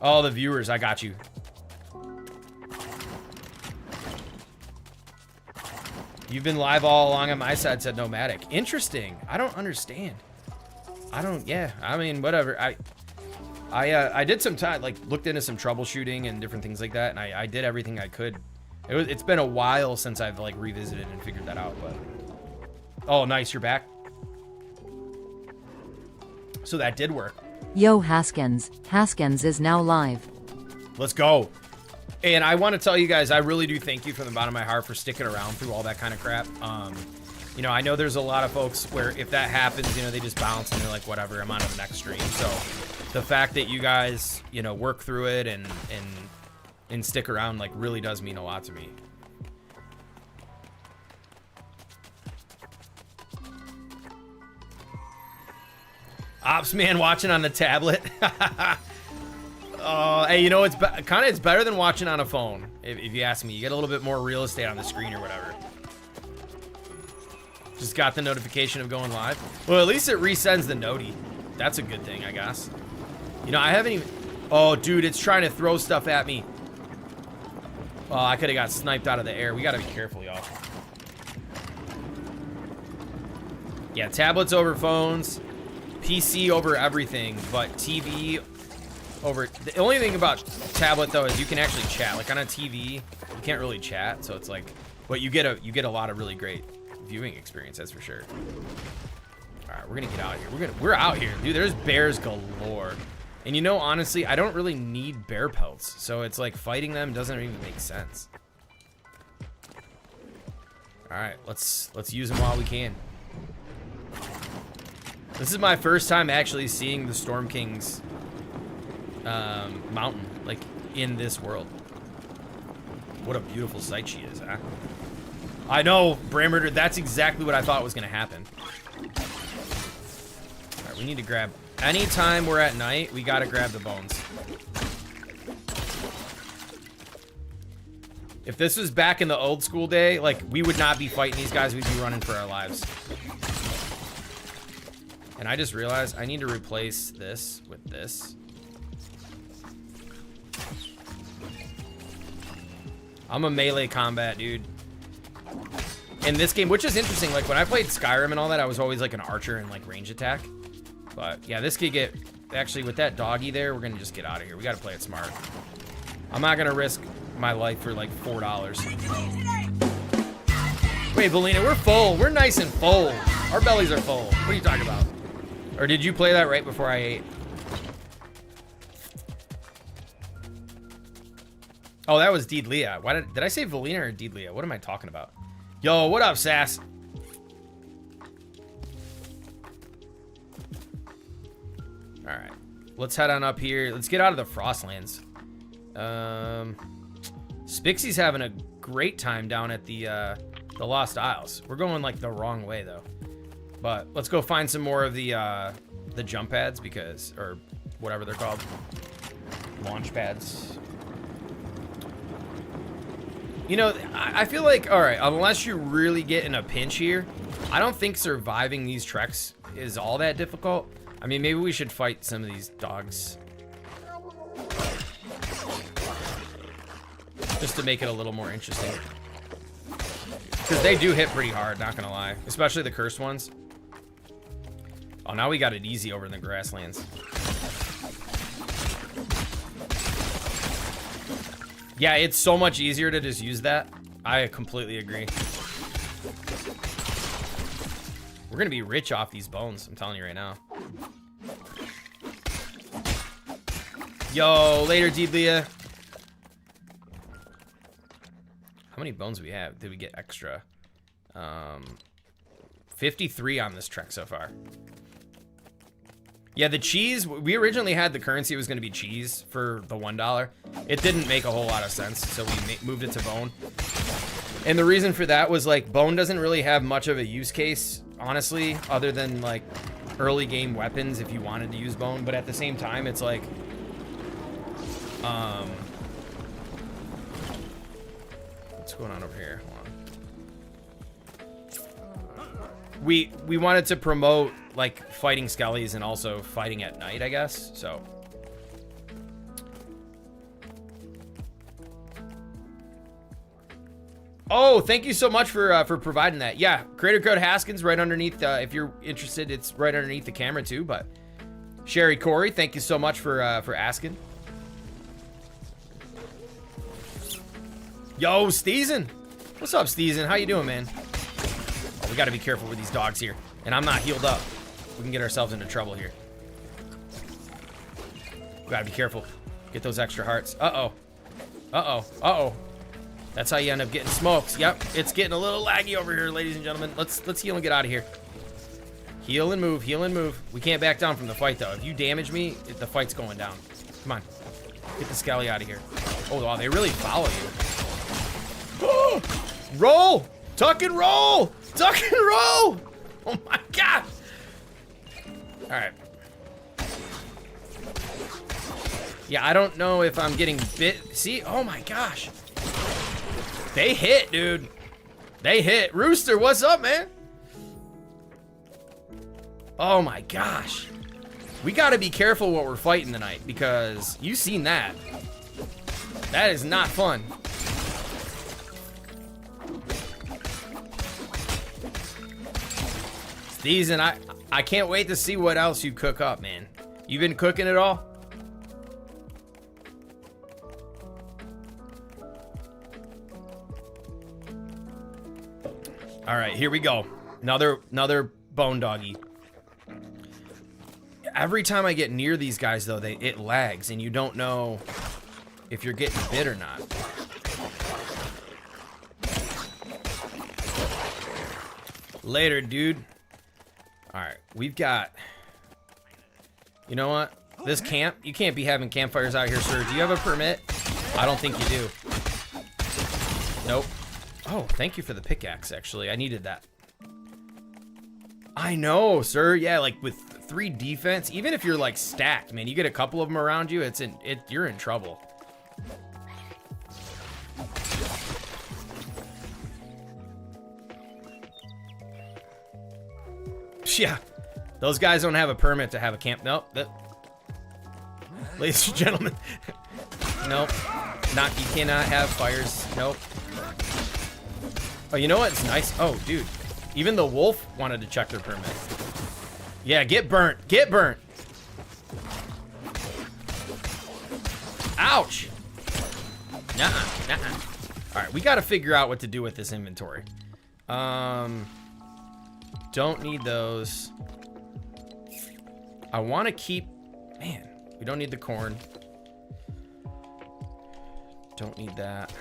All the viewers, I got you. You've been live all along on my side, said Nomadic. Interesting. I don't understand. Yeah, I mean, whatever. I did some time, like, looked into some troubleshooting and different things like that, and I did everything I could. It's been a while since I've, like, revisited and figured that out, but... Oh, nice, you're back. So that did work. Yo, Haskins. Haskins is now live. Let's go. And I want to tell you guys, I really do thank you from the bottom of my heart for sticking around through all that kind of crap. You know, I know there's a lot of folks where if that happens, you know, they just bounce and they're like, whatever, I'm on to the next stream. So the fact that you guys, you know, work through it and stick around, like, really does mean a lot to me. Ops man watching on the tablet. Hey, you know, it's better than watching on a phone, if you ask me. You get a little bit more real estate on the screen or whatever. Just got the notification of going live. Well, at least it resends the noti. That's a good thing, I guess. You know, I haven't even... Oh, dude, it's trying to throw stuff at me. Oh, I could have got sniped out of the air. We got to be careful, y'all. Yeah, tablets over phones, PC over everything, but TV over... The only thing about tablet, though, is you can actually chat. Like, on a TV, you can't really chat, so it's like... But you get a lot of really great viewing experience, that's for sure. All right, we're going to get out of here. We're out here. Dude, there's bears galore. And you know, honestly, I don't really need bear pelts, so it's like fighting them doesn't even make sense. All right, let's use them while we can. This is my first time actually seeing the Storm King's mountain, like in this world. What a beautiful sight she is, huh? I know, Brammerder, that's exactly what I thought was gonna happen. All right, we need to grab. Anytime we're at night, we gotta grab the bones. If this was back in the old school day, like, we would not be fighting these guys, we'd be running for our lives. And I just realized I need to replace this with this. I'm a melee combat dude. In this game, which is interesting, like when I played Skyrim and all that, I was always like an archer and like range attack. But yeah, this could get, actually with that doggy there, we're gonna just get out of here. We gotta play it smart. I'm not gonna risk my life for like $4. Wait, Belina, we're full. We're nice and full. Our bellies are full. What are you talking about? Or did you play that right before I ate? Oh, that was Deedlia. Why did I say Valina or Deedlia? What am I talking about? Yo, what up, Sass? All right, let's head on up here. Let's get out of the Frostlands. Spixie's having a great time down at the Lost Isles. We're going like the wrong way though. But let's go find some more of the jump pads because, or whatever they're called, launch pads. You know, I feel like, all right, unless you really get in a pinch here, I don't think surviving these treks is all that difficult. I mean, maybe we should fight some of these dogs. Just to make it a little more interesting. Because they do hit pretty hard, not gonna lie. Especially the cursed ones. Oh, now we got it easy over in the grasslands. Yeah, it's so much easier to just use that. I completely agree. We're gonna be rich off these bones, I'm telling you right now. Yo, later, Deedlia. How many bones do we have? Did we get extra? 53 on this trek so far. Yeah, the cheese, we originally had the currency was going to be cheese for the $1. It didn't make a whole lot of sense, so we moved it to bone. And the reason for that was, like, bone doesn't really have much of a use case, honestly, other than, like, early game weapons if you wanted to use bone. But at the same time, it's like, what's going on over here? Hold on. We wanted to promote like fighting skellies and also fighting at night, I guess. So oh, thank you so much for providing that. Yeah, creator code Haskins right underneath. If you're interested, it's right underneath the camera too. But Sherry Corey, thank you so much for asking. Yo, Steezen. What's up, Steezen? How you doing, man? Oh, we got to be careful with these dogs here. And I'm not healed up. We can get ourselves into trouble here. We got to be careful. Get those extra hearts. Uh-oh. Uh-oh. Uh-oh. That's how you end up getting smoked. Yep, it's getting a little laggy over here, ladies and gentlemen. Let's heal and get out of here. Heal and move. Heal and move. We can't back down from the fight, though. If you damage me, the fight's going down. Come on. Get the Skelly out of here. Oh, wow, they really follow you. Roll! Tuck and roll! Tuck and roll! Oh my god! Alright. Yeah, I don't know if I'm getting bit. See? Oh my gosh. They hit, dude. They hit. Rooster, what's up, man? Oh my gosh. We gotta be careful what we're fighting tonight because you've seen that. That is not fun. Steezen, I can't wait to see what else you cook up, man. You been cooking it all? All right, here we go. Another bone doggy. Every time I get near these guys, though, it lags, and you don't know if you're getting bit or not. Later, dude. All right, we've got... You know what? This camp, you can't be having campfires out here, sir. Do you have a permit? I don't think you do. Nope. Oh, thank you for the pickaxe, actually. I needed that. I know, sir. Yeah, like with 3 defense, even if you're like stacked, man, you get a couple of them around you, you're in trouble. Yeah, those guys don't have a permit to have a camp. Nope. Ladies and gentlemen, nope. You cannot have fires. Nope. Oh, you know what? It's nice. Oh, dude. Even the wolf wanted to check their permit. Yeah, get burnt. Get burnt. Ouch. Nuh-uh. Nuh-uh. All right, we got to figure out what to do with this inventory. Don't need those. I want to keep... Man, we don't need the corn. Don't need that.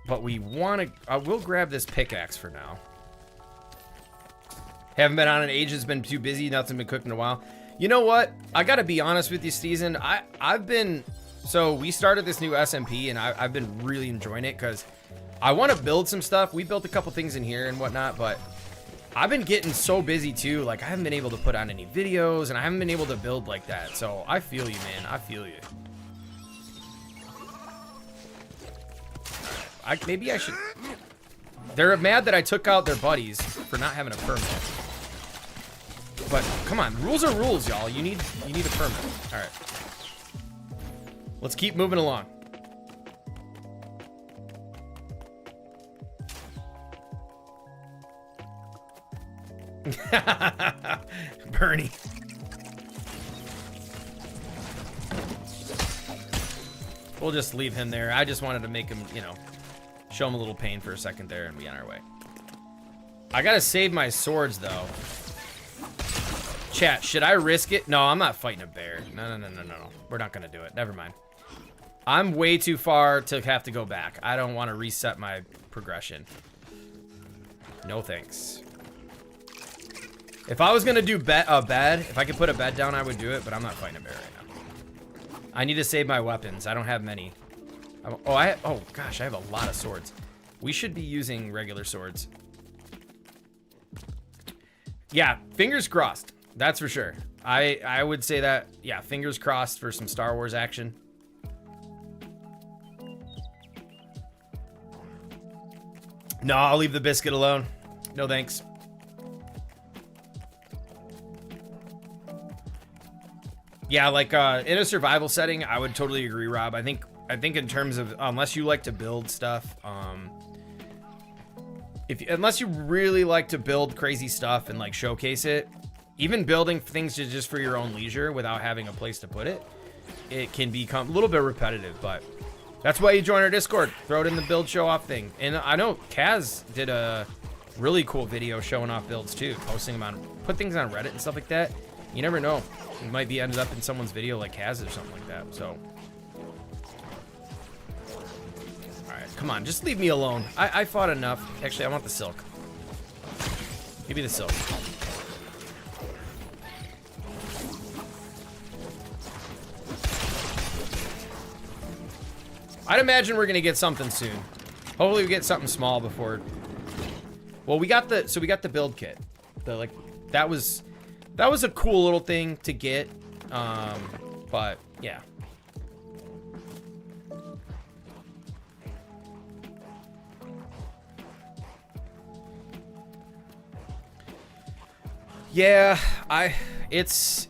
But we want to... I will grab this pickaxe for now. Haven't been on in ages. Been too busy. Nothing been cooked in a while. You know what? I got to be honest with you, Steezen. I've been... So we started this new SMP, and I've been really enjoying it because I want to build some stuff. We built a couple things in here and whatnot, but I've been getting so busy too. Like, I haven't been able to put on any videos, and I haven't been able to build like that. So I feel you, man. I feel you. Maybe I should... They're mad that I took out their buddies for not having a permit. But come on, rules are rules, y'all. You need a permit. All right. Let's keep moving along. Bernie. We'll just leave him there. I just wanted to make him, you know, show him a little pain for a second there and be on our way. I gotta save my swords, though. Chat, should I risk it? No, I'm not fighting a bear. No. We're not gonna do it. Never mind. I'm way too far to have to go back. I don't want to reset my progression. No thanks. If I was gonna do a bed, if I could put a bed down, I would do it, but I'm not fighting a bear right now. I need to save my weapons. I don't have many. Oh gosh, I have a lot of swords. We should be using regular swords. Yeah, fingers crossed. That's for sure. I would say that, yeah, fingers crossed for some Star Wars action. No, I'll leave the biscuit alone. No thanks. Yeah, like in a survival setting, I would totally agree, Rob. I think in terms of, unless you like to build stuff, unless you really like to build crazy stuff and like showcase it, even building things just for your own leisure without having a place to put it, it can become a little bit repetitive. But that's why you join our Discord. Throw it in the build show off thing. And I know Kaz did a really cool video showing off builds too, posting them on, put things on Reddit and stuff like that. You never know. It might be ended up in someone's video like Kaz or something like that. So, all right, come on, just leave me alone. I fought enough. Actually, I want the silk. Give me the silk. I'd imagine we're gonna get something soon. Hopefully we get something small before. Well, we got the build kit. That was a cool little thing to get. But yeah. Yeah, it's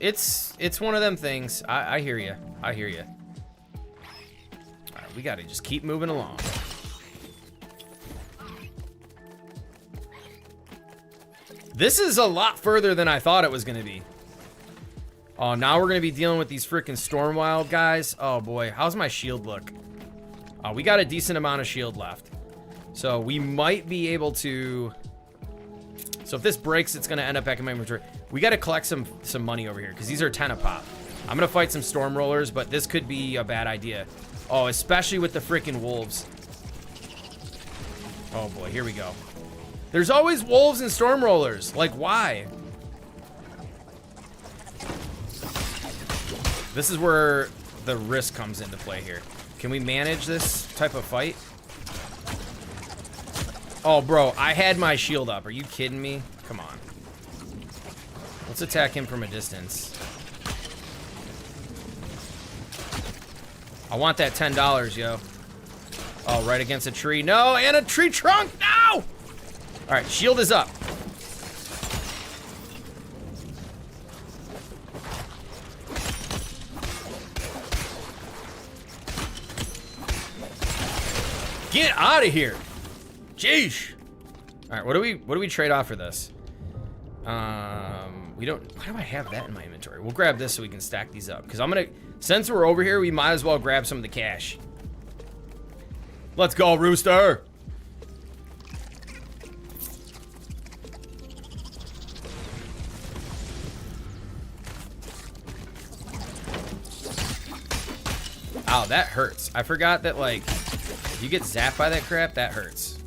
one of them things. I hear you. I hear you. All right, we got to just keep moving along. This is a lot further than I thought it was going to be. Oh, now we're going to be dealing with these freaking Stormwild guys. Oh, boy. How's my shield look? We got a decent amount of shield left. So we might be able to... So if this breaks, it's going to end up back in my inventory. We got to collect some money over here because these are 10 a pop. I'm going to fight some storm rollers, but this could be a bad idea. Oh, especially with the freaking wolves. Oh, boy. Here we go. There's always wolves and storm rollers. Like, why? This is where the risk comes into play here. Can we manage this type of fight? Oh, bro, I had my shield up. Are you kidding me? Come on. Let's attack him from a distance. I want that $10, yo. Oh, right against a tree. No, and a tree trunk. No! All right, shield is up. Get out of here. Jeez. All right, what do we trade off for this? We don't. Why do I have that in my inventory? We'll grab this so we can stack these up. Because I'm gonna, since we're over here, we might as well grab some of the cash. Let's go, Rooster. Ow, that hurts. I forgot that, like, if you get zapped by that crap, that hurts.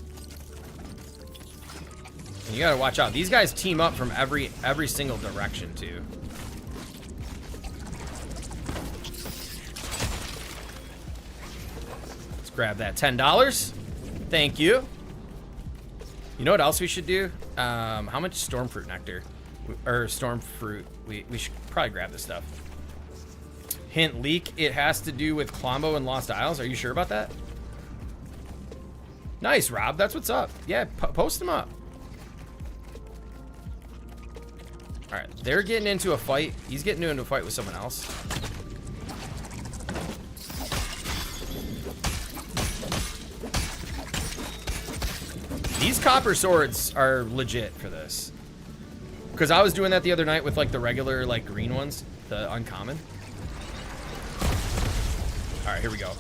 And you gotta watch out. These guys team up from every single direction, too. Let's grab that $10. Thank you. You know what else we should do? How much storm fruit nectar? Or storm fruit. We should probably grab this stuff. Hint, leak. It has to do with Clombo and Lost Isles. Are you sure about that? Nice, Rob. That's what's up. Yeah, post them up. All right, they're getting into a fight. He's getting into a fight with someone else. These copper swords are legit for this. Because I was doing that the other night with, like, the regular, like, green ones. The uncommon. All right, here we go.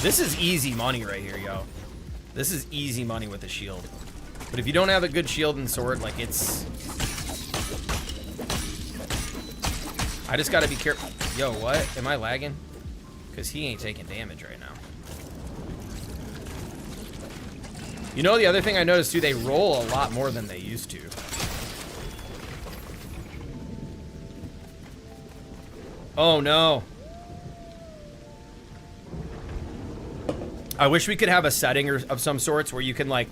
This is easy money right here, yo. This is easy money with the shield. But if you don't have a good shield and sword, like, it's... I just gotta be careful. Yo, what? Am I lagging? Because he ain't taking damage right now. You know, the other thing I noticed, too, they roll a lot more than they used to. Oh, no. I wish we could have a setting of some sorts where you can, like,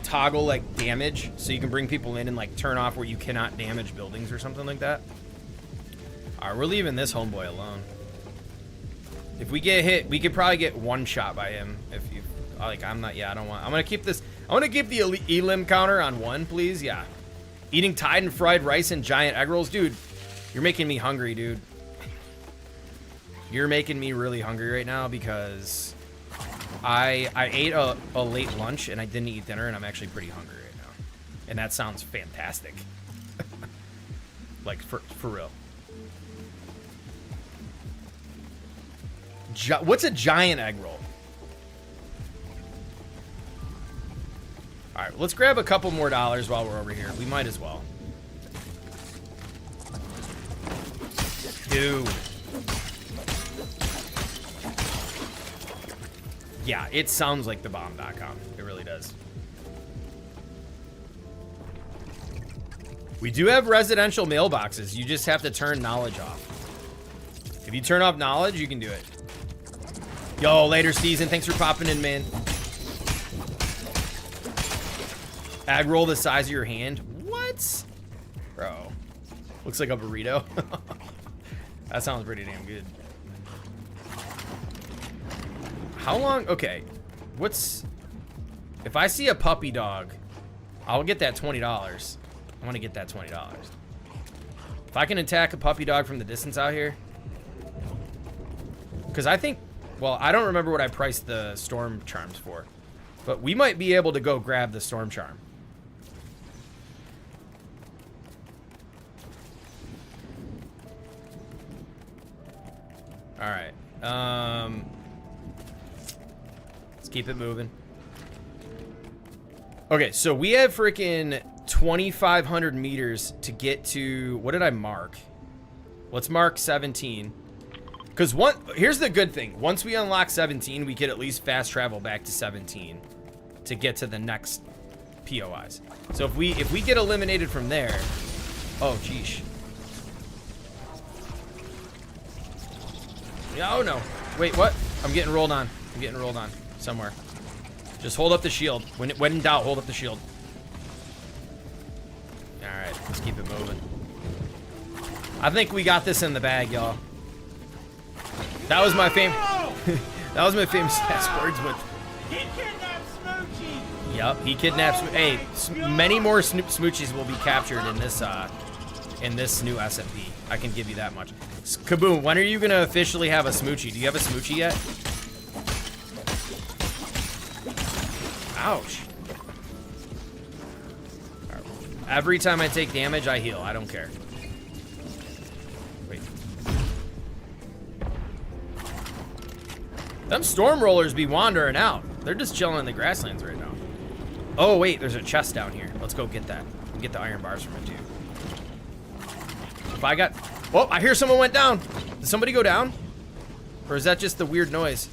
toggle, like, damage, so you can bring people in and, like, turn off where you cannot damage buildings or something like that. All right, we're leaving this homeboy alone. If we get hit, we could probably get one shot by him. If you, like, I'm not, yeah, I don't want, I'm gonna keep this, I want to keep the elim counter on 1, please. Yeah. Eating Tide and fried rice and giant egg rolls. Dude, you're making me hungry, dude. You're making me really hungry right now because I ate a late lunch and I didn't eat dinner and I'm actually pretty hungry right now. And that sounds fantastic. Like, for real. What's a giant egg roll? All right, let's grab a couple more dollars while we're over here. We might as well. Dude. Yeah, it sounds like thebomb.com. It really does. We do have residential mailboxes. You just have to turn knowledge off. If you turn off knowledge, you can do it. Yo, later season. Thanks for popping in, man. Ag roll the size of your hand. What? Bro. Looks like a burrito. That sounds pretty damn good. How long? Okay. What's... If I see a puppy dog, I'll get that $20. I want to get that $20. If I can attack a puppy dog from the distance out here. Because I think Well, I don't remember what I priced the storm charms for, but we might be able to go grab the storm charm. All right. Let's keep it moving. Okay, so we have freaking 2,500 meters to get to, what did I mark? Let's mark 17. Because here's the good thing. Once we unlock 17, we could at least fast travel back to 17 to get to the next POIs. So if we get eliminated from there, oh geesh. Oh no. Wait, what? I'm getting rolled on. I'm getting rolled on somewhere. Just hold up the shield. When in doubt, hold up the shield. All right, let's keep it moving. I think we got this in the bag, y'all. That was my famous. That was my famous last words with. He kidnapped Smoochie. Yep, he kidnaps. Hey, many more Smoochies will be captured in this new SMP. I can give you that much. Kaboom! When are you gonna officially have a Smoochie? Do you have a Smoochie yet? Ouch. Right. Every time I take damage, I heal. I don't care. Wait. Them storm rollers be wandering out. They're just chilling in the grasslands right now. Oh, wait. There's a chest down here. Let's go get that. And get the iron bars from it, too. If I got... Oh, I hear someone went down. Did somebody go down? Or is that just the weird noise?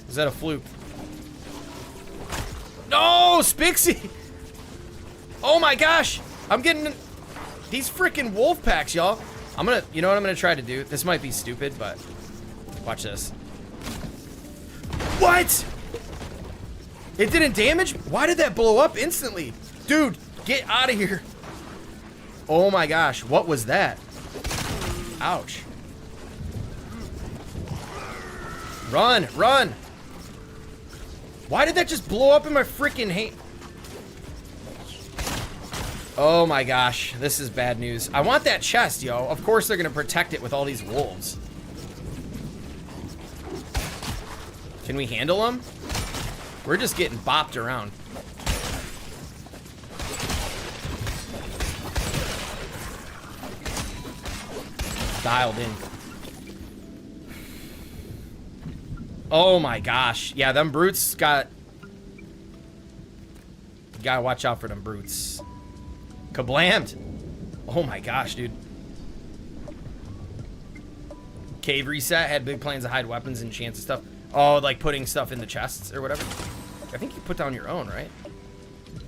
Is that a fluke? No, Spixie! Oh my gosh! I'm getting these freaking wolf packs, y'all. You know what I'm gonna try to do? This might be stupid, but watch this. What? It didn't damage? Why did that blow up instantly? Dude, get out of here. Oh my gosh, what was that? Ouch. Run, run! Why did that just blow up in my freaking hand? Oh my gosh, this is bad news. I want that chest, yo. Of course they're gonna protect it with all these wolves. Can we handle them? We're just getting bopped around. Dialed in. Oh my gosh. Yeah, them brutes got... You gotta watch out for them brutes. Kablammed. Oh my gosh, dude. Cave reset. Had big plans to hide weapons and chance and stuff. Oh, like putting stuff in the chests or whatever. I think you put down your own, right?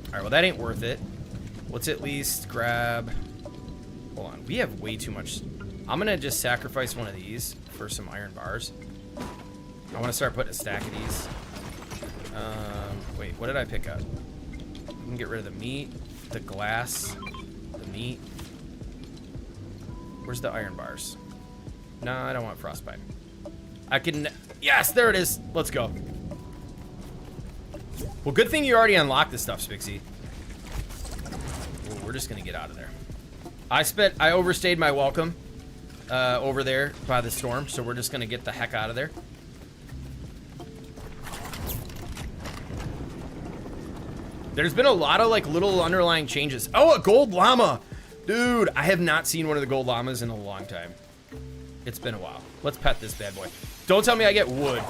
Alright, well that ain't worth it. Let's at least grab... Hold on. We have way too much... I'm gonna just sacrifice one of these for some iron bars. I want to start putting a stack of these. Wait, what did I pick up? I can get rid of the meat, the glass, the meat. Where's the iron bars? No, I don't want frostbite. I can... Yes, there it is. Let's go. Well, good thing you already unlocked this stuff, Spixie. Ooh, we're just going to get out of there. I overstayed my welcome over there by the storm, so we're just going to get the heck out of there. There's been a lot of like little underlying changes. Oh, a gold llama. Dude, I have not seen one of the gold llamas in a long time. It's been a while. Let's pet this bad boy. Don't tell me I get wood.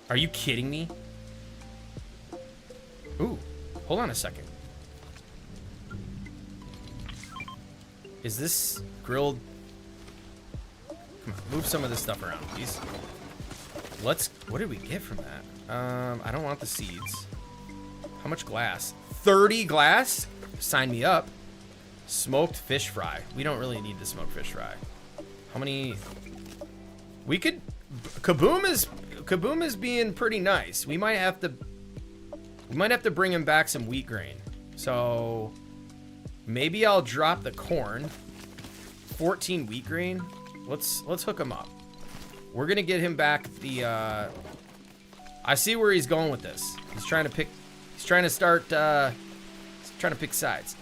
Are you kidding me? Ooh, hold on a second. Is this grilled? Come on, move some of this stuff around, please. What did we get from that? I don't want the seeds. How much glass? 30 glass? Sign me up. Smoked fish fry. We don't really need the smoked fish fry. How many? We could... Kaboom is being pretty nice. We might have to bring him back some wheat grain. So maybe I'll drop the corn. 14 wheat grain. Let's hook him up. We're gonna get him back the I see where he's going with this. He's trying to pick sides.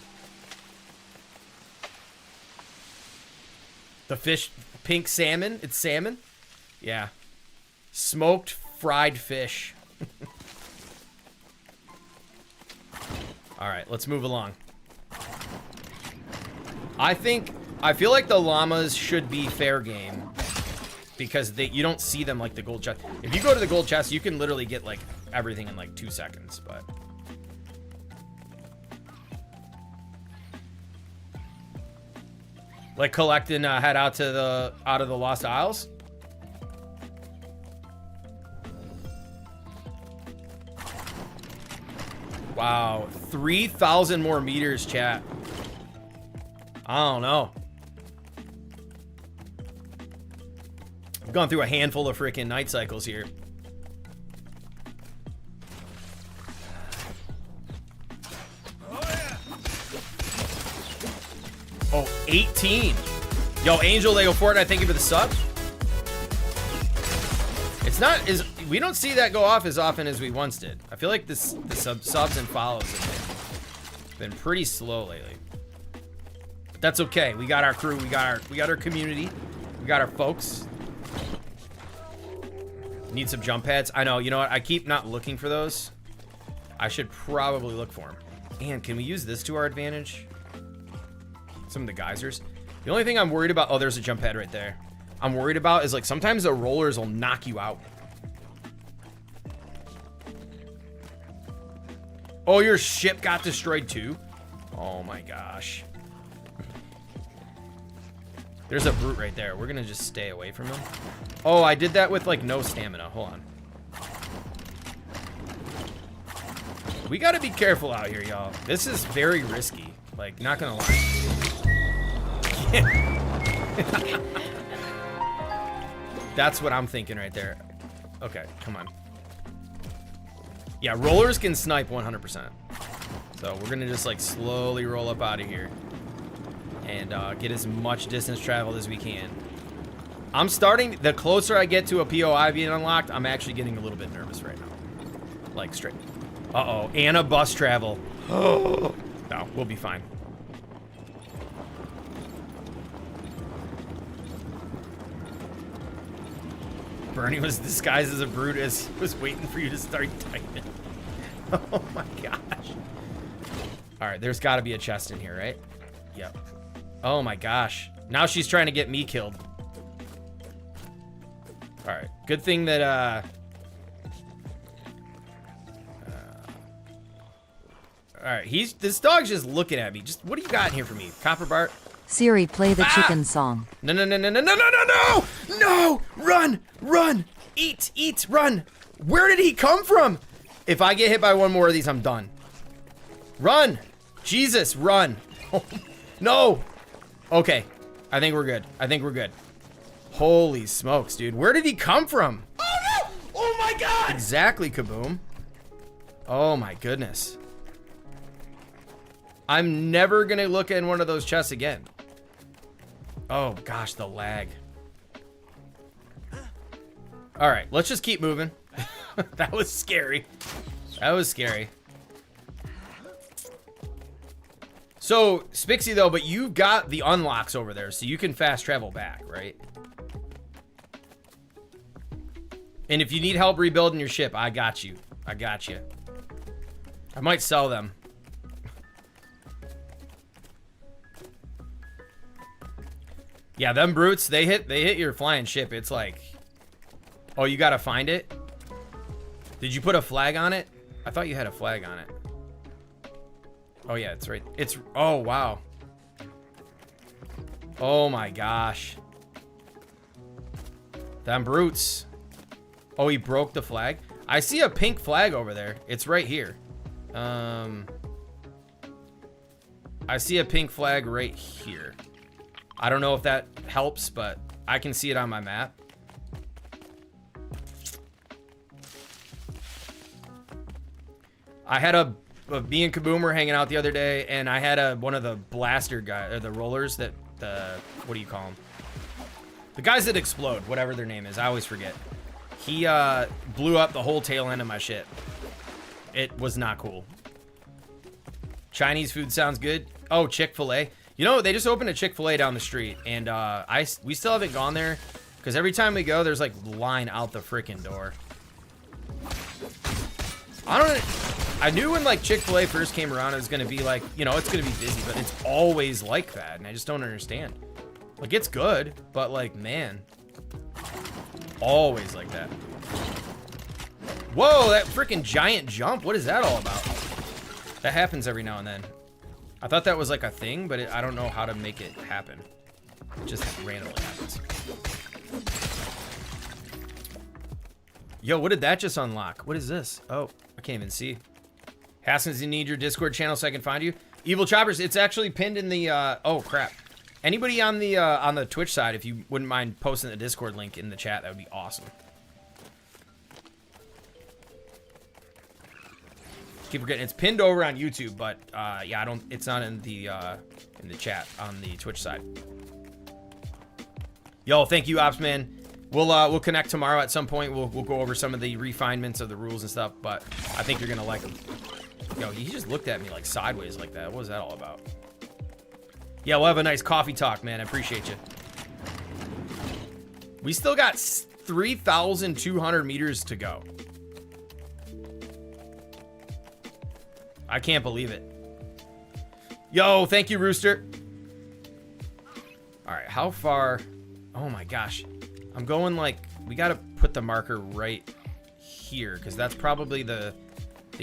The fish, pink salmon. It's salmon. Yeah. Smoked fried fish. All right, let's move along. I feel like the llamas should be fair game because you don't see them like the gold chest. If you go to the gold chest, you can literally get like everything in like 2 seconds, but like collecting head out of the Lost Isles. Wow, 3,000 more meters, chat. I don't know. I've gone through a handful of freaking night cycles here. Oh, 18. Yo, Angel Lego Fortnite, thank you for the sub. It's not as we don't see that go off as often as we once did. I feel like the subs and follows have been pretty slow lately. But that's okay. We got our crew. We got our community. We got our folks. Need some jump pads. I know. You know what? I keep not looking for those. I should probably look for them. And can we use this to our advantage? Some of the geysers. The only thing I'm worried about. Oh, there's a jump pad right there. I'm worried about is like sometimes the rollers will knock you out. Oh, your ship got destroyed too? Oh my gosh. There's a brute right there. We're gonna just stay away from him. Oh, I did that with like no stamina. Hold on. We gotta be careful out here, y'all. This is very risky. Like, not gonna lie. That's what I'm thinking right there. Okay, come on. Yeah, rollers can snipe 100%. So we're gonna just like slowly roll up out of here and get as much distance traveled as we can. I'm starting, the closer I get to a POI being unlocked, I'm actually getting a little bit nervous right now. Like straight. Uh-oh, and a bus travel. Oh, no, we'll be fine. Bernie was disguised as a brute as was waiting for you to start typing. Oh my gosh. All right, there's got to be a chest in here, right? Yep. Oh my gosh. Now she's trying to get me killed. All right. Good thing that all right, this dog's just looking at me. Just what do you got in here for me? Copper Bart? Siri, play the chicken song. No, no, no, no, no, no, no, no, no! No! Run! Run! Eat! Eat! Run! Where did he come from? If I get hit by one more of these, I'm done. Run! Jesus, run! Oh, no! Okay. I think we're good. I think we're good. Holy smokes, dude. Where did he come from? Oh, no! Oh, my God! Exactly, Kaboom. Oh, my goodness. I'm never going to look in one of those chests again. Oh, gosh, the lag. All right, let's just keep moving. That was scary. That was scary. So, Spixie, though, but you've got the unlocks over there, so you can fast travel back, right? And if you need help rebuilding your ship, I got you. I got you. I might sell them. Yeah, them brutes, they hit your flying ship. It's like, oh, you gotta find it? Did you put a flag on it? I thought you had a flag on it. Oh yeah, it's right. It's, oh wow. Oh my gosh. Them brutes. Oh, he broke the flag. I see a pink flag over there. It's right here. I see a pink flag right here. I don't know if that helps, but I can see it on my map. I had me and Kaboom were hanging out the other day, and I had one of the blaster guys, or the rollers that, what do you call them? The guys that explode, whatever their name is, I always forget. He blew up the whole tail end of my ship. It was not cool. Chinese food sounds good. Oh, Chick-fil-A. You know, they just opened a Chick-fil-A down the street, and we still haven't gone there because every time we go, there's like line out the freaking door. I knew when like Chick-fil-A first came around, it was gonna be like, you know, it's gonna be busy, but it's always like that, and I just don't understand. Like, it's good, but like, man, always like that. Whoa, that freaking giant jump! What is that all about? That happens every now and then. I thought that was like a thing, but I don't know how to make it happen. It just randomly happens. Yo, what did that just unlock? What is this? Oh, I can't even see. Haskins, you need your Discord channel so I can find you. Evil Choppers, it's actually pinned in the, oh crap. Anybody on the Twitch side, if you wouldn't mind posting the Discord link in the chat, that would be awesome. Keep forgetting it's pinned over on YouTube, but yeah, it's not in the chat on the Twitch side. Yo, thank you, Ops Man. We'll connect tomorrow at some point. We'll go over some of the refinements of the rules and stuff, but I think you're gonna like them. Yo, he just looked at me like sideways like that. What was that all about? Yeah, we'll have a nice coffee talk, man. I appreciate you. We still got 3,200 meters to go. I can't believe it. Yo, thank you, Rooster. All right, how far? Oh my gosh. I'm going like, we got to put the marker right here because that's probably the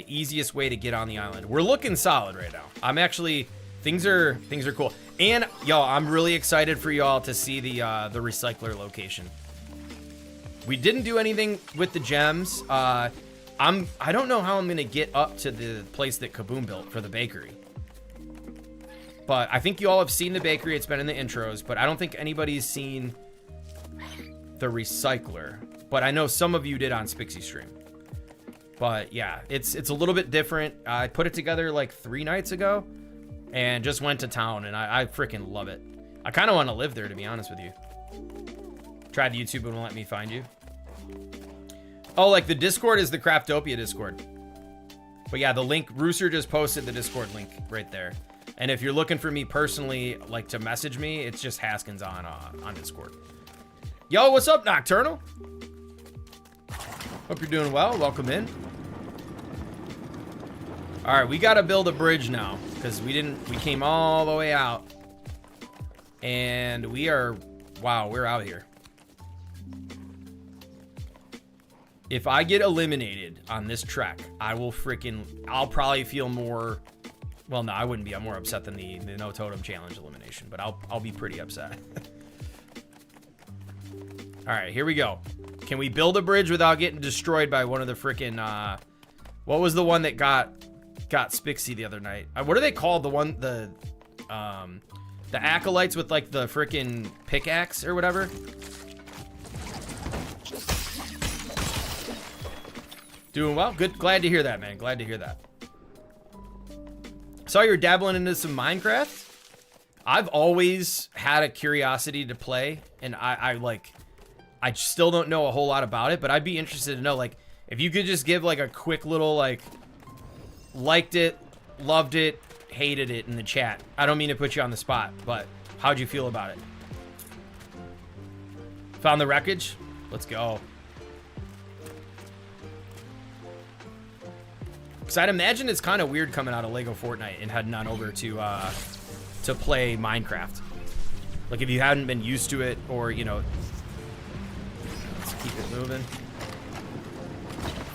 easiest way to get on the island. We're looking solid right now. I'm actually, things are cool. And yo, I'm really excited for y'all to see the recycler location. We didn't do anything with the gems. I don't know how I'm gonna get up to the place that Kaboom built for the bakery. But I think you all have seen the bakery. It's been in the intros, but I don't think anybody's seen the recycler. But I know some of you did on Spixie's stream. But yeah, it's a little bit different. I put it together like 3 nights ago and just went to town, and I freaking love it. I kind of want to live there, to be honest with you. Tried YouTube, but won't let me find you. Oh, like the Discord is the Craftopia Discord. But yeah, the link, Rooster just posted the Discord link right there. And if you're looking for me personally, like to message me, it's just Haskins on Discord. Yo, what's up, Nocturnal? Hope you're doing well. Welcome in. All right, we got to build a bridge now because we came all the way out. And wow, we're out here. If I get eliminated on this trek, I'll probably feel more, well, no, I wouldn't be. I'm more upset than the no totem challenge elimination, but I'll be pretty upset. All right, here we go. Can we build a bridge without getting destroyed by one of the freaking, what was the one that got Spixie the other night? What are they called? The acolytes with like the freaking pickaxe or whatever? Doing well. Good. Glad to hear that, man. Glad to hear that. Saw you're dabbling into some Minecraft. I've always had a curiosity to play, and I still don't know a whole lot about it, but I'd be interested to know, like, if you could just give like a quick little like liked it, loved it, hated it in the chat. I don't mean to put you on the spot, but how'd you feel about it? Found the wreckage? Let's go. Because I'd imagine it's kind of weird coming out of Lego Fortnite and heading on over to play Minecraft. Like if you hadn't been used to it, or you know, let's keep it moving.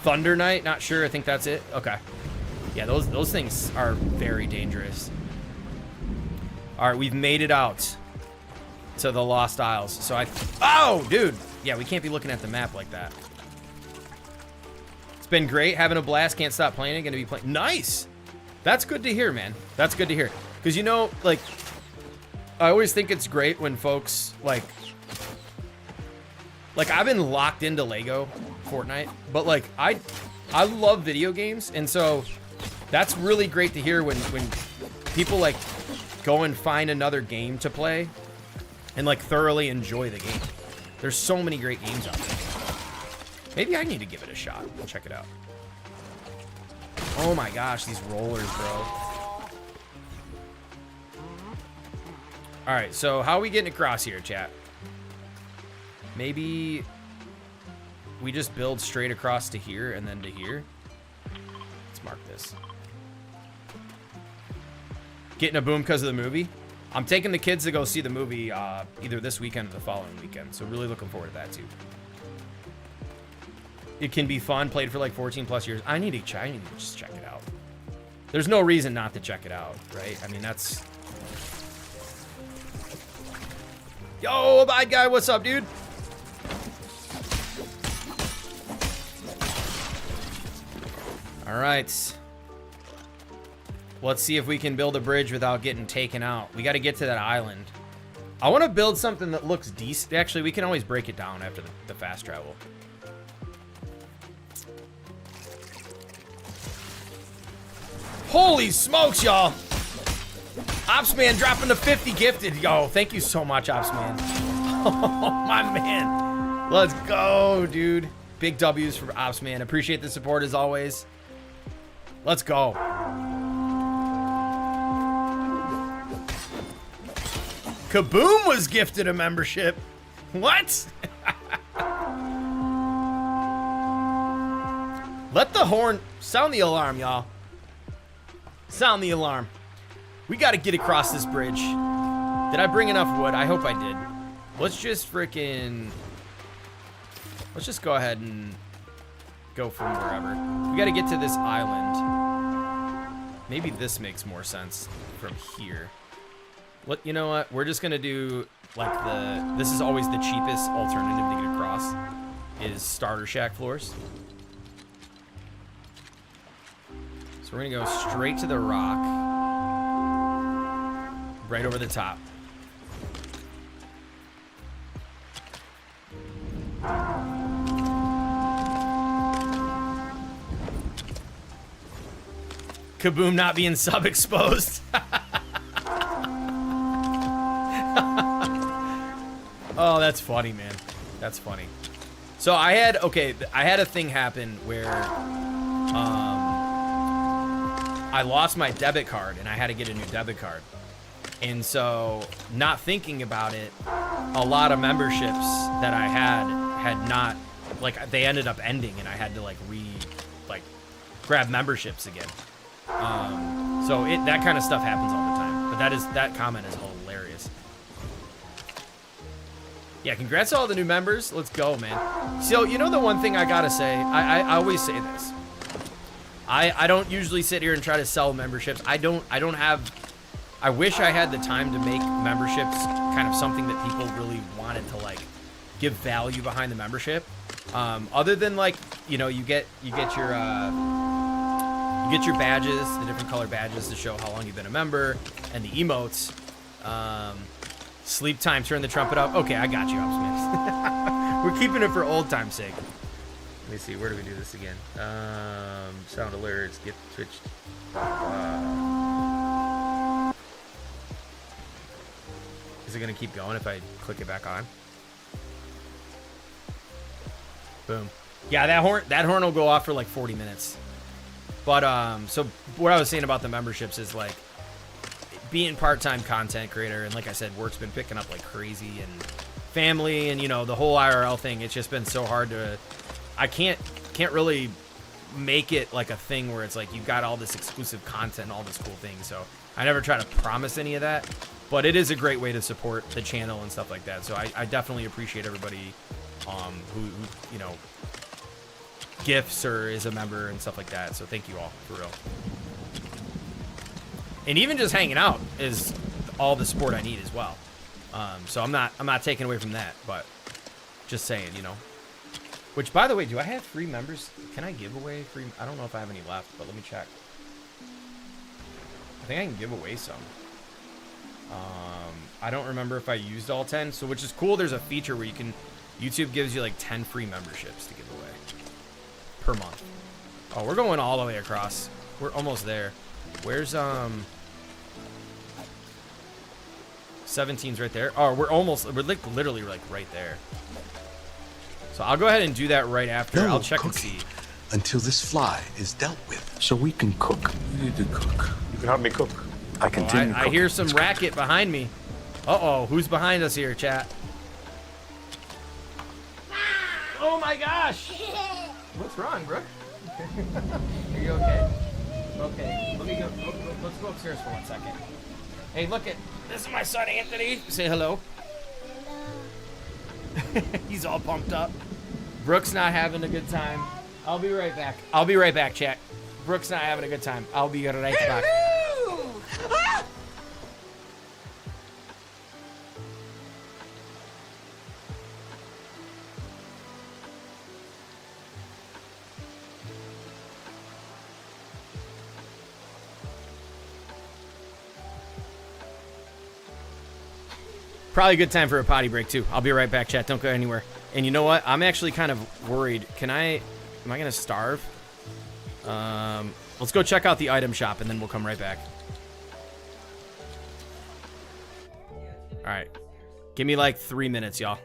Thunder Knight, not sure. I think that's it. Okay. Yeah, those things are very dangerous. All right, we've made it out to the Lost Isles. So oh, dude. Yeah, we can't be looking at the map like that. It's been great, having a blast. Can't stop playing. Gonna be playing. Nice. That's good to hear, man. That's good to hear. Because you know, like, I always think it's great when folks like I've been locked into Lego Fortnite, but like I love video games, and so that's really great to hear when people like go and find another game to play and like thoroughly enjoy the game. There's so many great games out there. Maybe I need to give it a shot. I'll check it out. Oh my gosh, these rollers, bro. All right, so how are we getting across here, chat? Maybe we just build straight across to here and then to here. Let's mark this. Getting a boom because of the movie. I'm taking the kids to go see the movie either this weekend or the following weekend. So really looking forward to that too. It can be fun. Played for like 14 plus years. I need to just check it out. There's no reason not to check it out, right? I mean, that's... Yo, bad guy, what's up, dude? All right. Let's see if we can build a bridge without getting taken out. We got to get to that island. I want to build something that looks decent. Actually, we can always break it down after the fast travel. Holy smokes, y'all. Opsman dropping the 50 gifted. Yo, thank you so much, Opsman. Oh, my man. Let's go, dude. Big W's for Opsman. Appreciate the support as always. Let's go. Kaboom was gifted a membership. What? Let the horn sound the alarm, y'all. Sound the alarm. We got to get across this bridge. Did I bring enough wood? I hope I did. Let's just freaking... Let's just go ahead and go from wherever. We got to get to this island. Maybe this makes more sense from here. What, you know what? We're just going to do like this is always the cheapest alternative to get across is starter shack floors. So we're going to go straight to the rock. Right over the top. Kaboom not being sub-exposed. Oh, that's funny, man. That's funny. So I had a thing happen where I lost my debit card and I had to get a new debit card. And so not thinking about it, a lot of memberships that I had not, like, they ended up ending and I had to grab memberships again. So that kind of stuff happens all the time. But that comment is hilarious. Yeah, congrats to all the new members. Let's go, man. So, you know the one thing I gotta say? I always say this. I don't usually sit here and try to sell memberships. I wish I had the time to make memberships kind of something that people really wanted to, like, give value behind the membership. Other than, like, you know, you get your badges, the different color badges to show how long you've been a member, and the emotes. Sleep time, turn the trumpet up. Okay, I got you, Opsman. We're keeping it for old time's sake. Let me see, where do we do this again? Sound alerts, get switched. Is it gonna keep going if I click it back on? Boom. Yeah, that horn will go off for like 40 minutes. But so what I was saying about the memberships is, like, being part-time content creator, and like I said, work's been picking up like crazy, and family, and, you know, the whole IRL thing. It's just been so hard to. I can't really make it like a thing where it's like you've got all this exclusive content and all this cool things. So I never try to promise any of that, but it is a great way to support the channel and stuff like that. So I definitely appreciate everybody who you know, gifts or is a member and stuff like that. So thank you all, for real. And even just hanging out is all the support I need as well. So I'm not taking away from that, but just saying, you know. Which, by the way, do I have free members? Can I give away free? I don't know if I have any left, but let me check. I think I can give away some. I don't remember if I used all 10. So, which is cool. There's a feature where YouTube gives you like 10 free memberships to give away per month. Oh, we're going all the way across. We're almost there. Where's 17's right there. Oh, we're like literally like right there. So I'll go ahead and do that right after. I'll check and see. Until this fly is dealt with. So we can cook. We need to cook. You can help me cook. I continue. I hear some racket behind me. Uh-oh, who's behind us here, chat? Oh my gosh! What's wrong, Brooke? Are you okay? Okay, let me go. Let's go upstairs for 1 second. Hey, look at this is my son Anthony. Say hello. He's all pumped up. Brooke's not having a good time. I'll be right back. I'll be right back, chat. Brooke's not having a good time. I'll be right back. Ah! Probably a good time for a potty break too. I'll be right back, chat. Don't go anywhere. And you know what? I'm actually kind of worried. Am I gonna starve? Let's go check out the item shop and then we'll come right back. All right. Give me like 3 minutes, y'all.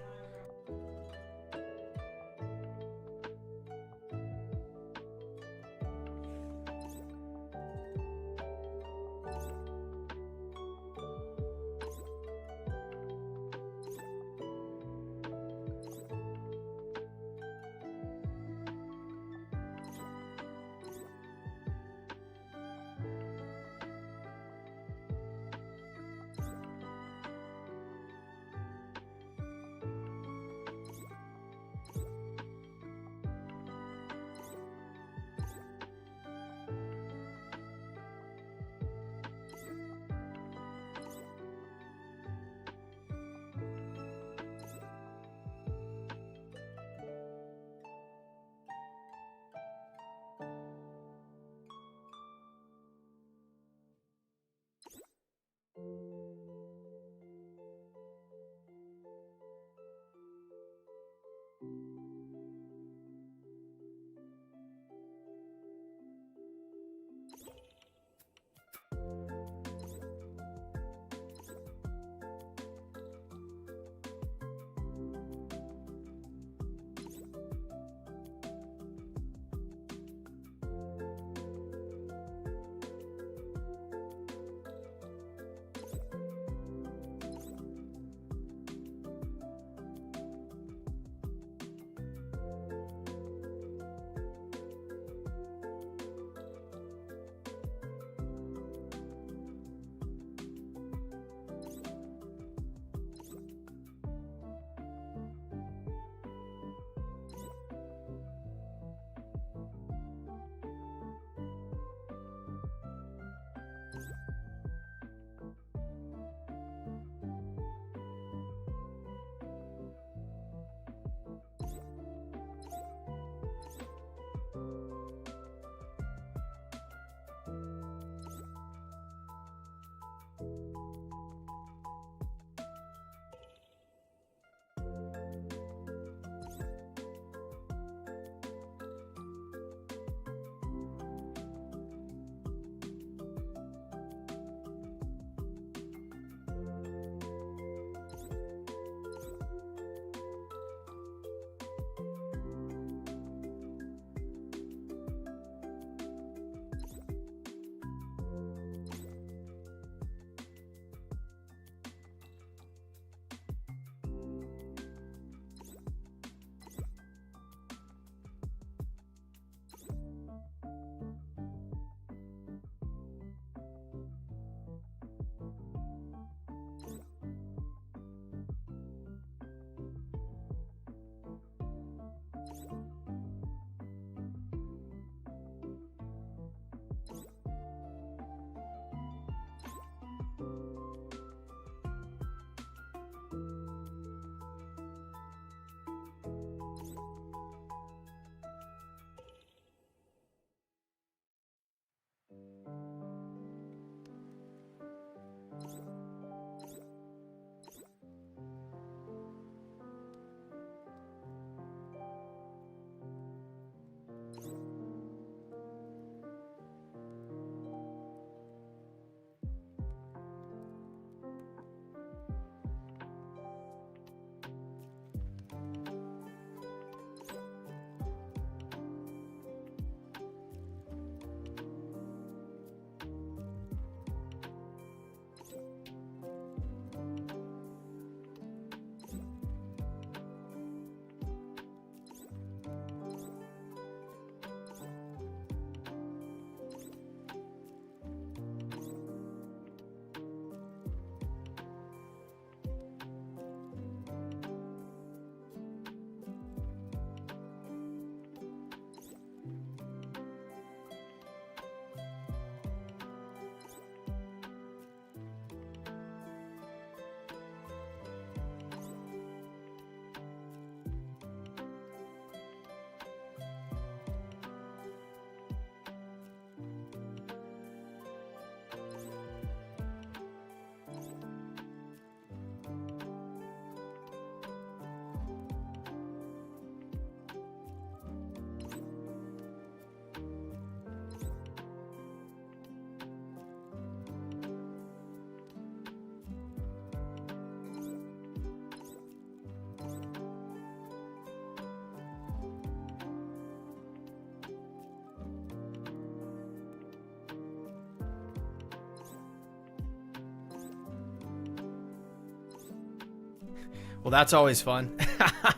Well, that's always fun.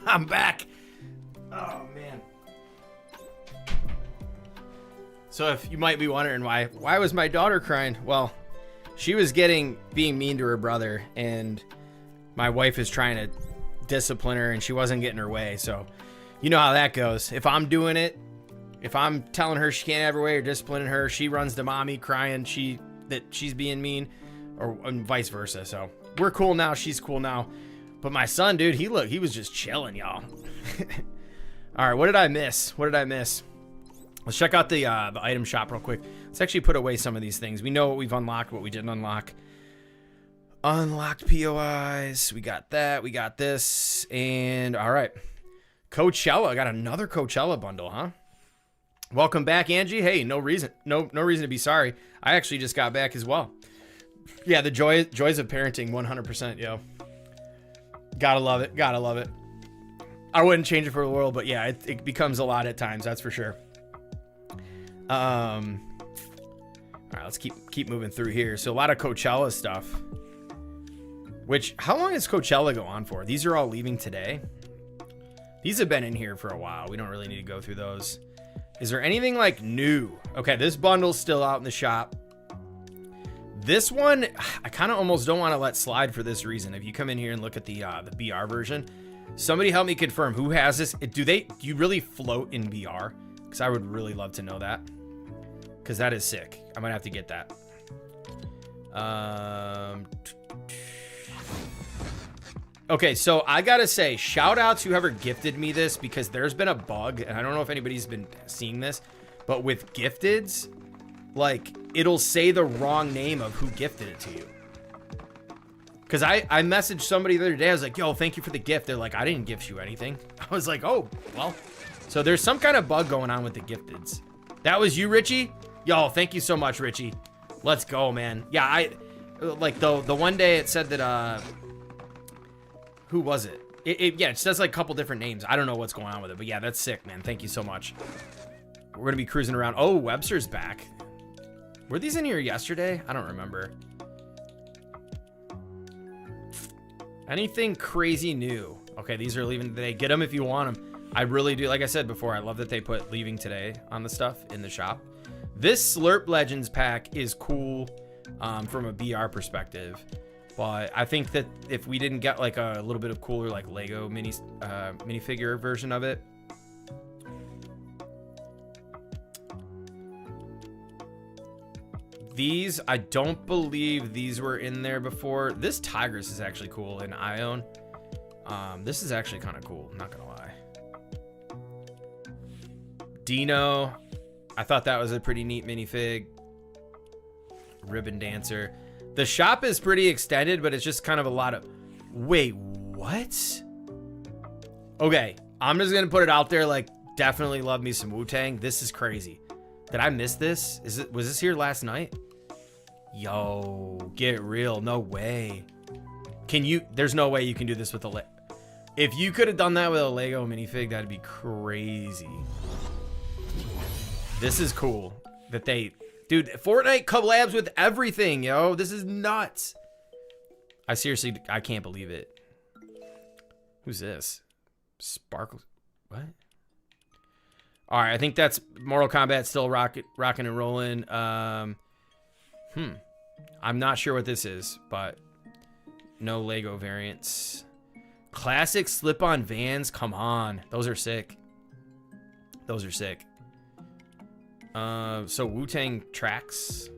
I'm back. Oh, man. So if you might be wondering why was my daughter crying? Well, she was being mean to her brother, and my wife is trying to discipline her, and she wasn't getting her way. So you know how that goes. If I'm doing it, if I'm telling her she can't have her way or disciplining her, she runs to mommy crying that she's being mean, and vice versa. So we're cool now. She's cool now. But my son, dude, he was just chilling, y'all. All right, what did I miss? Let's check out the item shop real quick. Let's actually put away some of these things. We know what we've unlocked, what we didn't unlock. Unlocked POIs. We got that. We got this. And all right. Coachella. I got another Coachella bundle, huh? Welcome back, Angie. Hey, no reason to be sorry. I actually just got back as well. Yeah, the joys of parenting, 100%, yo. Gotta love it. Gotta love it. I wouldn't change it for the world, but yeah, it becomes a lot at times, that's for sure. All right, let's keep moving through here. So a lot of Coachella stuff. Which, how long does Coachella go on for? These are all leaving today. These have been in here for a while. We don't really need to go through those. Is there anything like new? Okay, this bundle's still out in the shop. This one, I kind of almost don't want to let slide for this reason. If you come in here and look at the BR version, somebody help me confirm who has this. Do you really float in BR? Because I would really love to know that. Because that is sick. I might have to get that. Okay, so I gotta say, shout out to whoever gifted me this, because there's been a bug, and I don't know if anybody's been seeing this, but with gifteds, like, it'll say the wrong name of who gifted it to you. Because I messaged somebody the other day, I was like, yo, thank you for the gift. They're like, I didn't gift you anything. I was like, oh, well. So there's some kind of bug going on with the gifteds. That was you, Richie? Yo, thank you so much, Richie. Let's go, man. Yeah, like the one day it said that, who was it? Yeah, it says like a couple different names. I don't know what's going on with it, but yeah, that's sick, man. Thank you so much. We're gonna be cruising around. Oh, Webster's back. Were these in here yesterday? I don't remember. Anything crazy new? Okay, these are leaving today. Get them if you want them. I really do. Like I said before, I love that they put leaving today on the stuff in the shop. This Slurp Legends pack is cool from a BR perspective. But I think that if we didn't get like a little bit of cooler like Lego minifigure version of it. These, I don't believe these were in there before. This Tigress is actually cool in Ion. This is actually kind of cool, not gonna lie. Dino, I thought that was a pretty neat minifig. Ribbon Dancer. The shop is pretty extended, but it's just kind of a lot of... Wait, what? Okay, I'm just gonna put it out there, like, definitely love me some Wu-Tang. This is crazy. Did I miss this? Was this here last night? Yo, get real. No way. There's no way you can do this with a if you could have done that with a Lego minifig, that'd be crazy. This is cool that dude, Fortnite collabs with everything, yo. This is nuts. I can't believe it. Who's this? Sparkle. What? All right, I think that's Mortal Kombat still rocking and rolling. I'm not sure what this is, but no Lego variants. Classic slip-on Vans. Come on, those are sick. Those are sick. So Wu-Tang tracks,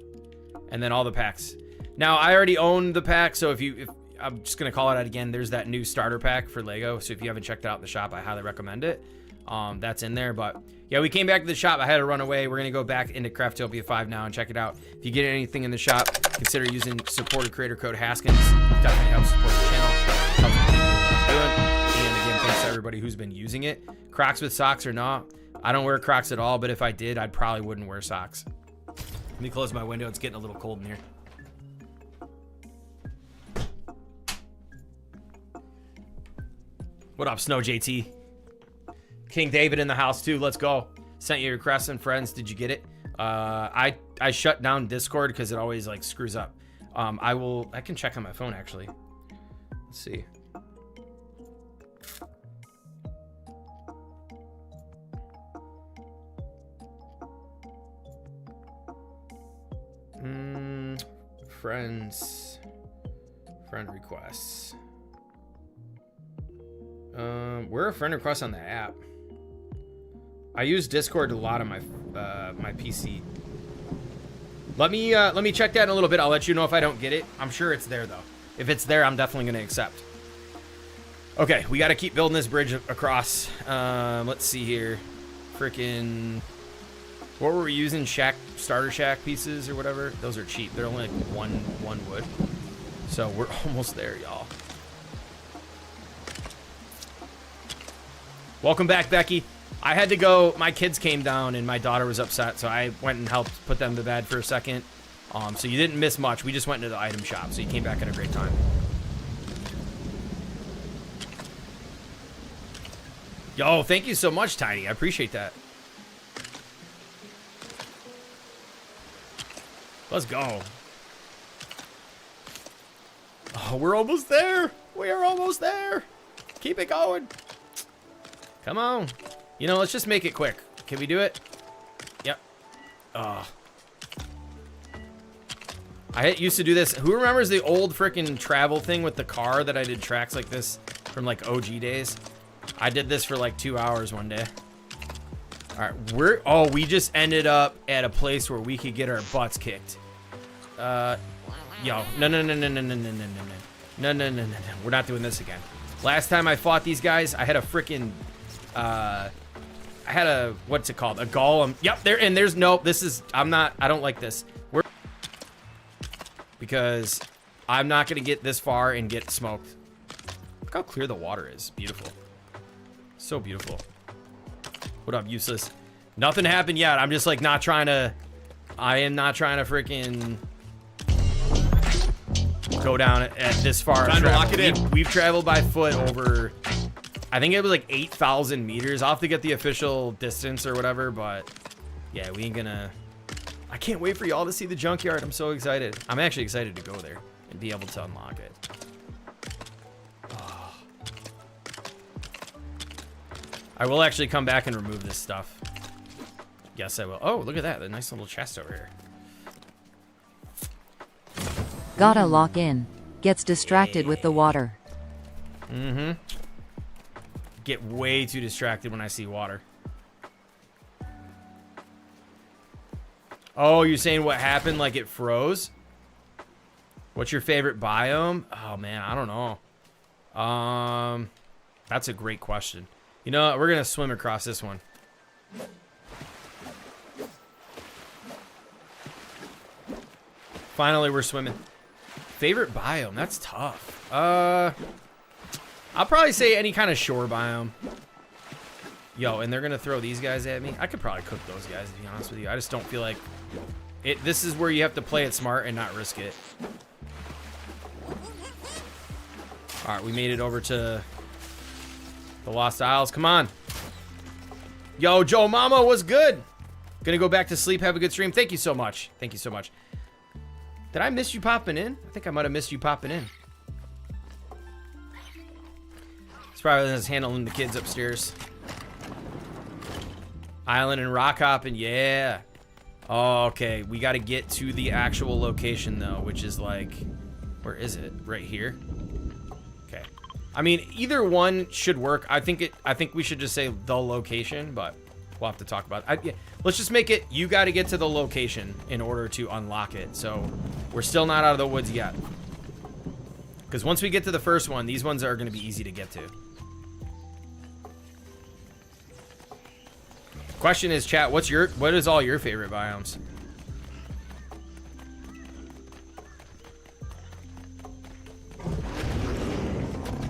and then all the packs. Now I already own the pack, so if I'm just gonna call it out again. There's that new starter pack for Lego. So if you haven't checked it out in the shop, I highly recommend it. That's in there, but yeah, we came back to the shop. I had to run away. We're gonna go back into Craftopia 5 now and check it out. If you get anything in the shop, consider using supported creator code Haskins. It definitely helps support the channel, helps with what I'm doing. And again, thanks to everybody who's been using it. Crocs with socks or not, I don't wear Crocs at all, but if I did, I probably wouldn't wear socks. Let me close my window. It's getting a little cold in here. What up, Snow JT? King David in the house too. Let's go. Sent you your request and friends. Did you get it? I shut down Discord because it always like screws up. I can check on my phone actually. Let's see. friends. Friend requests. Where are friend requests on the app? I use Discord a lot on my my PC. Let me check that in a little bit. I'll let you know if I don't get it. I'm sure it's there though. If it's there, I'm definitely gonna accept. Okay, we got to keep building this bridge across. Let's see here. Freaking, what were we using? Starter shack pieces or whatever. Those are cheap. They're only like one wood. So we're almost there, y'all. Welcome back, Becky. I had to go. My kids came down and my daughter was upset, so I went and helped put them to bed for a second. So you didn't miss much. We just went into the item shop, so you came back at a great time. Yo, thank you so much, Tiny. I appreciate that. Let's go. Oh, we're almost there. We are almost there. Keep it going. Come on. You know, let's just make it quick. Can we do it? Yep. I used to do this. Who remembers the old freaking travel thing with the car that I did tracks like this from like OG days? I did this for like 2 hours one day. All right, we just ended up at a place where we could get our butts kicked. Yo, no. We're not doing this again. Last time I fought these guys, I had a freaking, what's it called? A golem. Yep, I don't like this. Because I'm not gonna get this far and get smoked. Look how clear the water is. Beautiful. So beautiful. What up, useless? Nothing happened yet. I'm just like not trying to. I am not trying to freaking go down at this far. Time to lock it in. We've traveled by foot over, I think it was like 8,000 meters. I'll have to get the official distance or whatever, but yeah, we ain't gonna. I can't wait for y'all to see the junkyard. I'm so excited. I'm actually excited to go there and be able to unlock it. Oh. I will actually come back and remove this stuff. Yes, I will. Oh, look at that. The nice little chest over here. Gotta lock in. Gets distracted with the water. Mm-hmm. Get way too distracted when I see water. Oh, you're saying what happened? Like it froze? What's your favorite biome? Oh, man, I don't know. That's a great question. You know what? We're going to swim across this one. Finally, we're swimming. Favorite biome? That's tough. I'll probably say any kind of shore biome. Yo, and they're going to throw these guys at me? I could probably cook those guys, to be honest with you. I just don't feel like it. This is where you have to play it smart and not risk it. All right, we made it over to the Lost Isles. Come on. Yo, Joe Mama, what's good? Gonna go back to sleep. Have a good stream. Thank you so much. Thank you so much. Did I miss you popping in? I think I might have missed you popping in. It's probably just handling the kids upstairs. Island and rock hopping, yeah. Oh, okay, we got to get to the actual location though, which is like, where is it? Right here. Okay. I mean, either one should work. I think we should just say the location, but we'll have to talk about it. Yeah, let's just make it. You got to get to the location in order to unlock it. So we're still not out of the woods yet. Because once we get to the first one, these ones are going to be easy to get to. Question is, chat, what is all your favorite biomes?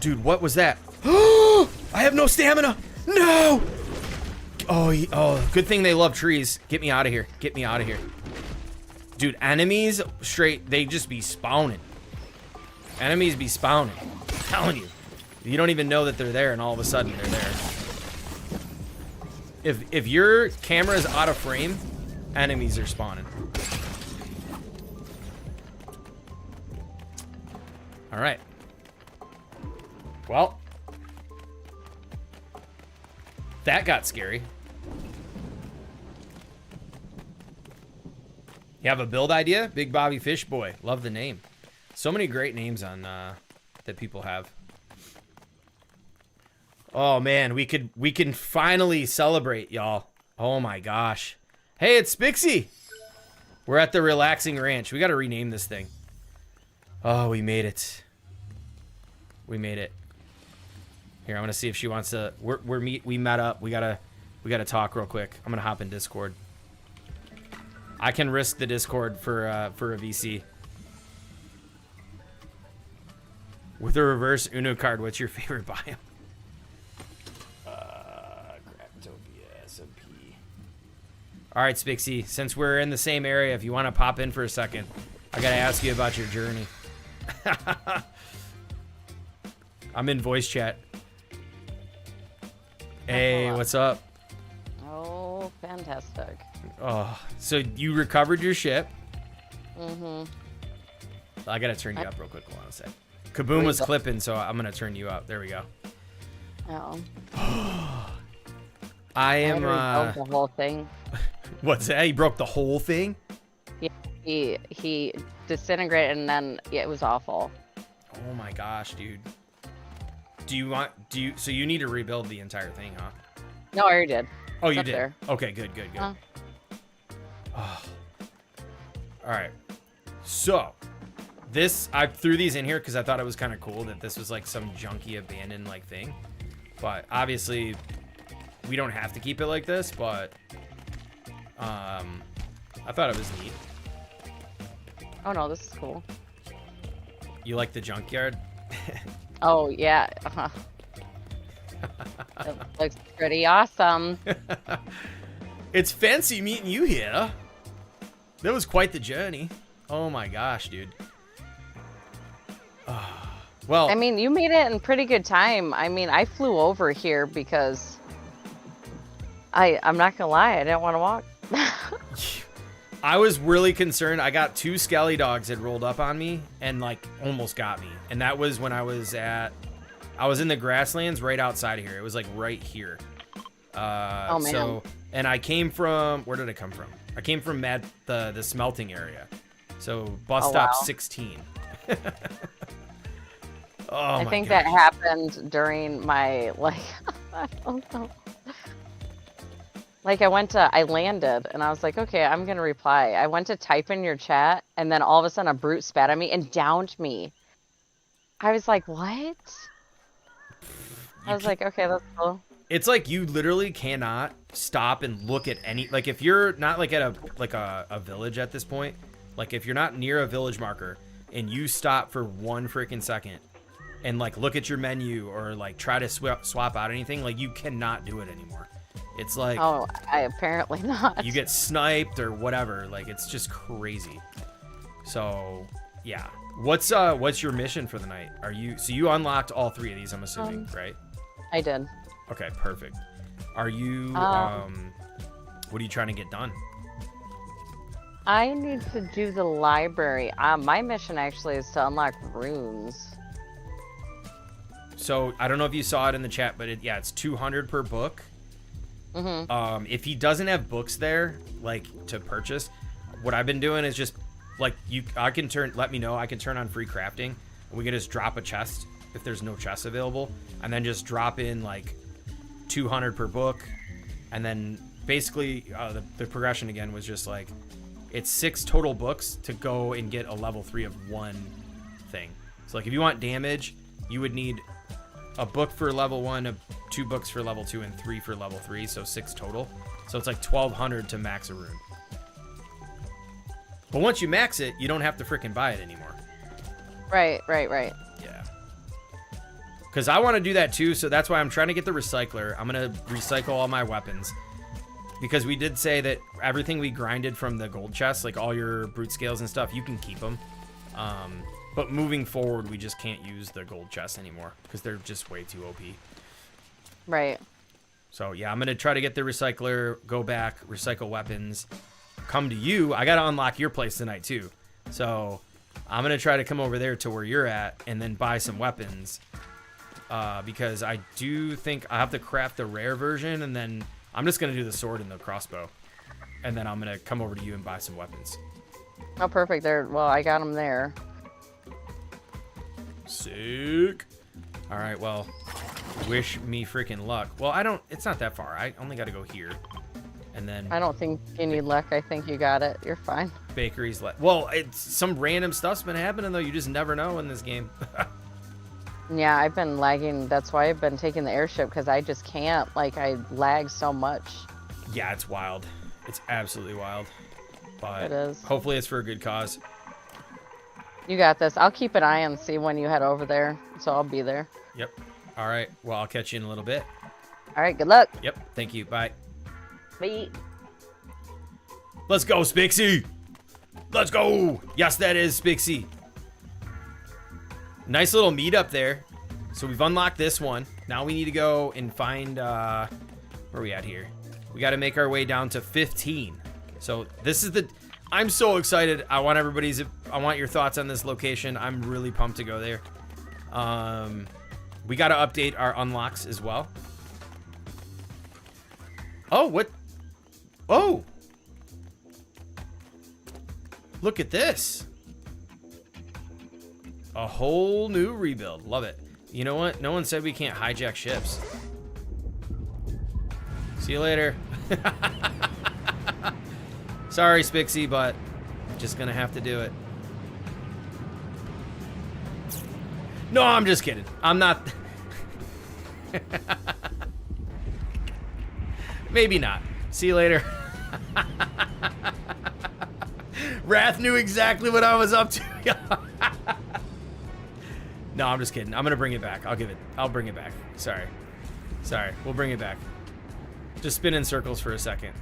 Dude, what was that? I have no stamina. No. Oh, good thing they love trees. Get me out of here. Get me out of here. Dude, enemies straight, they just be spawning. Enemies be spawning. I'm telling you. You don't even know that they're there and all of a sudden they're there. If your camera is out of frame, enemies are spawning. All right. Well, that got scary. You have a build idea? Big Bobby Fish Boy. Love the name. So many great names on that people have. Oh man, we can finally celebrate, y'all. Oh my gosh. Hey, it's Spixie. We're at the Relaxing Ranch. We got to rename this thing. Oh, we made it. We made it. Here, I'm gonna see if she wants to. We met up. We gotta talk real quick. I'm gonna hop in Discord. I can risk the Discord for a VC. With a reverse Uno card, what's your favorite biome? Craftopia SMP. All right, Spixie. Since we're in the same area, if you want to pop in for a second, I gotta ask you about your journey. I'm in voice chat. Hey, what's up? Oh, fantastic. Oh, so you recovered your ship? Mm-hmm. I gotta turn you up real quick. Hold on a sec. Kaboom was clipping, so I'm gonna turn you up. There we go. Oh. I am. The whole thing. What's that? He broke the whole thing? Yeah, he disintegrated, and then yeah, it was awful. Oh my gosh, dude. So you need to rebuild the entire thing, huh? No, I already did. Oh, It's you up did? there. Okay, good. Oh. All right. So, I threw these in here because I thought it was kind of cool that this was like some junky abandoned like thing. But obviously, we don't have to keep it like this, but I thought it was neat. Oh no, this is cool. You like the junkyard? Oh yeah. It looks pretty awesome. It's fancy meeting you here. That was quite the journey. Oh my gosh, dude. Well, I mean, you made it in pretty good time. I mean, I flew over here because I'm not gonna lie, I didn't want to walk. I was really concerned. I got 2 skelly dogs that rolled up on me and like almost got me. And that was when I was in the grasslands right outside of here. It was like right here. Oh man. So, and I came from, where did I come from? I came from the smelting area. So bus stop 16. I think that happened during my I don't know. Like I landed and I was like, okay, I'm gonna reply. I went to type in your chat and then all of a sudden a brute spat at me and downed me. I was like, what? I was like, okay, that's cool. It's like you literally cannot stop and look at any, like if you're not like at a village at this point, like if you're not near a village marker and you stop for 1 freaking second and like look at your menu or like try to swap out anything, like you cannot do it anymore. It's like, oh, I apparently not. You get sniped or whatever. Like it's just crazy. So yeah, what's your mission for the night? So you unlocked all 3 of these, I'm assuming, right? I did. Okay, perfect. Are you what are you trying to get done? I need to do the library. My mission actually is to unlock runes. So I don't know if you saw it in the chat, but it's 200 per book. Mm-hmm. If he doesn't have books there, like to purchase, what I've been doing is just like let me know. I can turn on free crafting. And we can just drop a chest if there's no chests available, and then just drop in like 200 per book, and then basically the progression again was just like it's 6 total books to go and get a level 3 of one thing. So like if you want damage, you would need a book for level 1, 2 books for level 2, and 3 for level 3, so 6 total. So it's like 1,200 to max a rune. But once you max it, you don't have to freaking buy it anymore. Right. Yeah. Because I want to do that too, so that's why I'm trying to get the recycler. I'm going to recycle all my weapons. Because we did say that everything we grinded from the gold chest, like all your brute scales and stuff, you can keep them. But moving forward, we just can't use the gold chests anymore because they're just way too OP. Right. So yeah, I'm going to try to get the recycler, go back, recycle weapons, come to you. I got to unlock your place tonight too. So I'm going to try to come over there to where you're at and then buy some weapons. Because I do think I have to craft the rare version, and then I'm just going to do the sword and the crossbow. and then I'm gonna come over to you and buy some weapons. Oh, perfect. There. Well, I got them there. Sick. All right, well, wish me freaking luck. Well, I don't, it's not that far. I only got to go here. And then I don't think you need luck. I think you got it. You're fine. bakeries left. Well, it's some random stuff's been happening though. You just never know in this game. Yeah, I've been lagging. That's why I've been taking the airship, because I just can't. Like, I lag so much. Yeah, it's wild. It's absolutely wild. But It is. hopefully it's for a good cause. You got this. I'll keep an eye and see when you head over there, so I'll be there. Yep. All right. Well, I'll catch you in a little bit. All right, good luck. Yep. Thank you. Bye. Bye. Let's go, Spixie. Let's go. Yes, that is Spixie. Nice little meetup there. So we've unlocked this one. Now we need to go and find, where are we at here? We got to make our way down to 15. So this is I'm so excited. I want your thoughts on this location. I'm really pumped to go there. We got to update our unlocks as well. Oh, what? Oh. Look at this. A whole new rebuild. Love it. You know what? No one said we can't hijack ships. See you later. Sorry, Spixie, but just gonna have to do it. No, I'm just kidding. I'm not. Maybe not. See you later. Wrath knew exactly what I was up to. No, I'm just kidding. I'm gonna bring it back. I'll bring it back. Sorry. We'll bring it back. Just spin in circles for a second.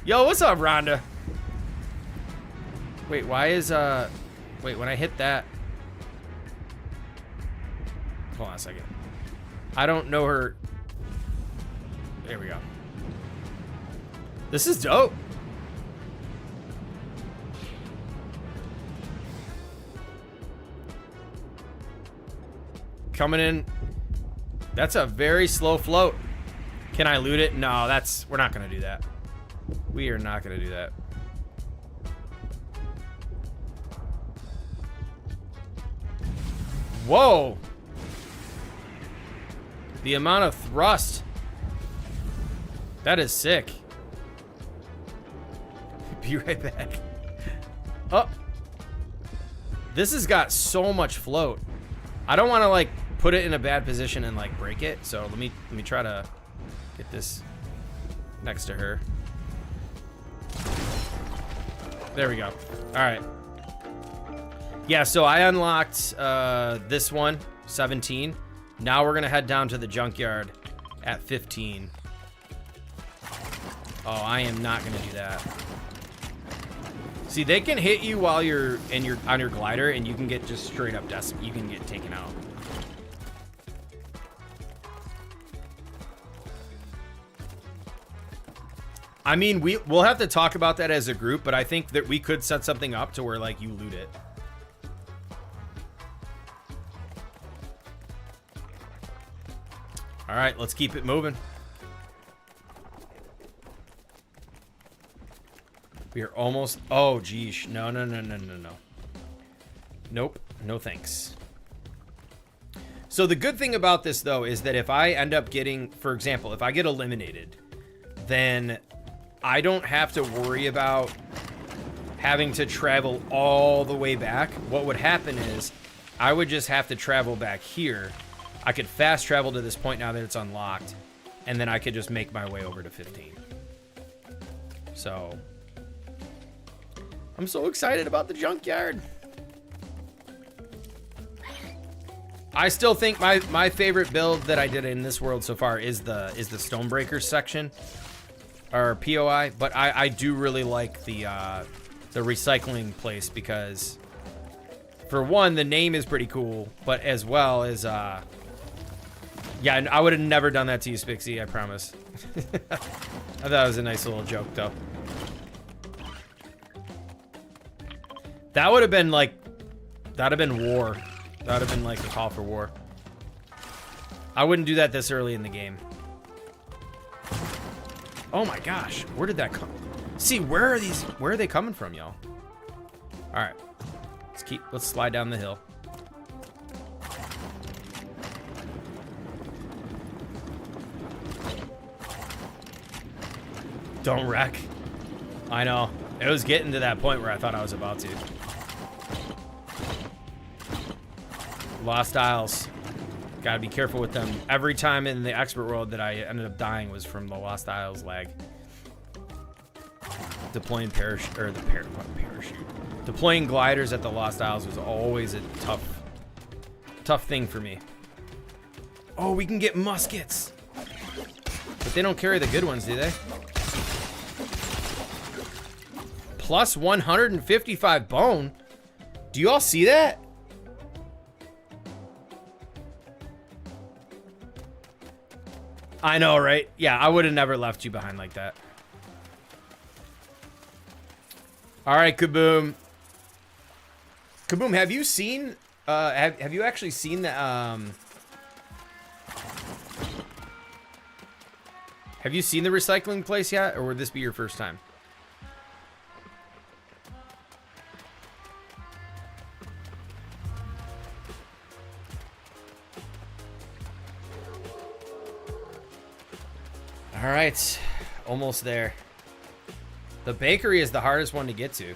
Yo, what's up, Rhonda? Wait, why is wait, when I hit that, hold on a second. I don't know her. There we go. This is dope. Coming in. That's a very slow float. Can I loot it? No, we're not gonna do that. We are not gonna do that. Whoa! The amount of thrust. That is sick. Be right back. Oh. This has got so much float. I don't want to like put it in a bad position and like break it. So let me try to get this next to her. There we go. All right. Yeah, so I unlocked this one, 17. Now we're gonna head down to the junkyard at 15. Oh, I am not gonna do that. See, they can hit you while you're on your glider, and you can get just straight up you can get taken out. I mean, we'll have to talk about that as a group, but I think that we could set something up to where like you loot it. All right, let's keep it moving. We are almost. Oh, geesh. No. Nope. No thanks. So the good thing about this, though, is that if I end up getting, for example, if I get eliminated, then I don't have to worry about having to travel all the way back. What would happen is I would just have to travel back here. I could fast travel to this point now that it's unlocked, and then I could just make my way over to 15. So I'm so excited about the junkyard. I still think my favorite build that I did in this world so far is the Stonebreakers section, or POI, but I do really like the recycling place because, for one, the name is pretty cool, but as well as yeah, I would have never done that to you, Spixie, I promise. I thought it was a nice little joke, though. That would have been like, that would have been war. That would have been like a call for war. I wouldn't do that this early in the game. Oh my gosh, where did that come? See, where are they coming from, y'all? All right, let's slide down the hill. Don't wreck. I know. It was getting to that point where I thought I was about to. Lost Isles. Gotta be careful with them. Every time in the expert world that I ended up dying was from the Lost Isles lag. Deploying parachute. Deploying gliders at the Lost Isles was always a tough thing for me. Oh, we can get muskets. But they don't carry the good ones, do they? Plus 155 bone. Do you all see that? I know, right? Yeah, I would have never left you behind like that. All right, Kaboom. Kaboom, have you seen? Have you actually seen the? Have you seen the recycling place yet, or would this be your first time? All right, almost there. The bakery is the hardest one to get to.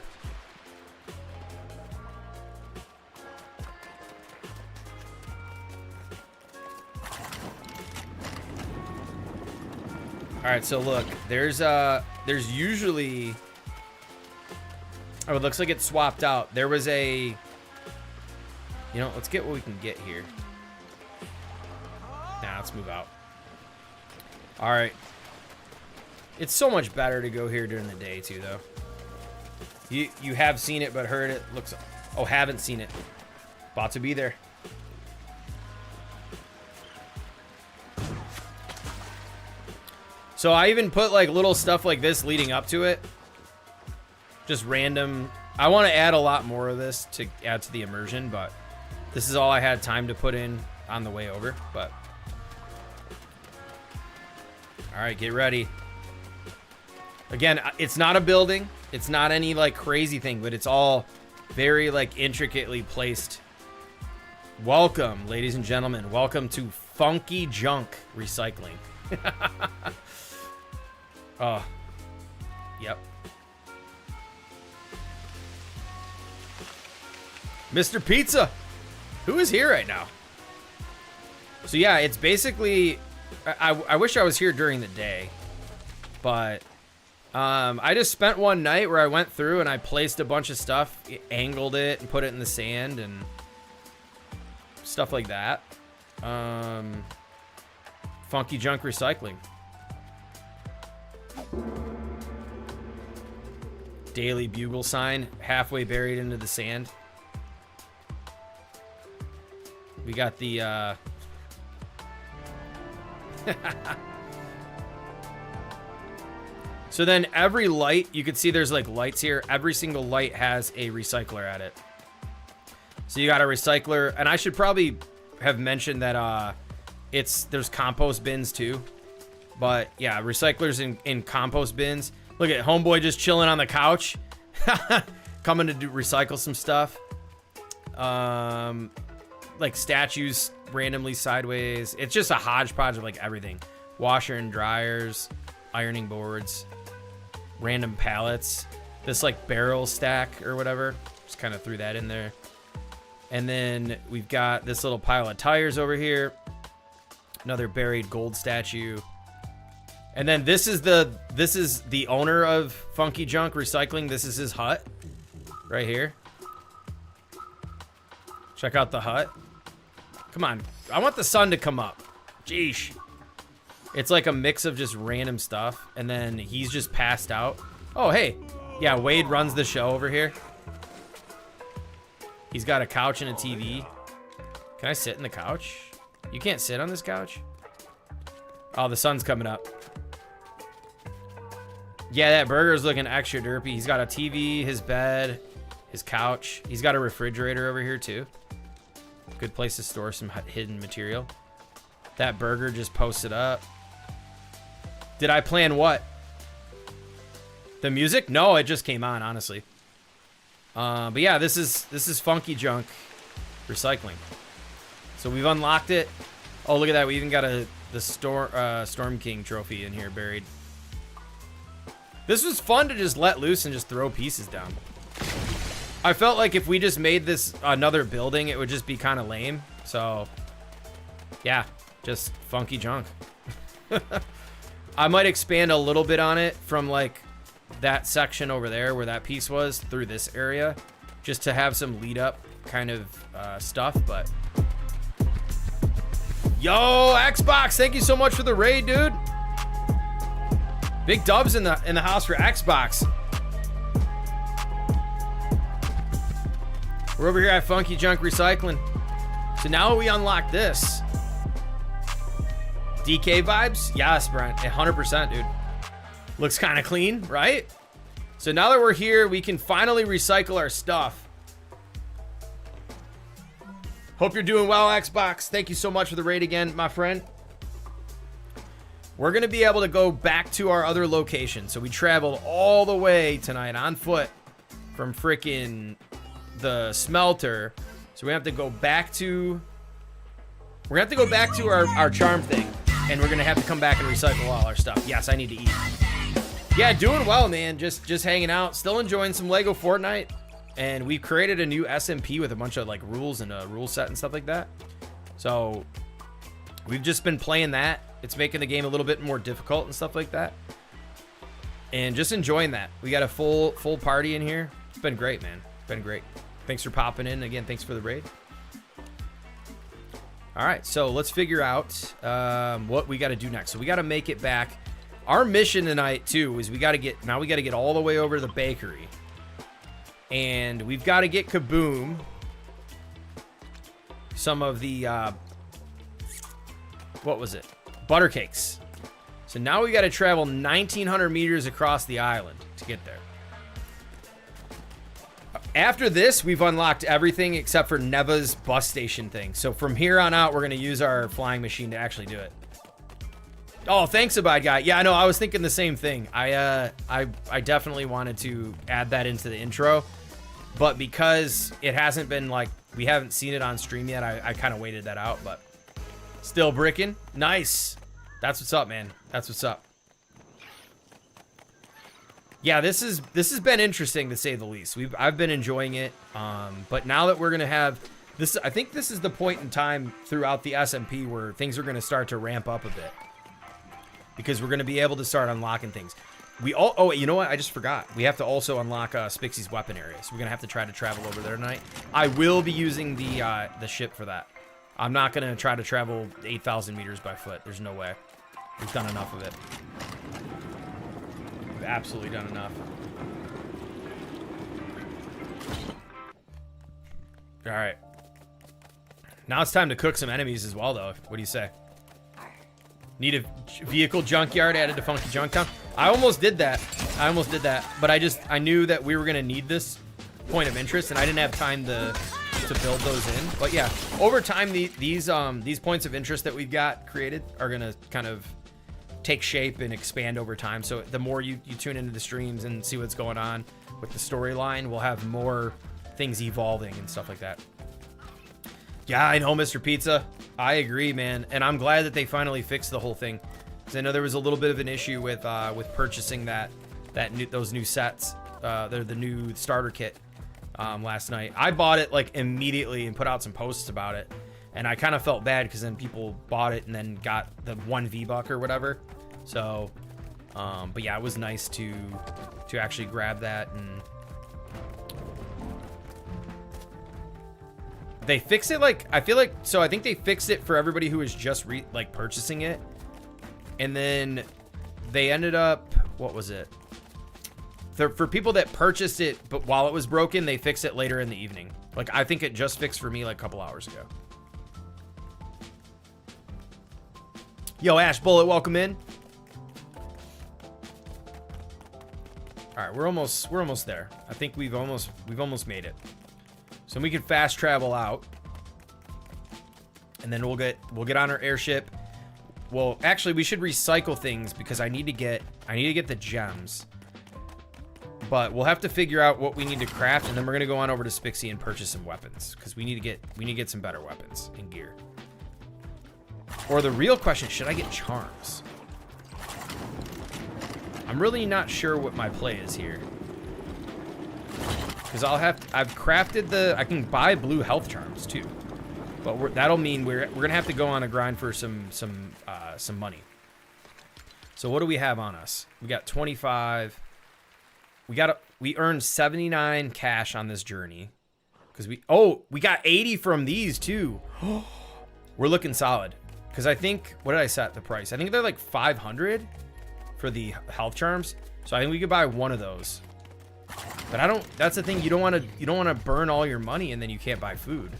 All right, so look, there's usually, oh, it looks like it's swapped out. There was a, you know, let's get what we can get here. Now let's move out. All right. It's so much better to go here during the day too, though. You have seen it, but heard it. Looks, oh, haven't seen it. About to be there. So I even put like little stuff like this leading up to it. Just random. I want to add a lot more of this to add to the immersion, but this is all I had time to put in on the way over. But all right, get ready. Again, it's not a building. It's not any like crazy thing, but it's all very like intricately placed. Welcome, ladies and gentlemen. Welcome to Funky Junk Recycling. Oh, yep. Mr. Pizza, who is here right now? So yeah, it's basically, I wish I was here during the day, but I just spent one night where I went through and I placed a bunch of stuff, angled it and put it in the sand and stuff like that. Funky Junk Recycling. Daily bugle sign, halfway buried into the sand. We got the so then every light, you can see there's like lights here. Every single light has a recycler at it. So you got a recycler, and I should probably have mentioned that there's compost bins too. But yeah, recyclers in compost bins. Look at homeboy just chilling on the couch. Coming to recycle some stuff. Like statues randomly sideways. It's just a hodgepodge of like everything. Washer and dryers, ironing boards, random pallets. This like barrel stack or whatever. Just kind of threw that in there. And then we've got this little pile of tires over here. Another buried gold statue. And then this is the owner of Funky Junk Recycling. This is his hut right here. Check out the hut. Come on. I want the sun to come up. Jeesh. It's like a mix of just random stuff. And then he's just passed out. Oh, hey. Yeah, Wade runs the show over here. He's got a couch and a TV. Can I sit in the couch? You can't sit on this couch? Oh, the sun's coming up. Yeah, that burger's looking extra derpy. He's got a TV, his bed, his couch. He's got a refrigerator over here too. Good place to store some hidden material. That burger just posted up. Did I plan what? The music? No, it just came on, honestly. But yeah, this is Funky Junk Recycling. So we've unlocked it. Oh, look at that. We even got the Storm King trophy in here buried. This was fun to just let loose and just throw pieces down. I felt like if we just made this another building, it would just be kind of lame. So, yeah, just funky junk. I might expand a little bit on it from like that section over there where that piece was through this area, just to have some lead up kind of stuff. But yo, Xbox, thank you so much for the raid, dude. Big dubs in the house for Xbox. We're over here at Funky Junk Recycling. So now we unlock this. DK vibes? Yes, Brent. 100%, dude. Looks kind of clean, right? So now that we're here, we can finally recycle our stuff. Hope you're doing well, Xbox. Thank you so much for the raid again, my friend. We're going to be able to go back to our other location. So we traveled all the way tonight on foot from freaking the smelter. So we have to go back to... We're going to have to go back to our charm thing. And we're going to have to come back and recycle all our stuff. Yes, I need to eat. Yeah, doing well, man. Just hanging out. Still enjoying some Lego Fortnite. And we've created a new SMP with a bunch of like rules and a rule set and stuff like that. So we've just been playing that. It's making the game a little bit more difficult and stuff like that. And just enjoying that. We got a full party in here. It's been great, man. Been great. Thanks for popping in. Again, thanks for the raid. All right, so let's figure out what we got to do next. So we got to make it back. Our mission tonight, too, is we got to get all the way over to the bakery. And we've got to get Kaboom some of the, what was it? Butter cakes. So now we got to travel 1,900 meters across the island to get there. After this, we've unlocked everything except for Neva's bus station thing. So from here on out, we're going to use our flying machine to actually do it. Oh, thanks, Abide Guy. Yeah, I know. I was thinking the same thing. I definitely wanted to add that into the intro. But because it hasn't been like, we haven't seen it on stream yet, I kind of waited that out. But still bricking. Nice. That's what's up, man. That's what's up. Yeah, this has been interesting to say the least. I've been enjoying it, but now that we're gonna have this, I think this is the point in time throughout the SMP where things are gonna start to ramp up a bit, because we're gonna be able to start unlocking things. Oh, you know what? I just forgot. We have to also unlock Spixie's weapon area, so we're gonna have to try to travel over there tonight. I will be using the ship for that. I'm not gonna try to travel 8,000 meters by foot. There's no way. We've done enough of it. Absolutely done enough. All right. Now it's time to cook some enemies as well, though. What do you say? Need a vehicle junkyard added to Funky Junk Town? I almost did that. But I knew that we were going to need this point of interest, and I didn't have time to build those in. But yeah, over time, these points of interest that we've got created are going to kind of take shape and expand over time. So the more you tune into the streams and see what's going on with the storyline, we'll have more things evolving and stuff like that. Yeah, I know, Mr. Pizza. I agree, man. And I'm glad that they finally fixed the whole thing, because I know there was a little bit of an issue with purchasing those new sets. They're the new starter kit last night. I bought it like immediately and put out some posts about it. And I kind of felt bad because then people bought it and then got the 1 V-Buck or whatever. So, but yeah, it was nice to actually grab that. And they fix it like, I feel like, so I think they fixed it for everybody who was just purchasing it. And then they ended up, what was it? For people that purchased it, but while it was broken, they fixed it later in the evening. Like, I think it just fixed for me like a couple hours ago. Yo, Ash Bullet, welcome in. All right, we're almost there. I think we've almost made it. So we can fast travel out, and then we'll get on our airship. Well, actually, we should recycle things because I need to get the gems. but we'll have to figure out what we need to craft, and then we're gonna go on over to Spixie and purchase some weapons because we need to get some better weapons and gear. Or the real question, should I get charms? I'm really not sure what my play is here. Because I've crafted I can buy blue health charms too. But that'll mean we're gonna have to go on a grind for some money. So what do we have on us? We got 25. We earned 79 cash on this journey. Because we got 80 from these too. We're looking solid. Because I think, what did I set the price? I think they're like 500 for the health charms. So I think we could buy one of those. But that's the thing, you don't want to burn all your money and then you can't buy food.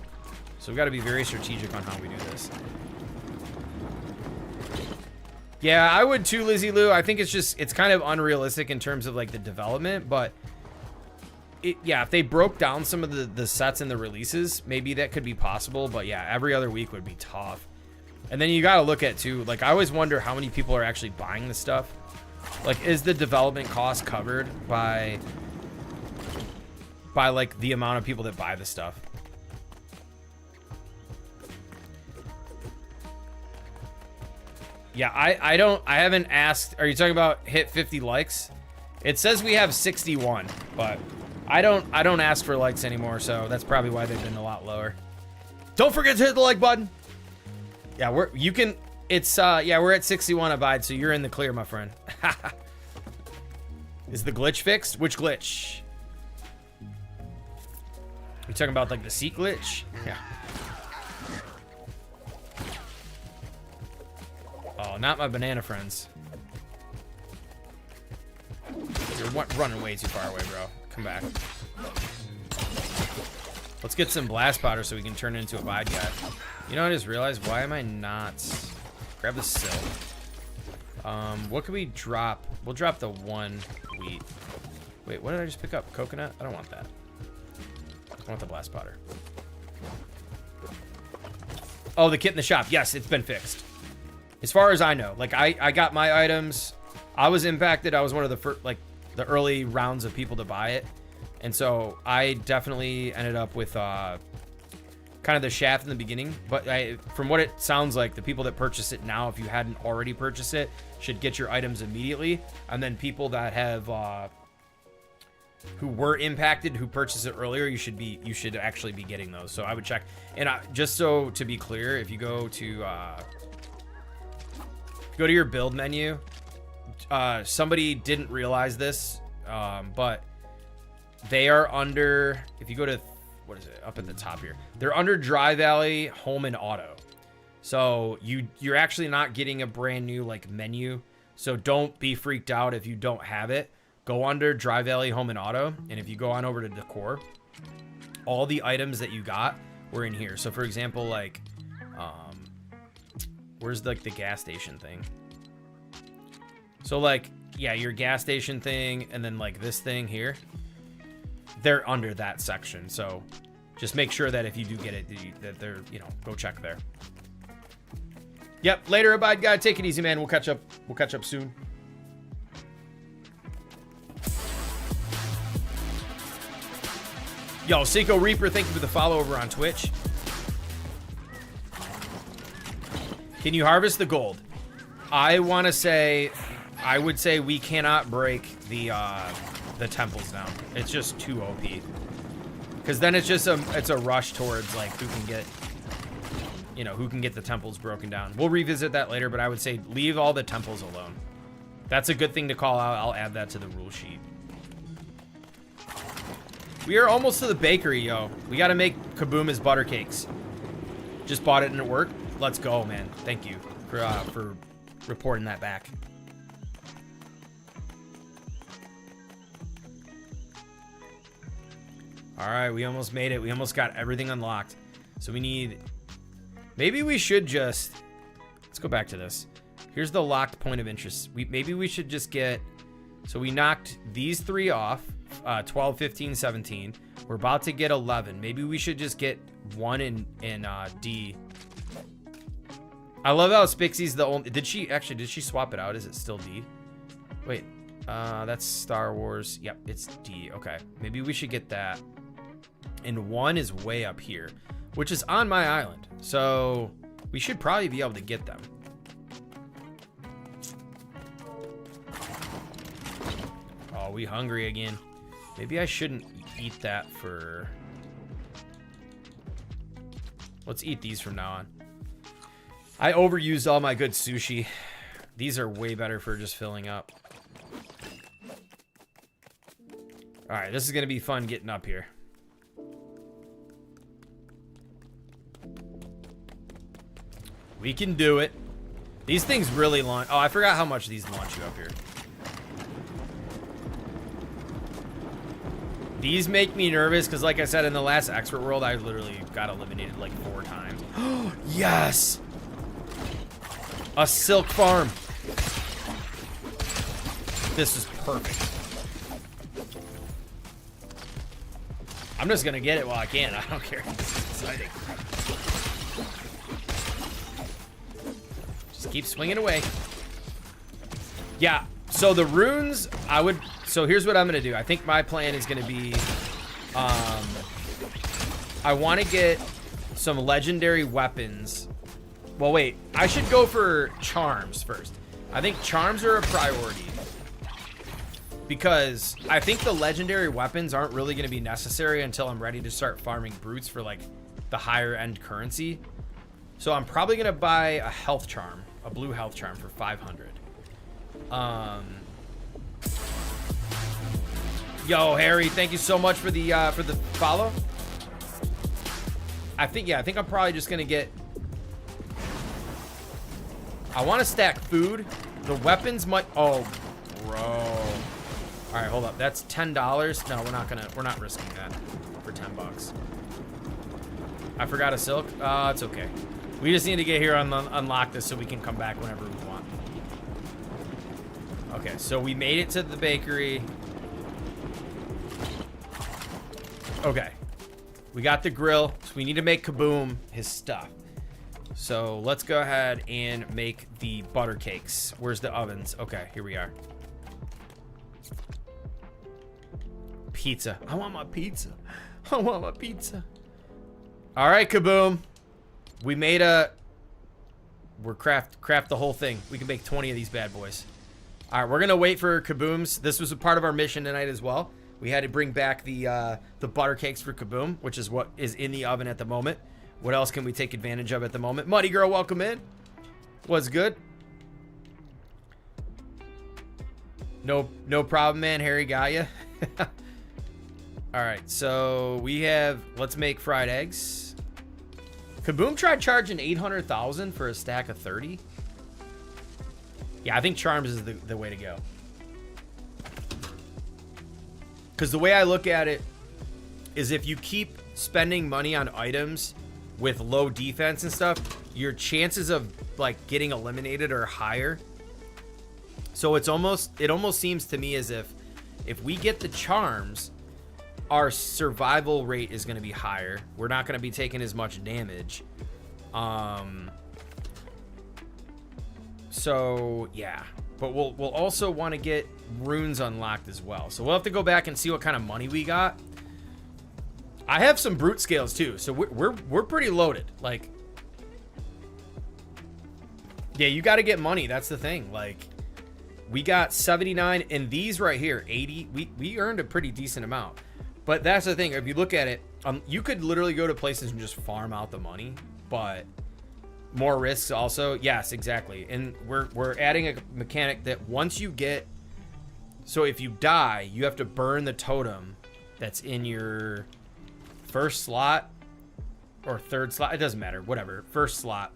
So we got to be very strategic on how we do this. Yeah, I would too, Lizzie Lou. I think it's kind of unrealistic in terms of like the development, but yeah, if they broke down some of the sets and the releases, maybe that could be possible. But yeah, every other week would be tough. And then you got to look at too, like I always wonder how many people are actually buying this stuff. Like, is the development cost covered by like the amount of people that buy the stuff? Yeah, I haven't asked. Are you talking about hit 50 likes? It says we have 61, but I don't ask for likes anymore, so that's probably why they've been a lot lower. Don't forget to hit the like button. Yeah, we're at 61 abide, so you're in the clear, my friend. Is the glitch fixed? Which glitch? You talking about like the seat glitch? Yeah. Oh, not my banana friends. You're running way too far away, bro. Come back. Let's get some blast powder so we can turn it into a bide guy. You know, I just realized, why am I not... Grab the silk. What can we drop? We'll drop the 1 wheat. Wait, what did I just pick up? Coconut? I don't want that. I want the blast powder. Oh, the kit in the shop. Yes, it's been fixed. As far as I know. Like, I got my items. I was impacted. I was one of the first, like, the early rounds of people to buy it. And so I definitely ended up with kind of the shaft in the beginning. But from what it sounds like, the people that purchase it now, if you hadn't already purchased it, should get your items immediately. And then people that have who were impacted, who purchased it earlier, you should actually be getting those. So I would check. And just so to be clear, if you go to your build menu, somebody didn't realize this, but they are under, if you go to, what is it, up at the top here, they're under Dry Valley Home and Auto. So you're actually not getting a brand new like menu. So don't be freaked out if you don't have it. Go under Dry Valley Home and Auto, and if you go on over to decor, all the items that you got were in here. So for example, like where's like the gas station thing? So like, yeah, your gas station thing, and then like this thing here, they're under that section. So just make sure that if you do get it, that they're, you know, go check there. Yep, later, Abide Guy. Take it easy, man. We'll catch up soon. Yo, Seiko Reaper, thank you for the follow over on Twitch. Can you harvest the gold? I would say we cannot break the temples down. It's just too OP. Because then it's just it's a rush towards like who can get the temples broken down. We'll revisit that later, but I would say leave all the temples alone. That's a good thing to call out. I'll add that to the rule sheet. We are almost to the bakery, yo. We got to make Kaboom butter cakes. Just bought it and it worked. Let's go, man. Thank you for reporting that back. All right, we almost made it. We almost got everything unlocked. So we need... Maybe we should just... Let's go back to this. Here's the locked point of interest. Maybe we should just get... So we knocked these 3 off. 12, 15, 17. We're about to get 11. Maybe we should just get 1 in D. I love how Spixie's the only... Did she swap it out? Is it still D? Wait. That's Star Wars. Yep, it's D. Okay, maybe we should get that. And 1 is way up here, which is on my island. So we should probably be able to get them. Oh, we hungry again. Maybe I shouldn't eat that for... Let's eat these from now on. I overused all my good sushi. These are way better for just filling up. All right, this is gonna be fun getting up here. We can do it. These things really launch. Oh, I forgot how much these launch you up here. These make me nervous because, like I said, in the last expert world, I literally got eliminated like 4 times. Yes! A silk farm. This is perfect. I'm just gonna get it while I can. I don't care. This is exciting. Just keep swinging away. Yeah. So the runes, I would. So here's what I'm gonna do. I think my plan is gonna be, I want to get some legendary weapons. Well, wait. I should go for charms first. I think charms are a priority because I think the legendary weapons aren't really gonna be necessary until I'm ready to start farming brutes for like the higher end currency. So I'm probably gonna buy a health charm, a blue health charm for 500. Yo, Harry, thank you so much for the follow. I think I'm probably just gonna get. I want to stack food. The weapons might. Oh, bro. All right, hold up. That's $10. No, we're not risking that for 10 bucks. I forgot a silk. It's okay. We just need to get here and unlock this so we can come back whenever we want. Okay, so we made it to the bakery. Okay. We got the grill, so we need to make Kaboom his stuff. So let's go ahead and make the butter cakes. Where's the ovens? Okay, here we are. Pizza. I want my pizza. I want my pizza. All right, Kaboom. We made a... We're craft the whole thing. We can make 20 of these bad boys. All right, we're going to wait for Kabooms. This was a part of our mission tonight as well. We had to bring back the butter cakes for Kaboom, which is what is in the oven at the moment. What else can we take advantage of at the moment? Muddy Girl, welcome in. What's good? No problem, man. Harry got you. All right, so we have... Let's make fried eggs. Kaboom tried charging 800,000 for a stack of 30. Yeah, I think charms is the way to go. Because the way I look at it is if you keep spending money on items with low defense and stuff, your chances of like getting eliminated are higher. So it almost seems to me as if we get the charms, our survival rate is going to be higher. We're not going to be taking as much damage. So yeah, but we'll also want to get runes unlocked as well. So we'll have to go back and see what kind of money we got. I have some brute scales too, so we're pretty loaded. Like, yeah, you got to get money. That's the thing. Like, we got 79, and these right here, 80. We earned a pretty decent amount. But that's the thing. If you look at it, you could literally go to places and just farm out the money, but more risks also. Yes, exactly. And we're adding a mechanic that once you get, so if you die, you have to burn the totem that's in your first slot or third slot. It doesn't matter. Whatever. First slot.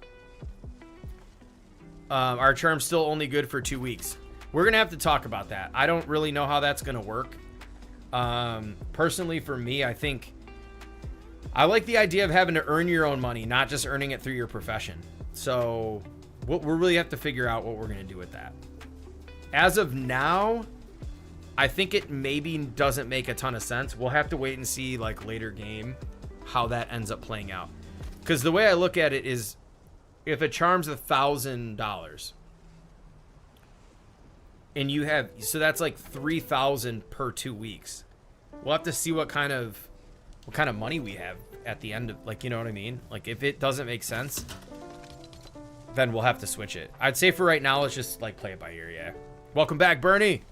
Our charm's still only good for 2 weeks. We're going to have to talk about that. I don't really know how that's going to work. Personally, for me, I think I like the idea of having to earn your own money, not just earning it through your profession. So we'll really have to figure out what we're going to do with that. As of now, I think it maybe doesn't make a ton of sense. We'll have to wait and see, like, later game how that ends up playing out. Because the way I look at it is, if a charm's $1,000, And you have, so that's like 3,000 per 2 weeks. We'll have to see what kind of money we have at the end of, like, you know what I mean? Like, if it doesn't make sense, then we'll have to switch it. I'd say for right now, let's just like play it by ear. Yeah. Welcome back, Bernie.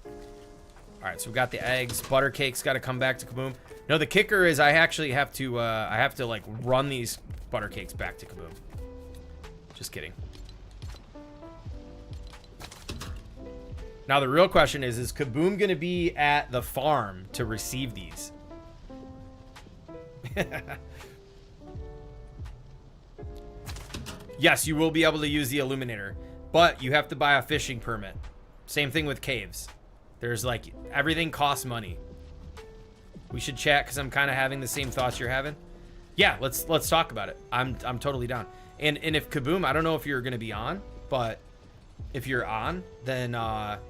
All right, so we got the eggs. Butter cake's got to come back to Kaboom. No, the kicker is I actually have to like run these butter cakes back to Kaboom. Just kidding. Now the real question is Kaboom gonna be at the farm to receive these? Yes, you will be able to use the illuminator, but you have to buy a fishing permit. Same thing with caves. There's like, everything costs money. We should chat because I'm kind of having the same thoughts you're having. Yeah, let's talk about it. I'm totally down. And if Kaboom, I don't know if you're gonna be on, but if you're on, then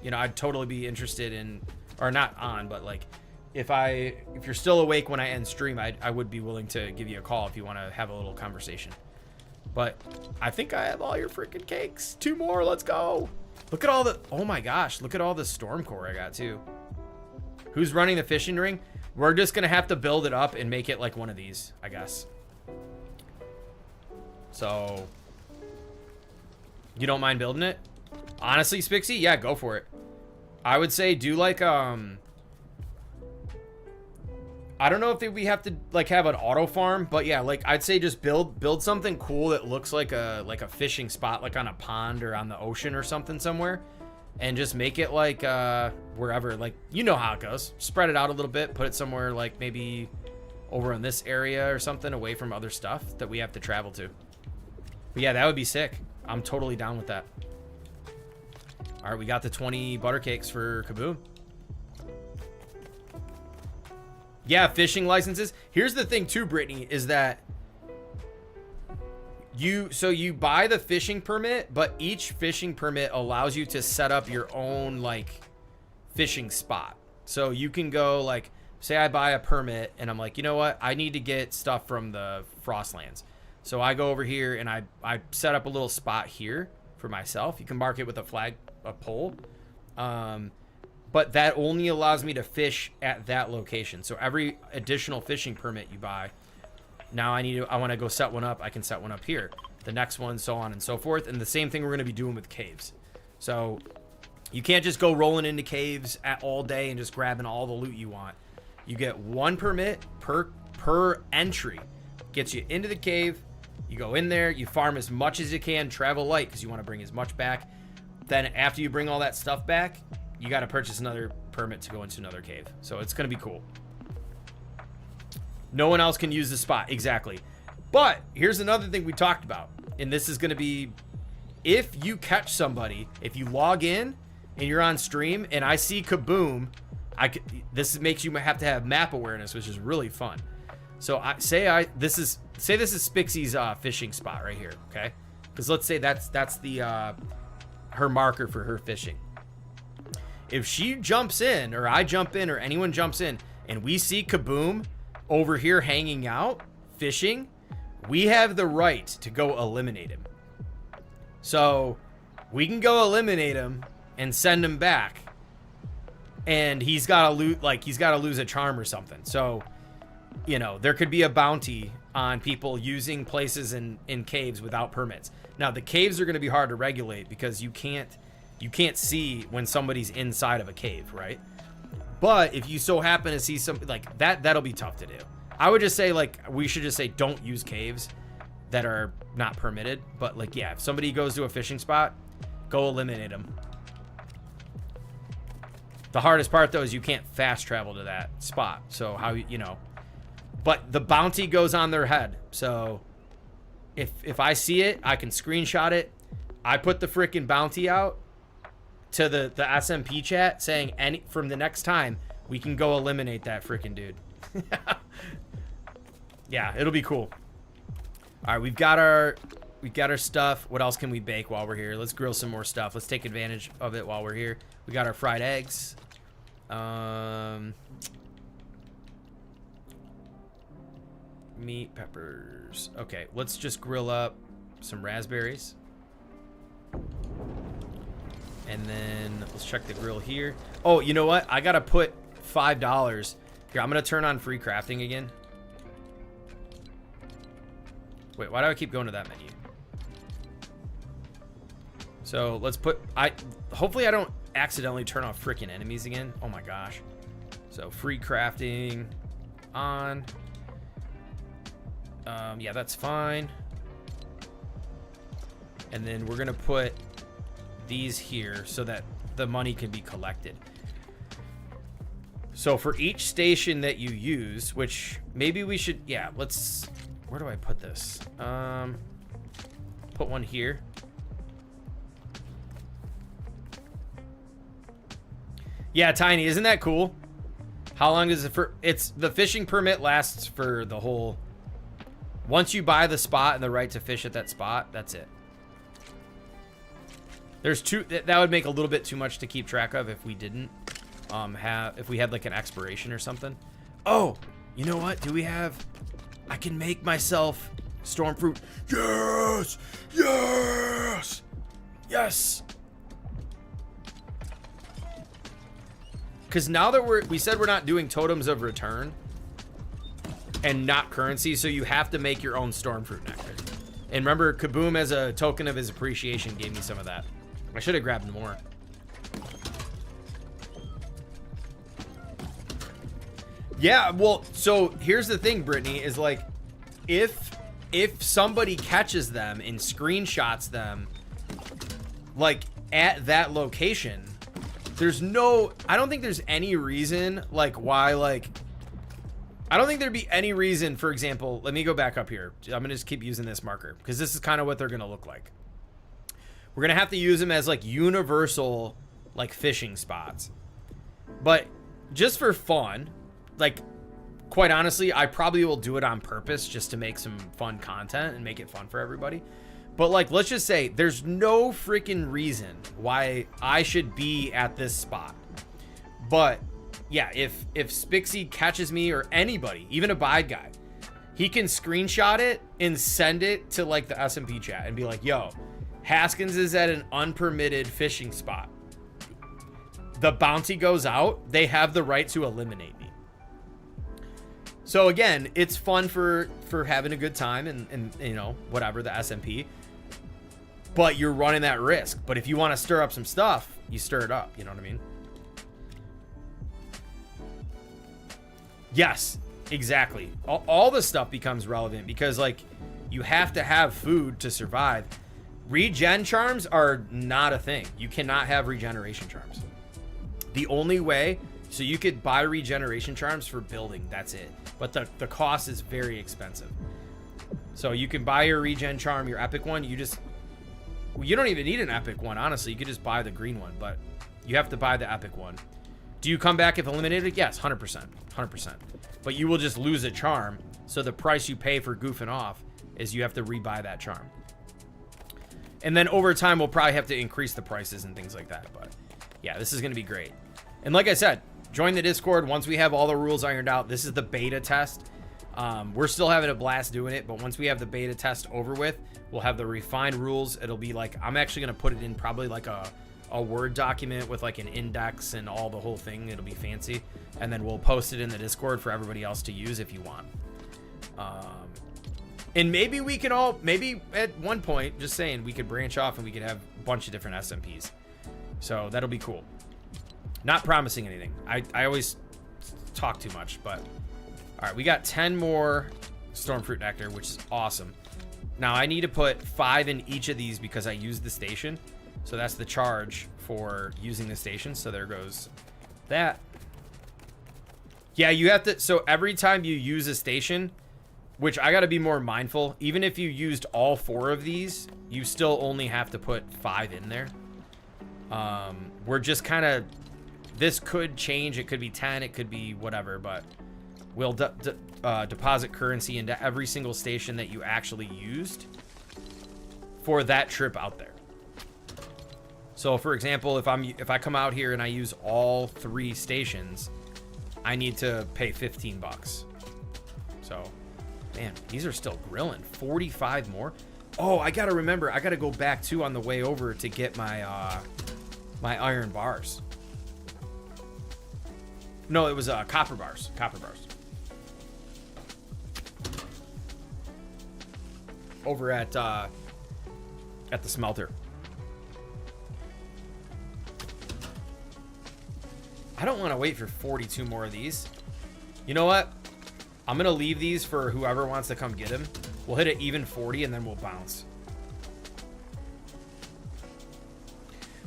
you know, I'd totally be interested in, or not on, but like if you're still awake when I end stream, I would be willing to give you a call if you want to have a little conversation. But I think I have all your freaking cakes. 2 more, let's go. Look at all the, oh my gosh, look at all the storm core I got too. Who's running the fishing ring? We're just gonna have to build it up and make it like one of these, I guess. So you don't mind building it? Honestly, Spixie, yeah, go for it. I would say do like I don't know if we have to like have an auto farm, but yeah, like I'd say just build something cool that looks like a fishing spot, like on a pond or on the ocean or something somewhere, and just make it like wherever, like, you know how it goes. Spread it out a little bit, put it somewhere like maybe over in this area or something, away from other stuff that we have to travel to. But yeah, that would be sick. I'm totally down with that. All right, we got the 20 butter cakes for Kaboom. Yeah, fishing licenses. Here's the thing too, Brittany, is that you buy the fishing permit, but each fishing permit allows you to set up your own like fishing spot. So you can go like, say I buy a permit and I'm like, you know what? I need to get stuff from the Frostlands. So I go over here and I set up a little spot here for myself. You can mark it with a pole. But that only allows me to fish at that location. So every additional fishing permit you buy, now I want to go set one up. I can set one up here. The next one, so on and so forth. And the same thing we're going to be doing with caves. So you can't just go rolling into caves all day and just grabbing all the loot you want. You get 1 permit per entry. Gets you into the cave. You go in there. You farm as much as you can. Travel light because you want to bring as much back. Then after you bring all that stuff back, you got to purchase another permit to go into another cave. So it's going to be cool. No one else can use the spot. Exactly. But here's another thing we talked about. And this is going to be, if you catch somebody, if you log in and you're on stream and I see Kaboom, this makes you have to have map awareness, which is really fun. So this is Spixie's fishing spot right here. Okay. Because let's say that's the, her marker for her fishing. If she jumps in, or I jump in, or anyone jumps in, and we see Kaboom over here hanging out, fishing, we have the right to go eliminate him. So we can go eliminate him and send him back. And he's got to lose a charm or something. So, you know, there could be a bounty on people using places in caves without permits. Now, the caves are going to be hard to regulate because you can't see when somebody's inside of a cave, right? But if you so happen to see something like that, that'll be tough to do. I would just say, like, we should just say don't use caves that are not permitted. But like, yeah, if somebody goes to a fishing spot, go eliminate them. The hardest part though is you can't fast travel to that spot. So how, you know, but the bounty goes on their head. So if I see it, I can screenshot it. I put the freaking bounty out to the SMP chat saying from the next time we can go eliminate that freaking dude. Yeah, it'll be cool. All right, we've got our stuff. What else can we bake while we're here? Let's grill some more stuff. Let's take advantage of it while we're here. We got our fried eggs. Meat, peppers. Okay, let's just grill up some raspberries. And then let's check the grill here. Oh, you know what? I gotta put $5. Here, I'm gonna turn on free crafting again. Wait, why do I keep going to that menu? So let's put, hopefully I don't accidentally turn off freaking enemies again. Oh my gosh. So free crafting on. Yeah, that's fine. And then we're gonna put these here so that the money can be collected. So for each station that you use, which maybe we should, yeah, let's, where do I put this? Put one here. Yeah, Tiny, isn't that cool? How long is it for? It's the fishing permit lasts for the whole. Once you buy the spot and the right to fish at that spot, that's it. There's two. That would make a little bit too much to keep track of if we didn't if we had like an expiration or something. Oh, you know what? Do we have? I can make myself storm fruit. Yes, yes, yes. Because now that we said we're not doing totems of return and not currency, so you have to make your own storm fruit nectar. And remember, Kaboom, as a token of his appreciation, gave me some of that. I should have grabbed more. Yeah, well, so here's the thing, Brittany, is like, if somebody catches them and screenshots them, like, at that location, there's no, I don't think there's any reason, like, why, like, I don't think there'd be any reason, for example, let me go back up here. I'm gonna just keep using this marker, because this is kind of what they're gonna look like. We're gonna have to use them as, like, universal, like, fishing spots. But just for fun, like, quite honestly, I probably will do it on purpose just to make some fun content and make it fun for everybody. But, like, let's just say there's no freaking reason why I should be at this spot. But, yeah, if Spixie catches me or anybody, even a Bide guy, he can screenshot it and send it to, like, the SMP chat and be like, yo, Haskins is at an unpermitted fishing spot. The bounty goes out. They have the right to eliminate me. So, again, it's fun for having a good time and you know, whatever, the SMP. But you're running that risk. But if you want to stir up some stuff, you stir it up. You know what I mean? Yes, exactly. All the stuff becomes relevant because, like, you have to have food to survive. Regen charms are not a thing. You cannot have regeneration charms. The only way, so you could buy regeneration charms for building. That's it. But the cost is very expensive. So you can buy your regen charm, your epic one. You don't even need an epic one, honestly. You could just buy the green one, but you have to buy the epic one. Do you come back if eliminated? Yes, 100%. 100%. But you will just lose a charm, so the price you pay for goofing off is you have to rebuy that charm. And then over time, we'll probably have to increase the prices and things like that. But yeah, this is going to be great. And like I said, join the Discord once we have all the rules ironed out. This is the beta test. We're still having a blast doing it, but once we have the beta test over with, we'll have the refined rules. It'll be like, I'm actually going to put it in probably like a Word document with like an index and all the whole thing. It'll be fancy. And then we'll post it in the Discord for everybody else to use if you want. And maybe we can all, maybe at one point, just saying, we could branch off and we could have a bunch of different SMPs. So that'll be cool. Not promising anything. I always talk too much, but all right, we got 10 more Stormfruit Nectar, which is awesome. Now I need to put 5 in each of these because I used the station. So that's the charge for using the station. So there goes that. Yeah, you have to, so every time you use a station, which I got to be more mindful, even if you used all 4 of these, you still only have to put 5 in there. We're just kind of, this could change. It could be 10, it could be whatever, but we'll deposit currency into every single station that you actually used for that trip out there. So for example, if I come out here and I use all 3 stations, I need to pay 15 bucks. So, man, these are still grilling. 45 more. Oh, I gotta remember, I gotta go back too on the way over to get my my iron bars. No, it was copper bars. Copper bars. Over at the smelter. I don't want to wait for 42 more of these. You know what? I'm going to leave these for whoever wants to come get them. We'll hit it even 40 and then we'll bounce.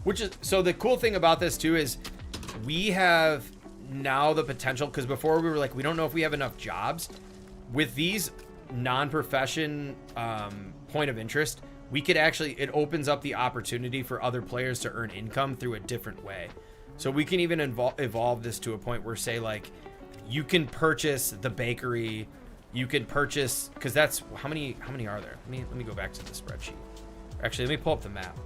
Which is, so the cool thing about this too is we have now the potential, because before we were like, we don't know if we have enough jobs. With these non-profession point of interest, we could actually, it opens up the opportunity for other players to earn income through a different way. So we can even evolve this to a point where, say, like, you can purchase the bakery, you can purchase, because that's, how many are there? Let me go back to the spreadsheet. Actually, let me pull up the map.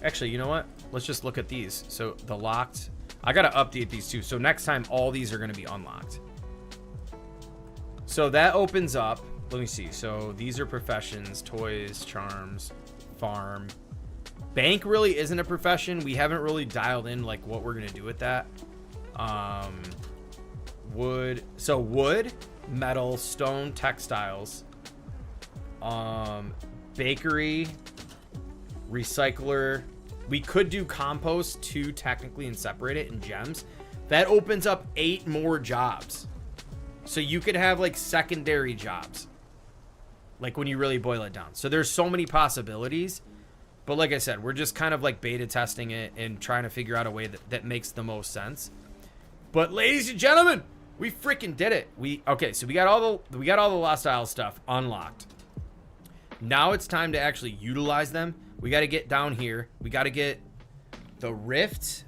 Actually, you know what? Let's just look at these. So the locked, I got to update these too. So next time, all these are going to be unlocked. So that opens up, let me see. So these are professions, toys, charms, farm. Bank really isn't a profession. We haven't really dialed in like what we're going to do with that. Wood. So wood, metal, stone, textiles, bakery, recycler. We could do compost too, technically, and separate it in gems. That opens up 8 more jobs. So you could have like secondary jobs, like when you really boil it down. So there's so many possibilities. But like I said, we're just kind of like beta testing it and trying to figure out a way that makes the most sense. But ladies and gentlemen, we freaking did it. Okay, so we got all the Lost Isles stuff unlocked. Now it's time to actually utilize them. We got to get down here. We got to get the rift,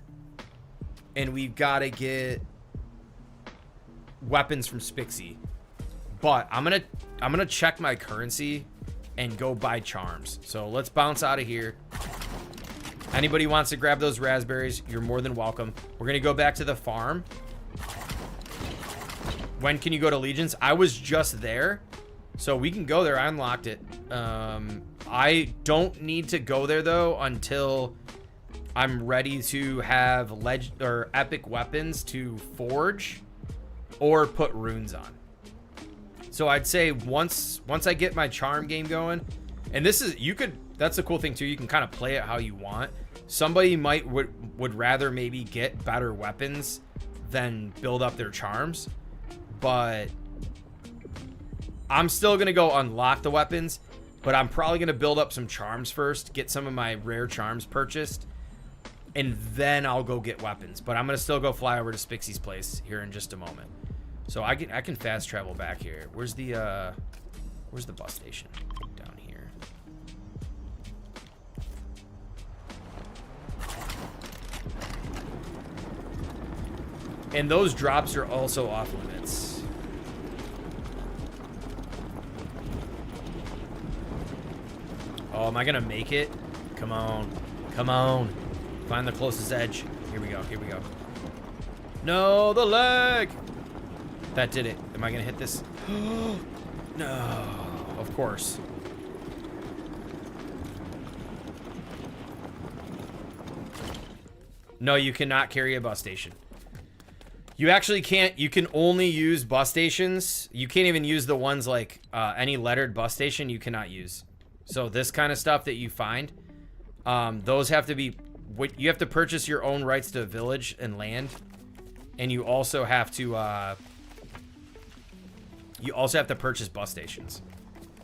and we've got to get weapons from Spixie. But I'm gonna check my currency and go buy charms. So let's bounce out of here. Anybody wants to grab those raspberries, you're more than welcome. We're gonna go back to the farm. When can you go to Legions? I was just there, so we can go there. I unlocked it. I don't need to go there though until I'm ready to have epic weapons to forge or put runes on. So I'd say once I get my charm game going, and this is, that's the cool thing too, you can kind of play it how you want. Somebody would rather maybe get better weapons than build up their charms, but I'm still gonna go unlock the weapons, but I'm probably gonna build up some charms first, get some of my rare charms purchased, and then I'll go get weapons. But I'm gonna still go fly over to Spixie's place here in just a moment. So I can fast travel back here. Where's the bus station? Down here. And those drops are also off limits. Oh, am I gonna make it? Come on. Come on. Find the closest edge. Here we go. Here we go. No, the leg! That did it. Am I gonna hit this? No, of course. No, you cannot carry a bus station. You actually can't. You can only use bus stations. You can't even use the ones like any lettered bus station you cannot use. So this kind of stuff that you find, those have to be, you have to purchase your own rights to village and land. And you also have to purchase bus stations.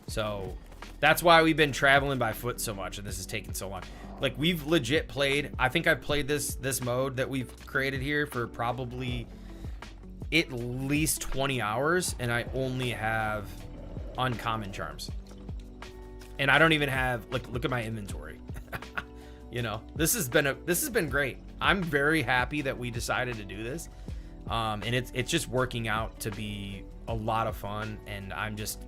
So that's why we've been traveling by foot so much, and this is taking so long. Like, we've legit played, I think I've played this mode that we've created here for probably at least 20 hours, and I only have uncommon charms. And I don't even have, like, look at my inventory. You know, this has been great. I'm very happy that we decided to do this. And it's just working out to be a lot of fun, and I'm just,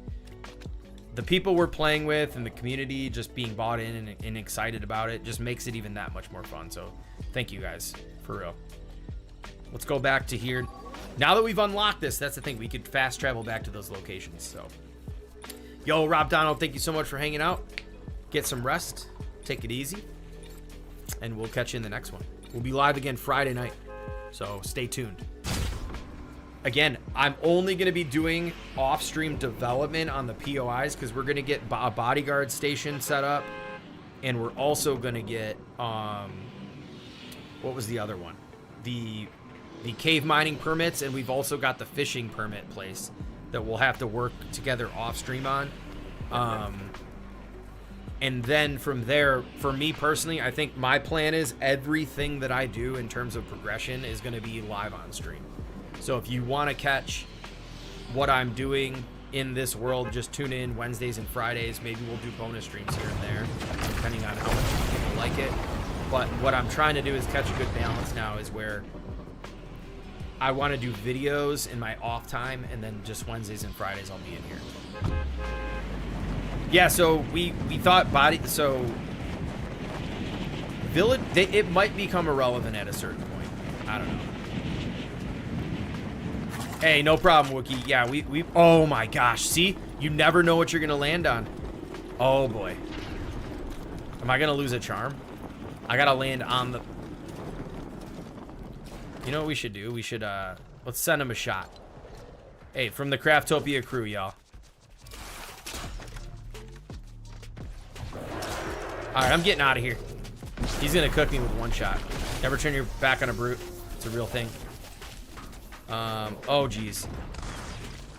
the people we're playing with and the community just being bought in and excited about it just makes it even that much more fun. So thank you guys, for real. Let's go back to here. Now that we've unlocked this, that's the thing, we could fast travel back to those locations. So yo, Rob Donald, thank you so much for hanging out. Get some rest, take it easy. and we'll catch you in the next one. We'll be live again Friday night, so stay tuned. Again, I'm only going to be doing off-stream development on the POIs because we're going to get a bodyguard station set up, and we're also going to get what was the other one? The cave mining permits, and we've also got the fishing permit place that we'll have to work together off-stream on. And then from there, for me personally, I think my plan is everything that I do in terms of progression is going to be live on stream. So if you want to catch what I'm doing in this world, just tune in Wednesdays and Fridays. Maybe we'll do bonus streams here and there, depending on how much people like it. But what I'm trying to do is catch a good balance now, is where I want to do videos in my off time, and then just Wednesdays and Fridays I'll be in here. Yeah, so we thought village, it might become irrelevant at a certain point. I don't know. Hey, no problem, Wookie. Yeah, we oh my gosh, see? You never know what you're gonna land on. Oh boy. Am I gonna lose a charm? I gotta land on the... You know what we should do? We should, let's send him a shot. Hey, from the Craftopia crew, y'all. Alright, I'm getting out of here. He's gonna cook me with one shot. Never turn your back on a brute. It's a real thing. Oh, geez.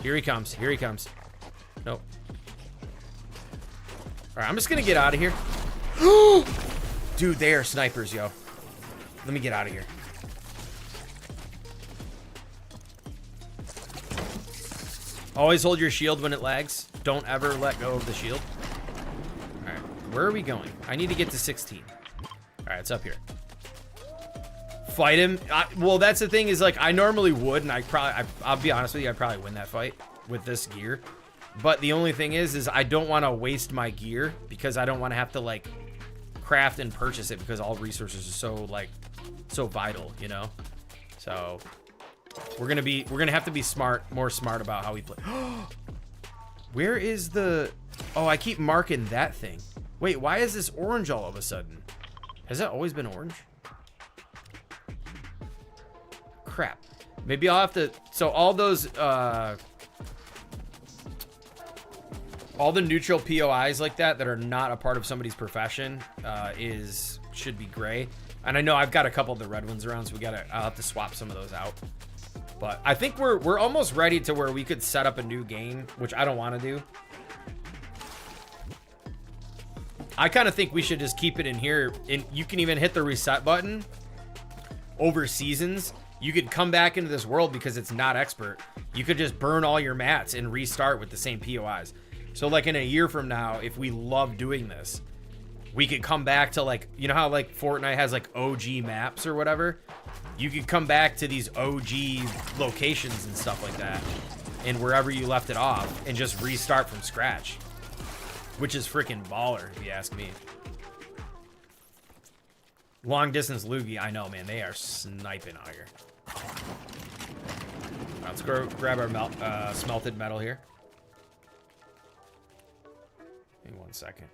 Here he comes. Here he comes. Nope. Alright, I'm just gonna get out of here. Dude, they are snipers, yo. Let me get out of here. Always hold your shield when it lags. Don't ever let go of the shield. Alright, where are we going? I need to get to 16. Alright, it's up here. Fight him. Well, that's the thing, is like I normally would, and I'll be honest with you, I'd probably win that fight with this gear. But the only thing is I don't want to waste my gear, because I don't want to have to like craft and purchase it, because all resources are so vital, you know. So we're gonna have to be more smart about how we play. Where is the... Oh, I keep marking that thing. Wait, why is this orange all of a sudden? Has that always been orange? Crap. Maybe I'll have to... So all those, all the neutral POIs like that are not a part of somebody's profession should be gray. And I know I've got a couple of the red ones around, so I'll have to swap some of those out. But I think we're almost ready to where we could set up a new game, which I don't want to do. I kind of think we should just keep it in here, and you can even hit the reset button over seasons. You could come back into this world because it's not expert. You could just burn all your mats and restart with the same POIs. So like in a year from now, if we love doing this, we could come back to like, you know how like Fortnite has like OG maps or whatever? You could come back to these OG locations and stuff like that, and wherever you left it off, and just restart from scratch. Which is freaking baller, if you ask me. Long distance loogie, I know, man. They are sniping out here. Let's go grab our smelted metal here. Give me 1 second.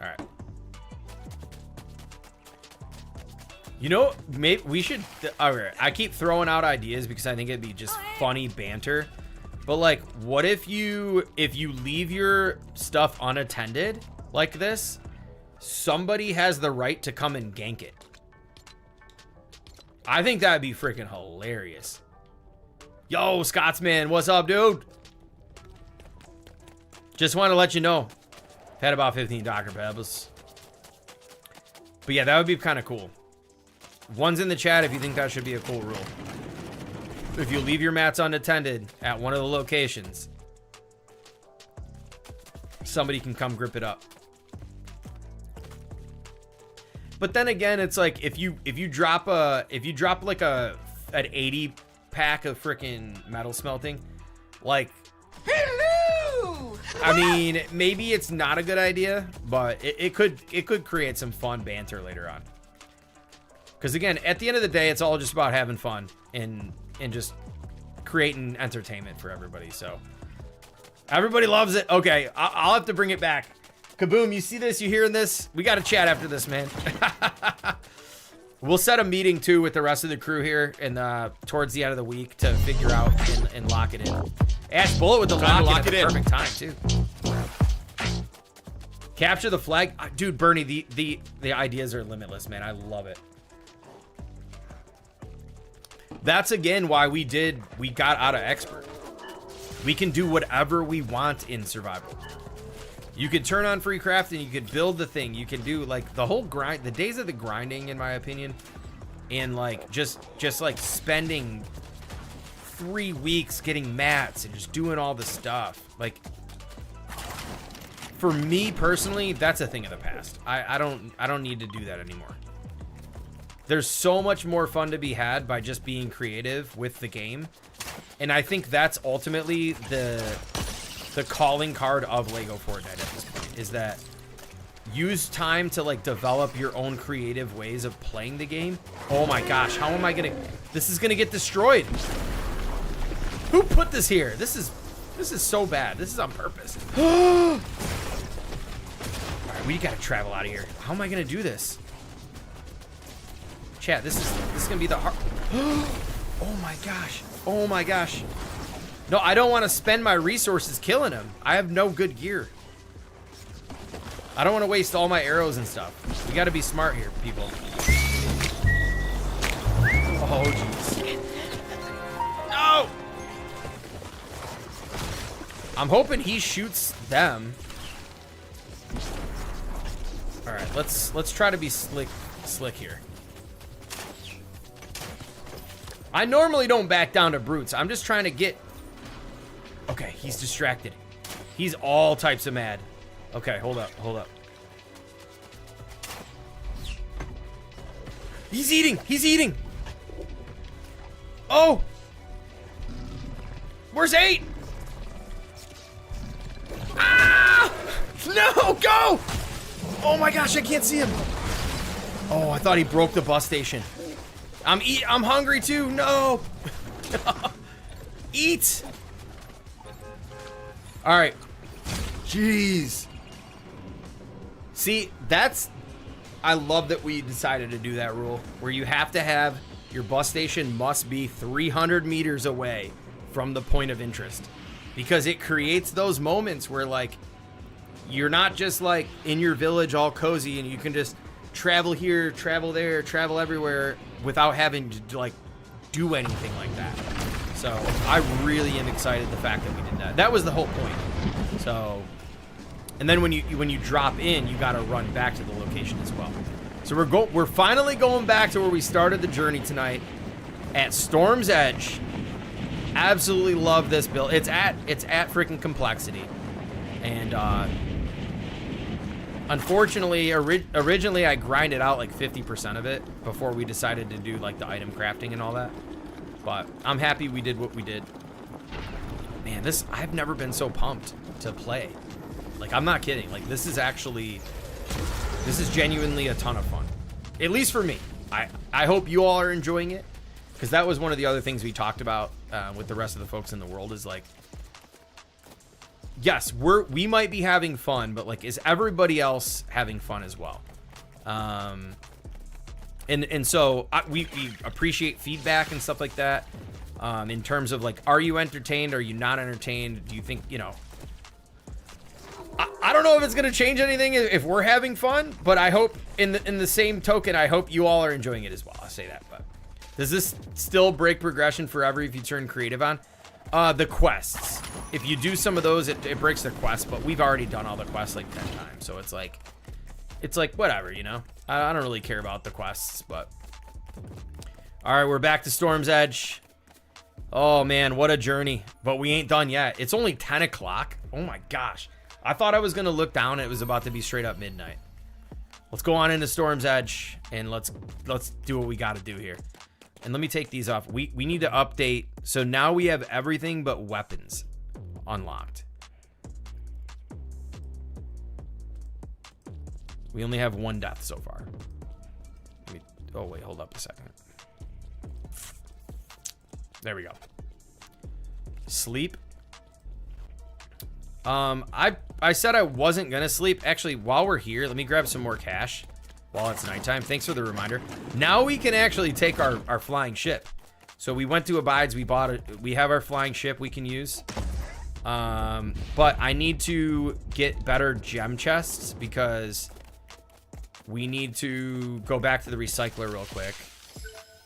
All right. You know, maybe we should... Okay, I keep throwing out ideas because I think it'd be just funny banter. But like, what if you leave your stuff unattended like this, somebody has the right to come and gank it. I think that'd be freaking hilarious. Yo, Scotsman, what's up, dude? Just want to let you know, had about 15 Dr. Pebbles. But yeah, that would be kind of cool. One's in the chat if you think that should be a cool rule. If you leave your mats unattended at one of the locations, somebody can come grip it up. But then again, it's like if you drop like an 80 pack of freaking metal smelting, like, Hello! I mean, maybe it's not a good idea, but it could create some fun banter later on. Because again, at the end of the day, it's all just about having fun and just creating entertainment for everybody. So everybody loves it. Okay, I'll have to bring it back. Kaboom, you see this? You hearing this? We got to chat after this, man. We'll set a meeting too with the rest of the crew here and towards the end of the week to figure out and lock it in. Ash Bullet with the lock it in. Perfect time too. Capture the flag, dude. Bernie, the ideas are limitless, man. I love it. That's again why we got out of expert. We can do whatever we want in survival. You could turn on free crafting, you could build the thing, you can do like the whole grind, the days of the grinding, in my opinion, and like just like spending 3 weeks getting mats and just doing all the stuff. Like for me personally, that's a thing of the past. I don't need to do that anymore. There's so much more fun to be had by just being creative with the game. And I think that's ultimately the calling card of Lego Fortnite at this point, is that use time to like develop your own creative ways of playing the game. Oh my gosh, how am I gonna, this is gonna get destroyed. Who put this here? This is so bad. This is on purpose. All right, we gotta travel out of here. How am I gonna do this? Chat, this is gonna be the hard. Oh my gosh. Oh my gosh. No, I don't want to spend my resources killing him. I have no good gear. I don't want to waste all my arrows and stuff. We got to be smart here, people. Oh, jeez. No! I'm hoping he shoots them. All right, let's try to be slick here. I normally don't back down to brutes. I'm just trying to get... Okay, he's distracted. He's all types of mad. Okay, hold up. He's eating. Oh! Where's 8? Ah! No, go! Oh my gosh, I can't see him. Oh, I thought he broke the bus station. I'm hungry too. No. Eat. All right. Jeez. See, I love that we decided to do that rule where you have to have your bus station must be 300 meters away from the point of interest, because it creates those moments where like you're not just like in your village all cozy and you can just travel here, travel there, travel everywhere without having to like do anything like that. So I really am excited the fact that we did that. That was the whole point. So, and then when you drop in, you got to run back to the location as well. So we're finally going back to where we started the journey tonight at Storm's Edge. Absolutely love this build. It's at freaking complexity, and unfortunately, originally I grinded out like 50% of it before we decided to do like the item crafting and all that. But I'm happy we did what we did. Man, I've never been so pumped to play. Like, I'm not kidding. Like, this is genuinely a ton of fun. At least for me. I hope you all are enjoying it, because that was one of the other things we talked about with the rest of the folks in the world is like, yes, we might be having fun, but like, is everybody else having fun as well? And so we appreciate feedback and stuff like that. In terms of like, are you entertained? Are you not entertained? Do you think, you know, I don't know if it's going to change anything if we're having fun, but I hope in the same token, I hope you all are enjoying it as well. I'll say that. But does this still break progression forever if you turn creative on? The quests. If you do some of those, it breaks the quests, but we've already done all the quests like 10 times. So it's like whatever, you know? I don't really care about the quests, but. All right, we're back to Storm's Edge. Oh man, what a journey. But we ain't done yet. It's only 10 o'clock. Oh my gosh. I thought I was gonna look down and it was about to be straight up midnight. Let's go on into Storm's Edge and let's do what we gotta do here. And let me take these off. We need to update. So now we have everything but weapons unlocked. We only have 1 death so far. Oh wait, hold up a second. There we go. Sleep. I said I wasn't gonna sleep. Actually, while we're here, let me grab some more cash while it's nighttime. Thanks for the reminder. Now we can actually take our flying ship. So we went to Abides, we bought it. We have our flying ship we can use. But I need to get better gem chests because we need to go back to the recycler real quick.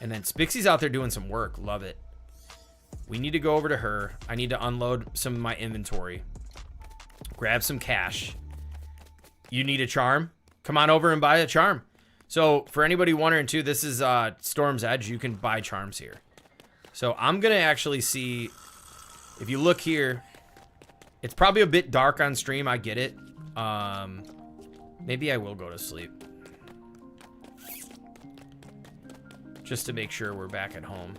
And then Spixie's out there doing some work. Love it. We need to go over to her. I need to unload some of my inventory. Grab some cash. You need a charm? Come on over and buy a charm. So for anybody wondering too, this is Storm's Edge. You can buy charms here. So I'm going to actually see, if you look here, it's probably a bit dark on stream. I get it. Maybe I will go to sleep. Just to make sure we're back at home.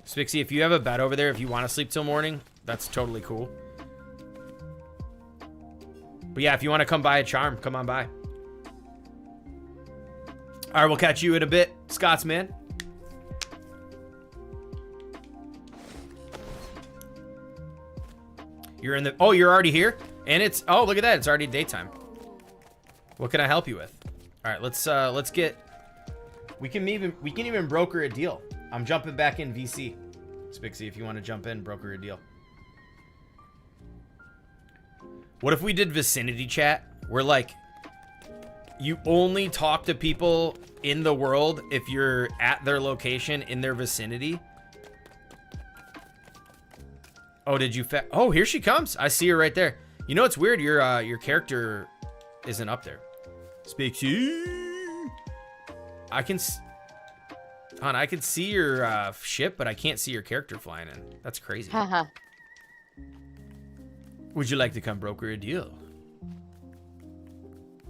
Spixie, if you have a bed over there, if you want to sleep till morning, that's totally cool. But yeah, if you want to come buy a charm, come on by. All right, we'll catch you in a bit, Scotsman. You're in the... Oh, you're already here? And it's... Oh, look at that. It's already daytime. What can I help you with? All right, let's get... We can even broker a deal. I'm jumping back in VC. Spixie, if you want to jump in, broker a deal. What if we did vicinity chat? Where, like, you only talk to people in the world if you're at their location in their vicinity. Oh, did you... Oh, here she comes. I see her right there. You know, it's weird. Your character isn't up there. Spixie. I can see your ship, but I can't see your character flying in. That's crazy. Haha. Would you like to come broker a deal?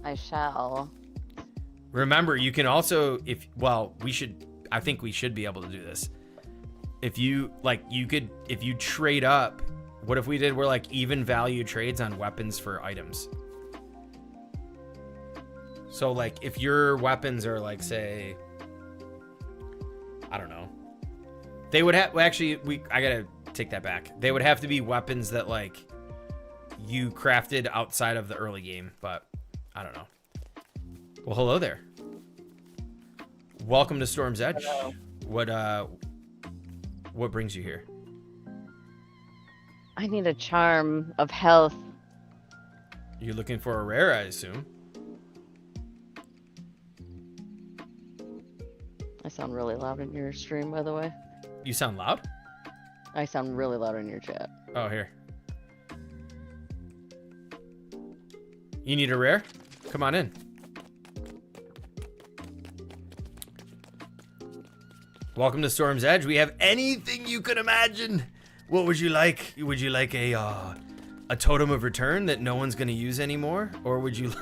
I shall. Remember, you can also, I think we should be able to do this. If you, if you trade up, what if we did, we're like even value trades on weapons for items? So like if your weapons are like, say, I don't know. They would have, actually, I gotta take that back. They would have to be weapons that like you crafted outside of the early game, but I don't know. Well, hello there. Welcome to Storm's Edge. Hello. What brings you here? I need a charm of health. You're looking for a rare, I assume. I sound really loud in your stream, by the way. You sound loud? I sound really loud in your chat. Oh, here. You need a rare? Come on in. Welcome to Storm's Edge. We have anything you could imagine. What would you like? Would you like a totem of return that no one's gonna use anymore, or would you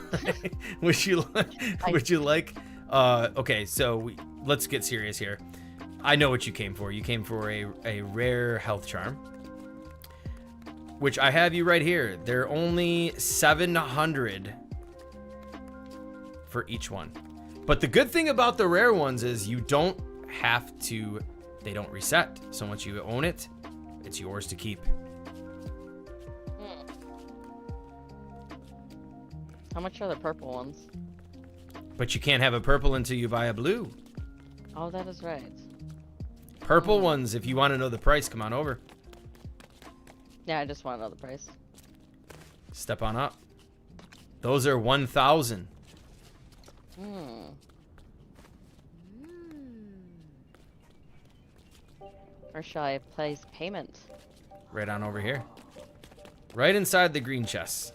like? Okay, so let's get serious here. I know what you came for. You came for a rare health charm, which I have you right here. They're only 700 for each one. But the good thing about the rare ones is you don't have to, they don't reset. So once you own it, it's yours to keep. How much are the purple ones? But you can't have a purple until you buy a blue. Oh, that is right. Purple ones, if you want to know the price, come on over. Yeah, I just want to know the price. Step on up. Those are 1,000. Or shall I place payment? Right on over here. Right inside the green chest.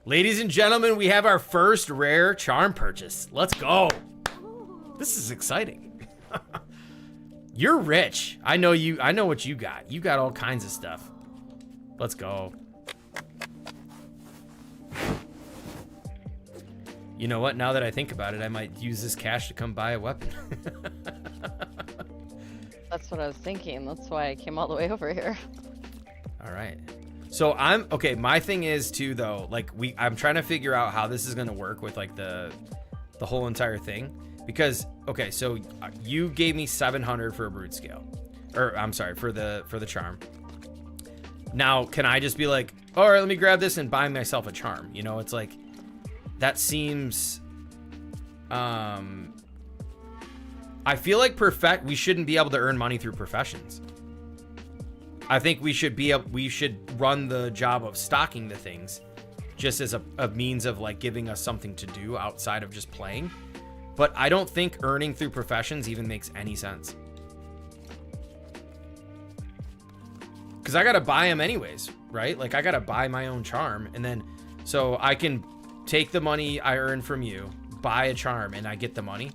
Ladies and gentlemen, we have our first rare charm purchase. Let's go. This is exciting. You're rich. I know you. I know what you got. You got all kinds of stuff. Let's go. You know what? Now that I think about it, I might use this cash to come buy a weapon. That's what I was thinking. That's why I came all the way over here. All right. So okay. My thing is too, though, like I'm trying to figure out how this is gonna work with like the the whole entire thing. Because, okay, so you gave me 700 for a brute scale. Or, I'm sorry, for the charm. Now, can I just be like, all right, let me grab this and buy myself a charm? You know, it's like, that seems, I feel like we shouldn't be able to earn money through professions. I think we should run the job of stocking the things just as a means of like giving us something to do outside of just playing. But I don't think earning through professions even makes any sense. Because I got to buy them anyways, right? Like I got to buy my own charm. And then, so I can take the money I earn from you, buy a charm, and I get the money.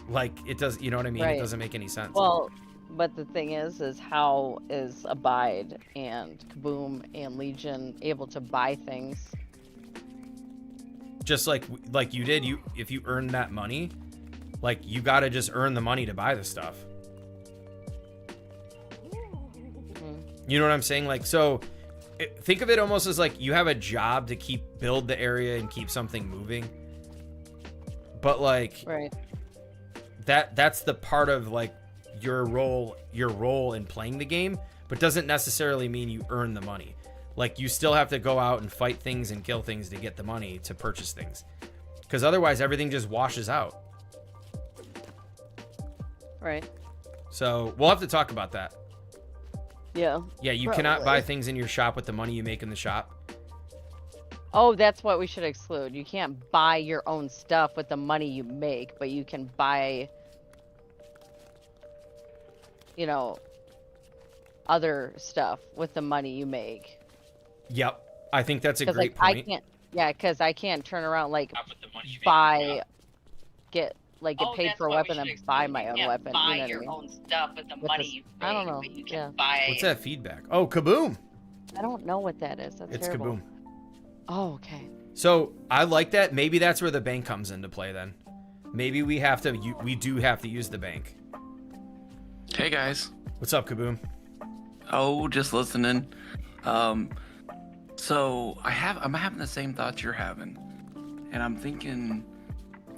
Like it does, you know what I mean? Right. It doesn't make any sense. Well, but the thing is how is Abide and Kaboom and Legion able to buy things? Just like you did, if you earn that money, like you got to just earn the money to buy the stuff. You know what I'm saying? Like, so think of it almost as like you have a job to build the area and keep something moving. But like, right. That's the part of like your role in playing the game, but doesn't necessarily mean you earn the money. Like you still have to go out and fight things and kill things to get the money to purchase things. Because otherwise everything just washes out. Right. So we'll have to talk about that. Yeah. Yeah, you cannot buy things in your shop with the money you make in the shop. Oh, that's what we should exclude. You can't buy your own stuff with the money you make, but you can buy, you know, other stuff with the money you make. Yep. I think that's a great point. Because I can't turn around get paid for a weapon and buy my own weapon. Buy you know your what I mean? own stuff with the money you make. I don't know. But you can Yeah. buy. What's that feedback? Oh, Kaboom. I don't know what that is. That's It's terrible. Kaboom. Oh, okay. So I like that. Maybe that's where the bank comes into play then. Maybe we do have to use the bank. Hey guys. What's up, Kaboom? Oh, just listening. So I'm having the same thoughts you're having, and I'm thinking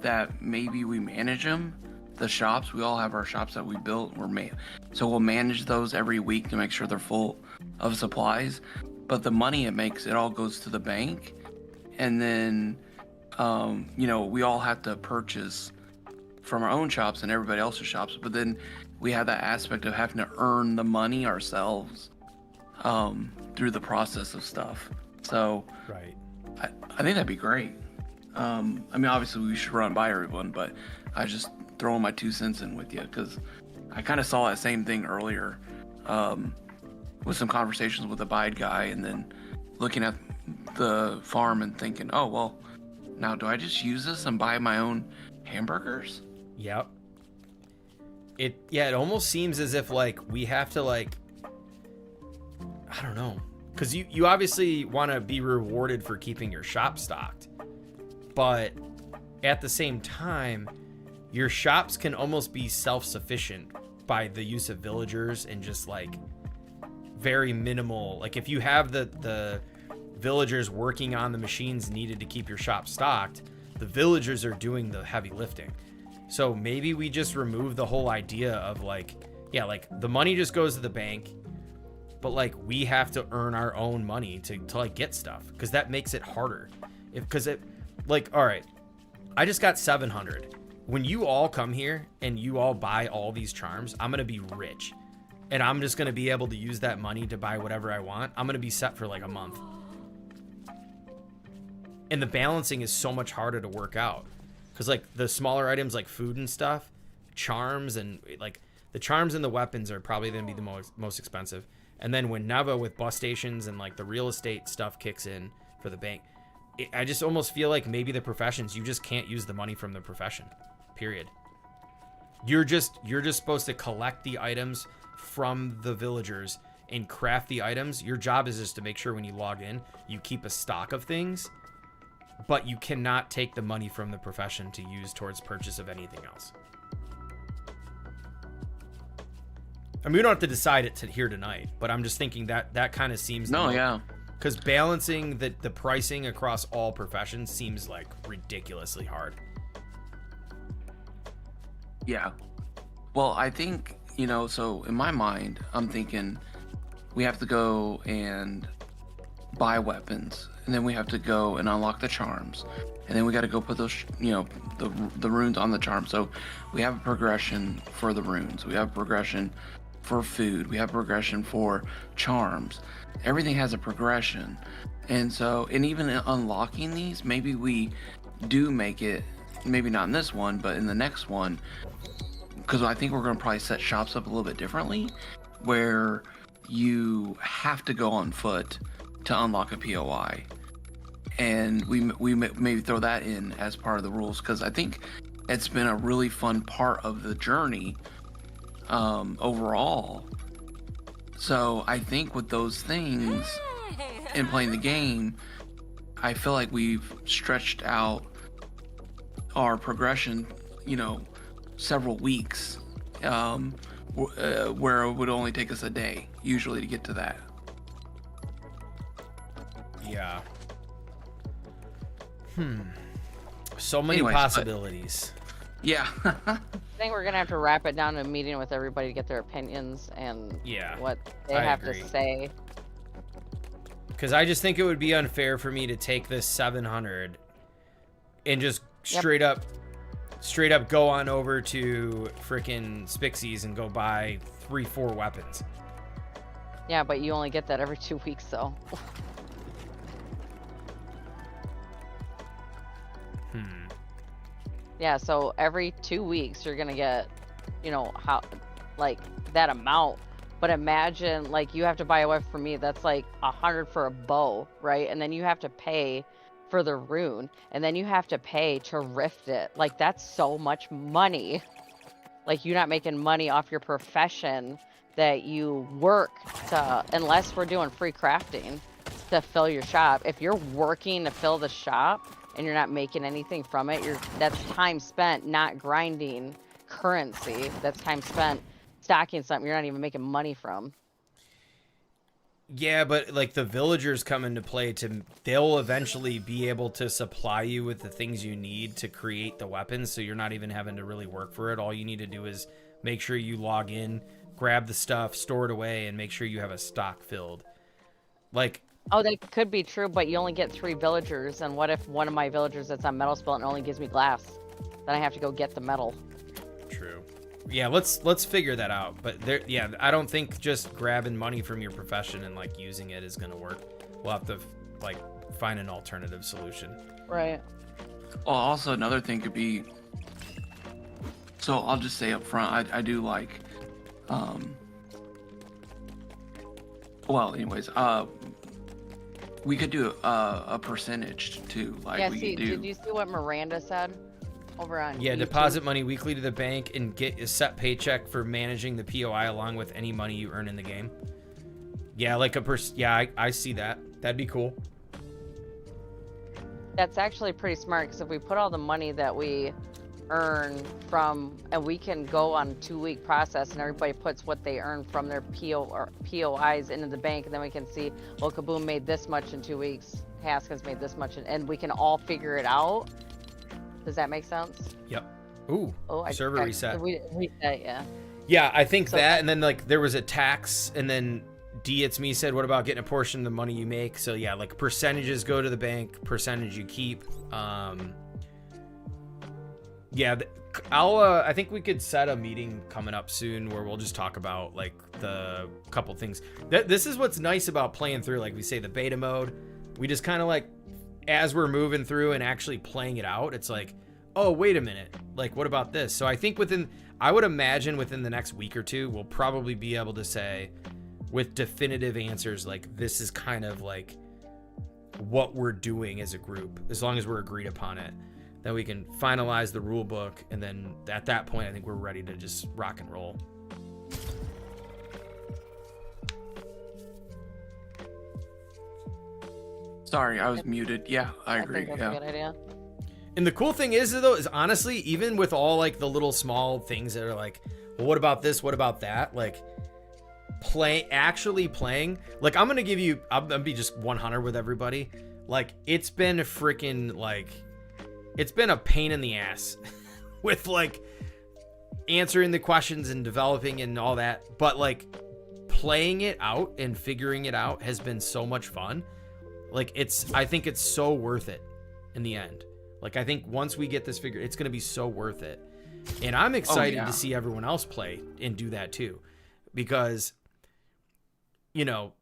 that maybe we manage them. The shops, we all have our shops that we built. So we'll manage those every week to make sure they're full of supplies. But the money it makes, it all goes to the bank, and then we all have to purchase from our own shops and everybody else's shops. But then we have that aspect of having to earn the money ourselves through the process of stuff. So Right. I think that'd be great. I mean, obviously we should run by everyone, but I just throwing my 2 cents in with you because I kind of saw that same thing earlier with some conversations with the Bide guy, and then looking at the farm and thinking, oh, well, now do I just use this and buy my own hamburgers? Yep. It almost seems as if like we have to like, I don't know, because you obviously want to be rewarded for keeping your shop stocked, but at the same time your shops can almost be self-sufficient by the use of villagers and just like very minimal, like if you have the villagers working on the machines needed to keep your shop stocked, the villagers are doing the heavy lifting. So maybe we just remove the whole idea of like, yeah, like the money just goes to the bank, but like we have to earn our own money to like get stuff, because that makes it harder. All right, I just got 700. When you all come here and you all buy all these charms, I'm gonna be rich, and I'm just gonna be able to use that money to buy whatever I want. I'm gonna be set for like a month, and the balancing is so much harder to work out. Because like the smaller items like food and stuff, charms, and like the charms and the weapons are probably going to be the most expensive. And then when Neva with bus stations and like the real estate stuff kicks in for the bank, I just almost feel like maybe the professions, you just can't use the money from the profession, period. You're just supposed to collect the items from the villagers and craft the items. Your job is just to make sure when you log in, you keep a stock of things. But you cannot take the money from the profession to use towards purchase of anything else. I mean, we don't have to decide it here tonight, but I'm just thinking that kind of seems... No, yeah. Because balancing the pricing across all professions seems like ridiculously hard. Yeah. Well, I think, so in my mind, I'm thinking we have to go and buy weapons, and then we have to go and unlock the charms, and then we got to go put those, the runes on the charm. So we have a progression for the runes. We have a progression for food. We have progression for charms. Everything has a progression. And so, and even unlocking these, maybe we do make it, maybe not in this one, but in the next one, because I think we're going to probably set shops up a little bit differently, where you have to go on foot to unlock a POI. And we maybe throw that in as part of the rules, because I think it's been a really fun part of the journey overall. So I think with those things and playing the game, I feel like we've stretched out our progression, several weeks, where it would only take us a day usually to get to that. Yeah. So many Anyways, possibilities. Yeah. I think we're gonna have to wrap it down to a meeting with everybody to get their opinions and what they have to say. Because I just think it would be unfair for me to take this 700 and just straight up go on over to frickin' Spixie's and go buy 3-4 weapons. Yeah, but you only get that every 2 weeks, though. Yeah, so every 2 weeks you're gonna get, how, like, that amount. But imagine, like, you have to buy a weapon for me that's like 100 for a bow, right? And then you have to pay for the rune, and then you have to pay to rift it. Like, that's so much money. Like, you're not making money off your profession that you work to, unless we're doing free crafting to fill your shop. If you're working to fill the shop and you're not making anything from it, that's time spent not grinding currency. That's time spent stocking something you're not even making money from. Yeah, but like the villagers come into play they'll eventually be able to supply you with the things you need to create the weapons, so you're not even having to really work for it. All you need to do is make sure you log in, grab the stuff, store it away, and make sure you have a stock filled. Like, oh, that could be true, but you only get 3 villagers, and what if one of my villagers that's on metal spell and only gives me glass? Then I have to go get the metal. True. Yeah, let's figure that out. But I don't think just grabbing money from your profession and like using it is gonna work. We'll have to like find an alternative solution. Right. Well, also another thing could be, so I'll just say up front, I do like, well, anyways, we could do a percentage too. Like, yeah, we see, could do. did you see what Miranda said over on YouTube? Deposit money weekly to the bank and get a set paycheck for managing the POI along with any money you earn in the game. Yeah, like I see that. That'd be cool. That's actually pretty smart, because if we put all the money that we earn from, and we can go on a 2-week process and everybody puts what they earn from their POIs into the bank, and then we can see, well, Kaboom made this much in 2 weeks, Haskins made this much, and we can all figure it out. Does that make sense? Yep. Ooh, server reset. Reset, yeah. Yeah, I think that, and then like there was a tax, and then It's Me said, what about getting a portion of the money you make? So yeah, like percentages go to the bank, percentage you keep. Yeah, I think we could set a meeting coming up soon where we'll just talk about like the couple things. This is what's nice about playing through, like we say, the beta mode. We just kind of like, as we're moving through and actually playing it out, it's like, oh, wait a minute. Like, what about this? So I think I would imagine within the next week or two, we'll probably be able to say with definitive answers, like, this is kind of like what we're doing as a group, as long as we're agreed upon it. Then we can finalize the rule book, and then at that point, I think we're ready to just rock and roll. Sorry, I was muted. Yeah, I agree. I think that's a good idea. And the cool thing is, though, is honestly, even with all like the little small things that are like, well, what about this? What about that? Like, actually playing. Like, I'm gonna be just 100 with everybody. Like, it's been freaking like, it's been a pain in the ass with like answering the questions and developing and all that, but like playing it out and figuring it out has been so much fun. Like I think it's so worth it in the end. Like I think once we get this figured, it's going to be so worth it. And I'm excited to see everyone else play and do that too, because you know,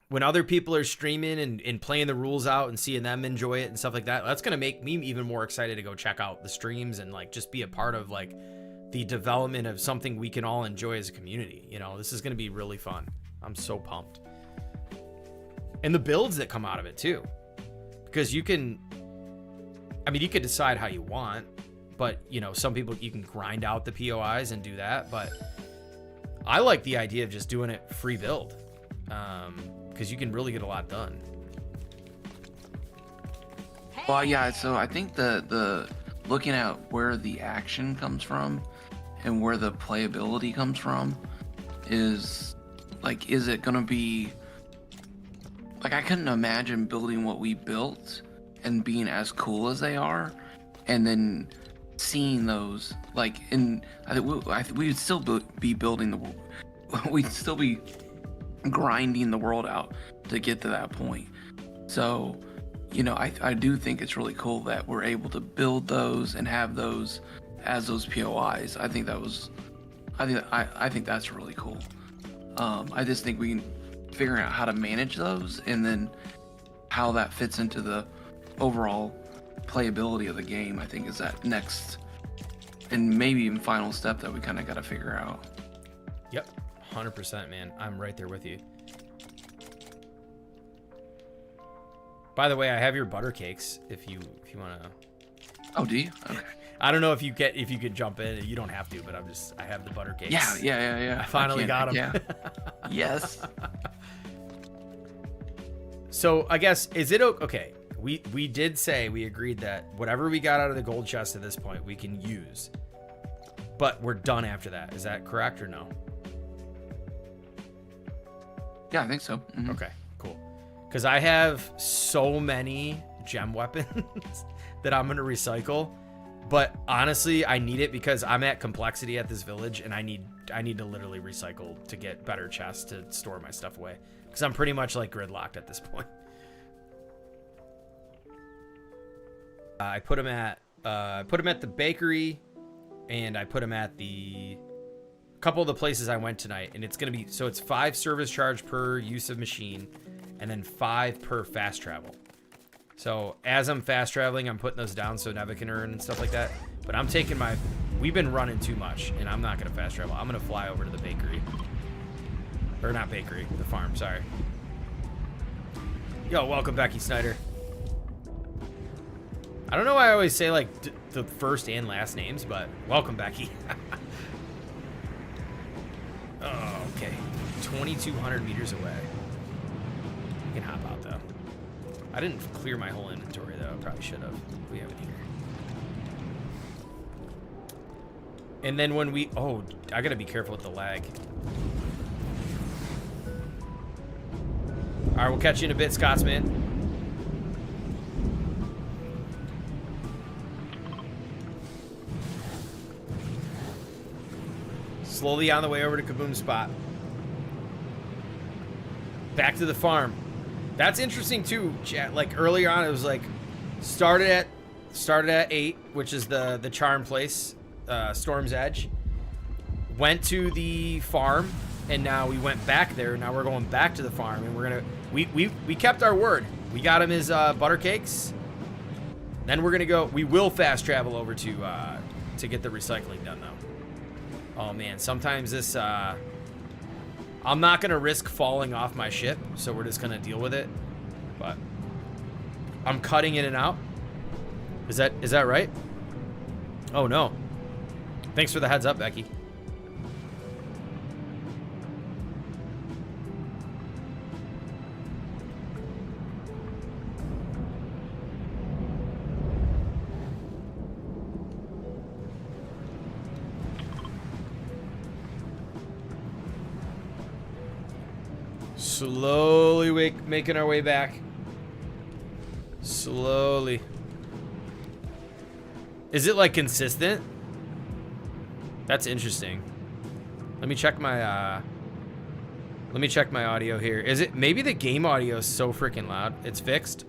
when other people are streaming and playing the rules out and seeing them enjoy it and stuff like that, that's going to make me even more excited to go check out the streams and like just be a part of like the development of something we can all enjoy as a community. You know, this is going to be really fun. I'm so pumped. And the builds that come out of it too, because you could decide how you want, but you know, some people, you can grind out the POIs and do that. But I like the idea of just doing it free build, because you can really get a lot done. Well, yeah, so I think the looking at where the action comes from and where the playability comes from is like, is it gonna be like, I couldn't imagine building what we built and being as cool as they are, and then seeing those like I think we would still be building we'd still be grinding the world out to get to that point. So, you know, I do think it's really cool that we're able to build those and have those as those POIs. I think that's really cool. I just think we can figure out how to manage those and then how that fits into the overall playability of the game, I think is that next and maybe even final step that we kind of got to figure out. Yep, 100%, man. I'm right there with you. By the way, I have your butter cakes if you want to. Oh, do you? Okay. I don't know if you could jump in. You don't have to, but I have the butter cakes. Yeah. I finally got them. Yeah. Yes. So I guess, is it okay? We did say, we agreed that whatever we got out of the gold chest at this point, we can use. But we're done after that. Is that correct or no? Yeah, I think so. Mm-hmm. Okay, cool. Because I have so many gem weapons that I'm going to recycle. But honestly, I need it because I'm at complexity at this village, and I need to literally recycle to get better chests to store my stuff away. Because I'm pretty much like gridlocked at this point. I put them at the bakery, and I put them at the couple of the places I went tonight, and it's gonna be, so it's 5 service charge per use of machine, and then 5 per fast travel. So as I'm fast traveling, I'm putting those down so Neva can earn and stuff like that. But I'm taking we've been running too much, and I'm not gonna fast travel. I'm gonna fly over to the bakery, or not bakery, the farm. Sorry. Yo, welcome, Becky Snyder. I don't know why I always say like the first and last names, but welcome, Becky. Oh, okay. 2,200 meters away. We can hop out though. I didn't clear my whole inventory though. I probably should have. We have it here. And then when I gotta be careful with the lag. All right, we'll catch you in a bit, Scotsman. Slowly on the way over to Kaboom spot. Back to the farm. That's interesting too, chat. Like earlier on, it was like started at 8, which is the charm place, Storm's Edge. Went to the farm, and now we went back there. Now we're going back to the farm, and we're gonna we kept our word. We got him his butter cakes. Then we're gonna go. We will fast travel over to get the recycling done though. Oh man, sometimes this, I'm not gonna risk falling off my ship, so we're just gonna deal with it. But I'm cutting in and out. Is that right? Oh no. Thanks for the heads up, Becky. Slowly making our way back. Slowly. Is it like consistent? That's interesting. Let me check my audio here. Is it maybe the game audio is so freaking loud? It's fixed?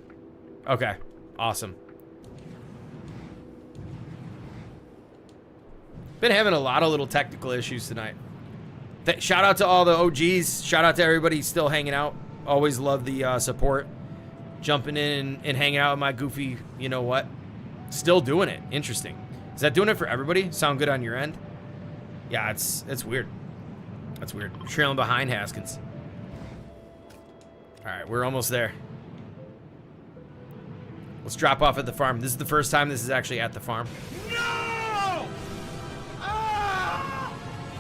Okay. Awesome. Been having a lot of little technical issues tonight. Shout out to all the OGs. Shout out to everybody still hanging out. Always love the support. Jumping in and hanging out with my goofy, you know what? Still doing it. Interesting. Is that doing it for everybody? Sound good on your end? Yeah, it's weird. That's weird. Trailing behind Haskins. All right, we're almost there. Let's drop off at the farm. This is the first time this is actually at the farm. No! Ah!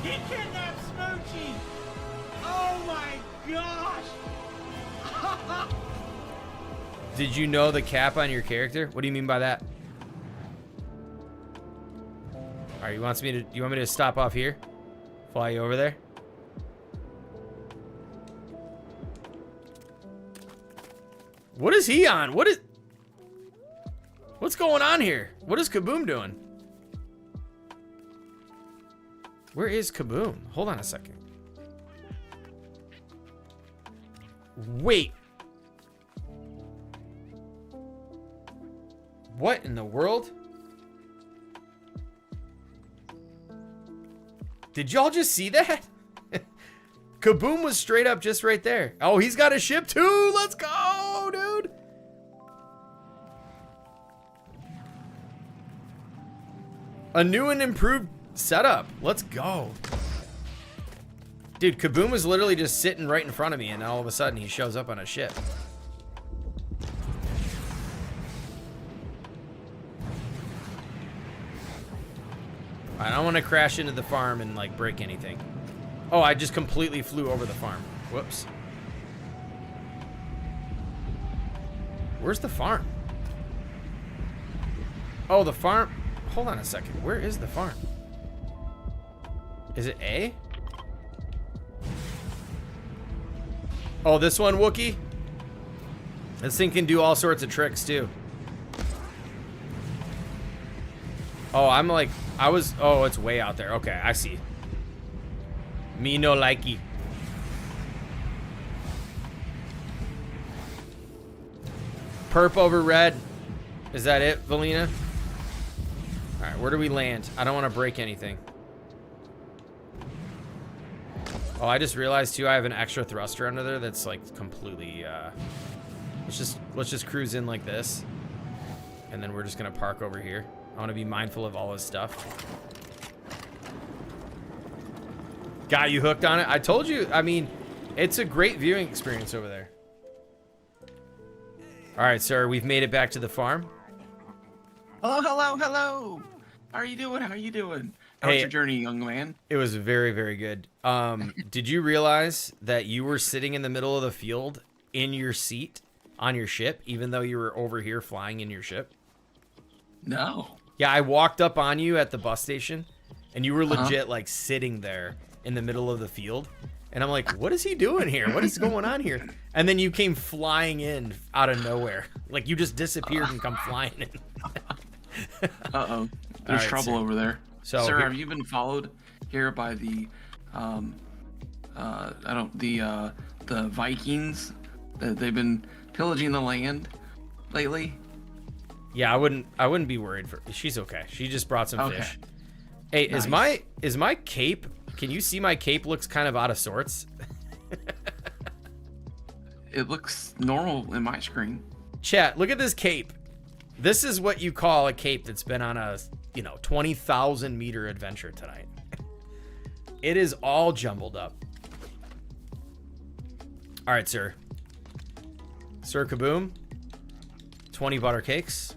He kidnapped Smoochie! Oh my gosh! Did you know the cap on your character? What do you mean by that? All right, you want me to stop off here? Fly you over there? What is he on? What's going on here? What is Kaboom doing? Where is Kaboom? Hold on a second. Wait. What in the world? Did y'all just see that? Kaboom was straight up just right there. Oh, he's got a ship too. Let's go, dude. A new and improved setup. Let's go. Dude, Kaboom was literally just sitting right in front of me, and all of a sudden he shows up on a ship. I don't want to crash into the farm and like break anything. Oh, I just completely flew over the farm. Whoops. Where's the farm? Oh, the farm. Hold on a second. Where is the farm? Is it A? Oh, this one, Wookie? This thing can do all sorts of tricks too. Oh, I'm like, oh, it's way out there. Okay, I see. Me no likey. Perp over red. Is that it, Valina? All right, where do we land? I don't want to break anything. Oh, I just realized too, I have an extra thruster under there that's like completely, let's just cruise in like this. And then we're just gonna park over here. I want to be mindful of all his stuff. Got you hooked on it? I told you, I mean, it's a great viewing experience over there. All right, sir, we've made it back to the farm. Hello, hello, hello. How are you doing? How are you doing? How was your journey, young man? It was very, very good. Did you realize that you were sitting in the middle of the field in your seat on your ship, even though you were over here flying in your ship? No. Yeah, I walked up on you at the bus station, and you were legit like sitting there in the middle of the field. And I'm like, what is he doing here? What is going on here? And then you came flying in out of nowhere. Like you just disappeared and come flying in. Uh-oh. There's trouble over there. So sir, have you been followed here by the the Vikings? They've been pillaging the land lately? Yeah, I wouldn't be worried for. She's okay. She just brought some fish. Hey, Nice. is my cape? Can you see my cape looks kind of out of sorts? It looks normal in my screen. Chat, look at this cape. This is what you call a cape that's been on a, 20,000 meter adventure tonight. It is all jumbled up. All right, sir. Sir Kaboom, 20 butter cakes.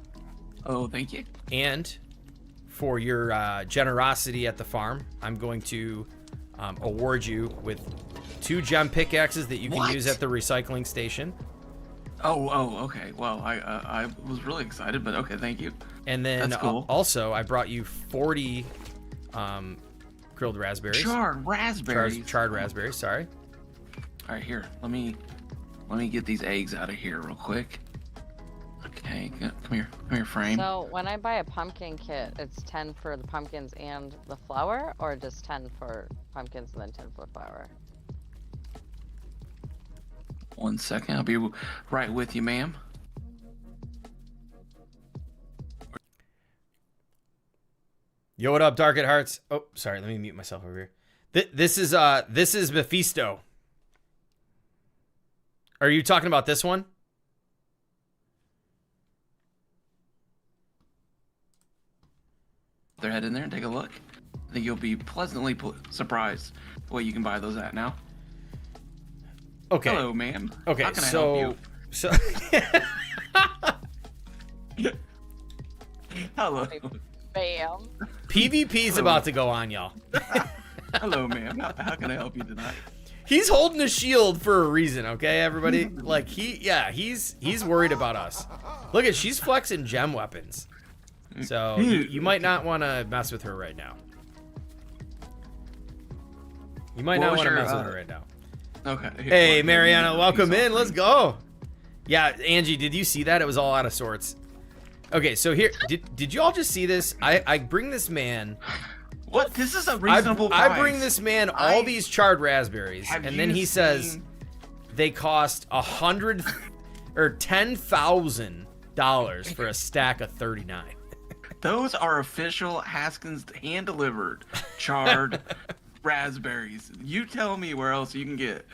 Oh, thank you. And for your generosity at the farm, I'm going to award you with 2 gem pickaxes that you can use at the recycling station. Oh, okay. Well, I was really excited, but okay, thank you. And then That's cool. Also, I brought you 40 grilled raspberries. Charred raspberries. Charred raspberries, sorry. All right, here. Let me get these eggs out of here real quick. Okay. Hey, come here, frame. So when I buy a pumpkin kit, it's 10 for the pumpkins and the flour, or just 10 for pumpkins and then 10 for flour? 1 second, I'll be right with you, ma'am. Yo, what up, Dark at Hearts? Oh, sorry, let me mute myself over here. This is Mephisto. Are you talking about this one? They're head in there and take a look. I think you'll be pleasantly surprised what you can buy those at now. Okay. Hello, ma'am. Okay, How can I help so you? Hello. Bam. PvP's about to go on, y'all. Hello, ma'am. How can I help you tonight? He's holding a shield for a reason, okay, everybody? Like he's worried about us. Look at, she's flexing gem weapons. So you might not want to mess with her right now. You might not want to mess with her right now. Okay. Hey, Mariana, welcome in. Let's go. Yeah, Angie, did you see that? It was all out of sorts. Okay, so here, did you all just see this? I bring this man. What? This is a reasonable price. I bring this man all these charred raspberries, and then he says they cost $100 or $10,000 for a stack of 39. Those are official Haskins hand-delivered charred raspberries. You tell me where else you can get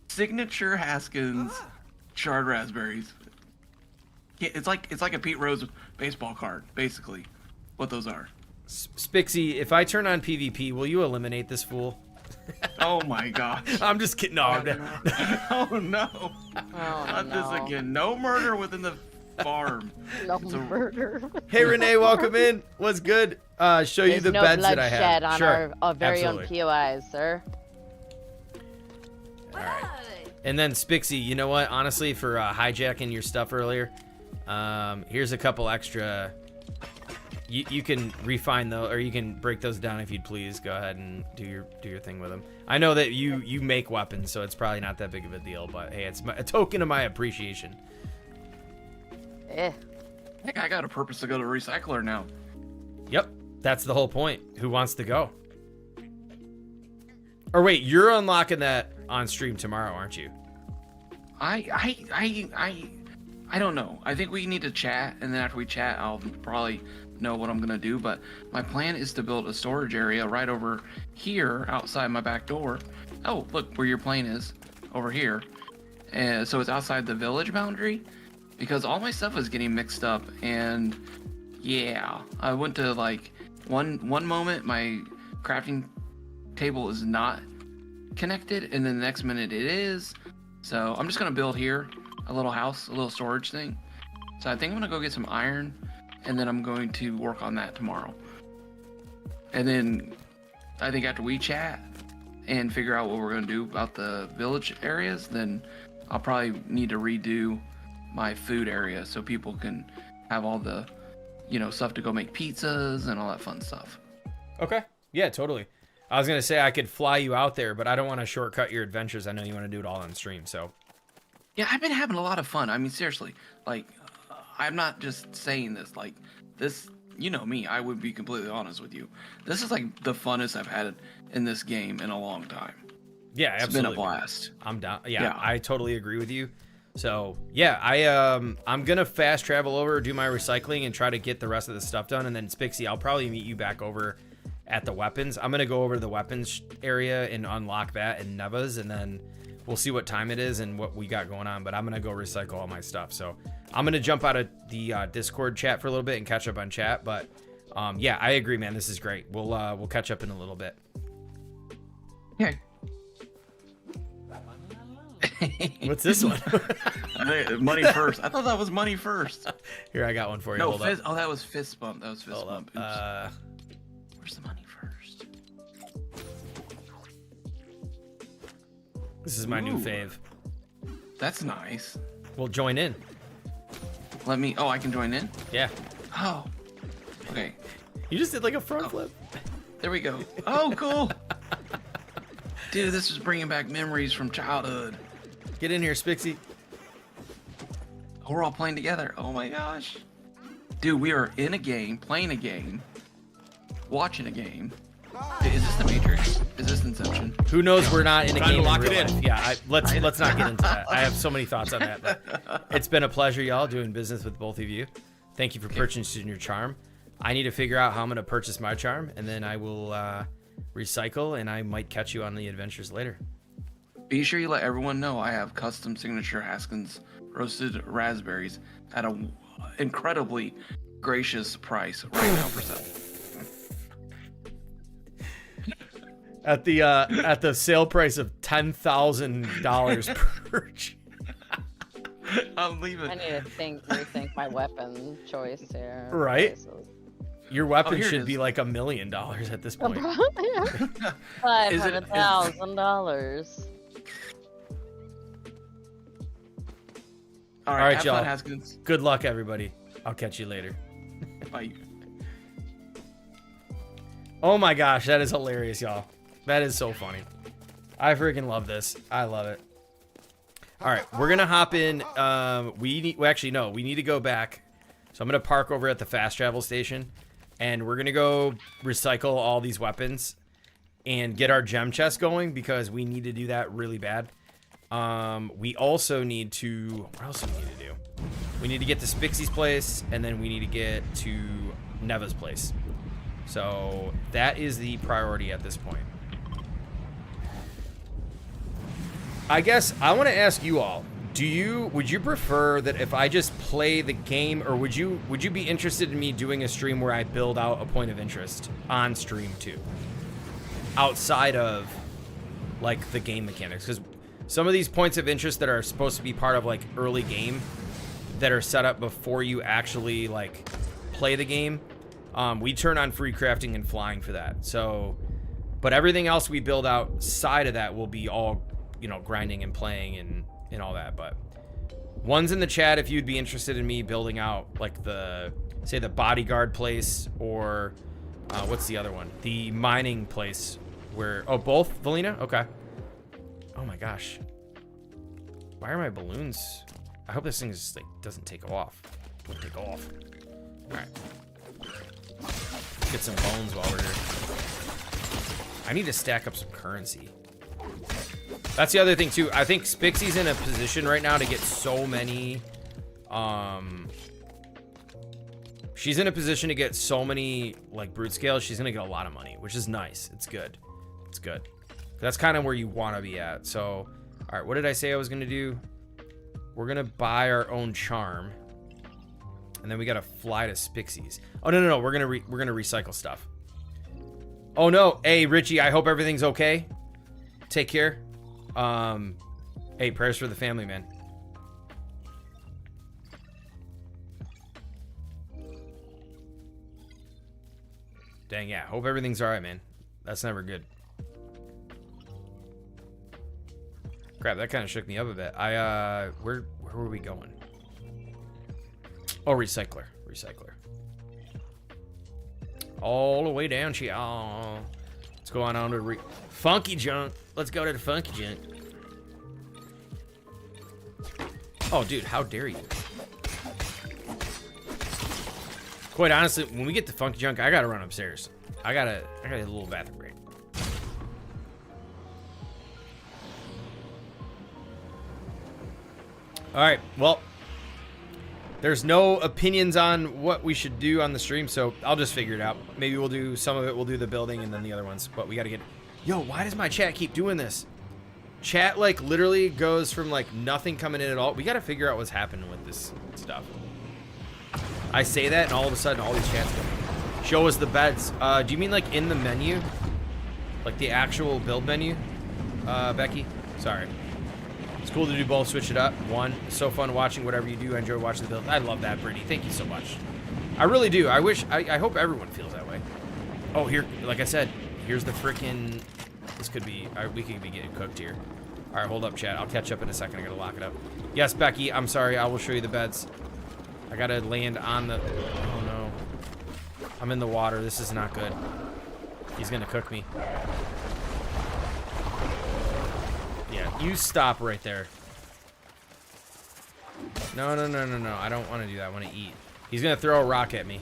signature Haskins charred raspberries. Yeah, it's like a Pete Rose baseball card, basically. What those are. Spixie, if I turn on PvP, will you eliminate this fool? Oh my gosh. I'm just kidding. No, Oh no. Oh, Not no. this again. No murder within the farm. No murder. Hey Renee, welcome in. What's good? Show you There's the no beds that I bloodshed have. on Sure, our very absolutely. own POIs, sir. All right. And then Spixie, you know what? Honestly, for hijacking your stuff earlier, here's a couple extra. You can refine those, or you can break those down if you'd please. Go ahead and do your thing with them. I know that you make weapons, so it's probably not that big of a deal. But hey, it's a token of my appreciation. Eh. Heck, I got a purpose to go to recycler now. Yep, that's the whole point. Who wants to go? Or wait, you're unlocking that on stream tomorrow, aren't you? I don't know. I think we need to chat, and then after we chat, I'll probably know what I'm gonna do. But my plan is to build a storage area right over here outside my back door. Oh, look where your plane is, over here. And so it's outside the village boundary, because all my stuff is getting mixed up. And yeah, I went to like one moment my crafting table is not connected, and then the next minute it is. So I'm just gonna build here a little house, a little storage thing. So I think I'm gonna go get some iron, and then I'm going to work on that tomorrow. And then I think after we chat and figure out what we're gonna do about the village areas, then I'll probably need to redo my food area so people can have all the, stuff to go make pizzas and all that fun stuff. Okay. Yeah, totally. I was gonna say I could fly you out there, but I don't want to shortcut your adventures. I know you want to do it all on stream, so. Yeah, I've been having a lot of fun. I mean, seriously, like, I'm not just saying this. Like, this, you know me, I would be completely honest with you. This is like the funnest I've had in this game in a long time. Yeah, It's absolutely. been a blast. I'm down. Yeah, I totally agree with you. So yeah, I'm gonna fast travel over, do my recycling, and try to get the rest of the stuff done. And then Spixie, I'll probably meet you back over at the weapons. I'm gonna go over to the weapons area and unlock that in Neva's, and then we'll see what time it is and what we got going on. But I'm gonna go recycle all my stuff. So I'm gonna jump out of the Discord chat for a little bit and catch up on chat. But yeah, I agree, man. This is great. We'll catch up in a little bit. Okay. What's this one? Money first. I thought that was money first. Here, I got one for you. No, Hold fist. up. Oh, that was fist bump. That was fist Hold bump. up. Oops. Where's the money first? This is my new Ooh. fave. That's nice. We'll join in. Let me. Oh, I can join in. Yeah. Oh. Okay. You just did like a front flip. There we go. Oh, cool. Dude, this is bringing back memories from childhood. Get in here, Spixie. Oh, we're all playing together. Oh my gosh. Dude, we are in a game, playing a game, watching a game. Is this the Matrix? Is this Inception? Who knows? We're not in a Time to game. lock in real it in. life. Yeah, let's not get into that. I have so many thoughts on that. But it's been a pleasure, y'all, doing business with both of you. Thank you for purchasing your charm. I need to figure out how I'm gonna purchase my charm, and then I will recycle, and I might catch you on the adventures later. Be sure you let everyone know I have custom signature Haskins roasted raspberries at a incredibly gracious price right now for sale. At the sale price of $10,000 per. I'm leaving. I need to rethink my weapon choice here. Right? Choices. Your weapon here it should is. be like $1 million at this point. $500,000. All All right, right, have y'all. fun, Haskins. Good luck, everybody. I'll catch you later. Bye. Oh my gosh, that is hilarious, y'all. That is so funny. I freaking love this. I love it. All right, we're gonna hop in. We need to go back. So I'm gonna park over at the fast travel station, and we're gonna go recycle all these weapons and get our gem chest going because we need to do that really bad. We also need to. What else do we need to do? We need to get to Spixie's place, and then we need to get to Neva's place. So that is the priority at this point. I guess I want to ask you all, would you prefer that if I just play the game, or would you be interested in me doing a stream where I build out a point of interest on stream too? Outside of like the game mechanics, because some of these points of interest that are supposed to be part of like early game that are set up before you actually like play the game, we turn on free crafting and flying for that. So, but everything else we build outside of that will be all, you know, grinding and playing and all that. But one's in the chat if you'd be interested in me building out like the bodyguard place, or what's the other one, the mining place where, oh, both, Valina? Okay. Oh my gosh, why are my balloons? I hope this thing just like doesn't take off. Don't take off. All right, get some bones while we're here. I need to stack up some currency. That's the other thing too. I think Spixie's in a position right now to get so many. She's in a position to get so many like brute scales. She's gonna get a lot of money, which is nice. It's good. It's good. That's kind of where you want to be at. So, all right. What did I say I was gonna do? We're gonna buy our own charm, and then we gotta fly to Spixie's. Oh no. We're gonna recycle stuff. Oh no. Hey Richie, I hope everything's okay. Take care. Hey, prayers for the family, man. Dang, yeah. Hope everything's all right, man. That's never good. Crap, that kind of shook me up a bit. Where were we going? Oh, recycler. All the way down here. Oh. Let's go on to funky junk. Let's go to the funky junk. Oh, dude, how dare you? Quite honestly, when we get to funky junk, I gotta run upstairs. I got a little bathroom break. All right, well, there's no opinions on what we should do on the stream, so I'll just figure it out. Maybe we'll do some of it, we'll do the building, and then the other ones. But we gotta get... Yo, why does my chat keep doing this? Chat, like, literally goes from, like, nothing coming in at all. We gotta figure out what's happening with this stuff. I say that, and all of a sudden, all these chats go. Show us the beds. Do you mean, like, in the menu? Like, the actual build menu? Becky? Sorry. It's cool to do both, switch it up. One, so fun watching whatever you do. I enjoy watching the build. I love that, Brittany. Thank you so much. I really do. I hope everyone feels that way. Oh, here, like I said, here's the frickin'... This could be... we could be getting cooked here. All right, hold up, chat. I'll catch up in a second. I gotta lock it up. Yes, Becky, I'm sorry. I will show you the beds. I gotta land on the... Oh, no. I'm in the water. This is not good. He's gonna cook me. Yeah, you stop right there. No, no, no, no, no. I don't want to do that. I want to eat. He's going to throw a rock at me.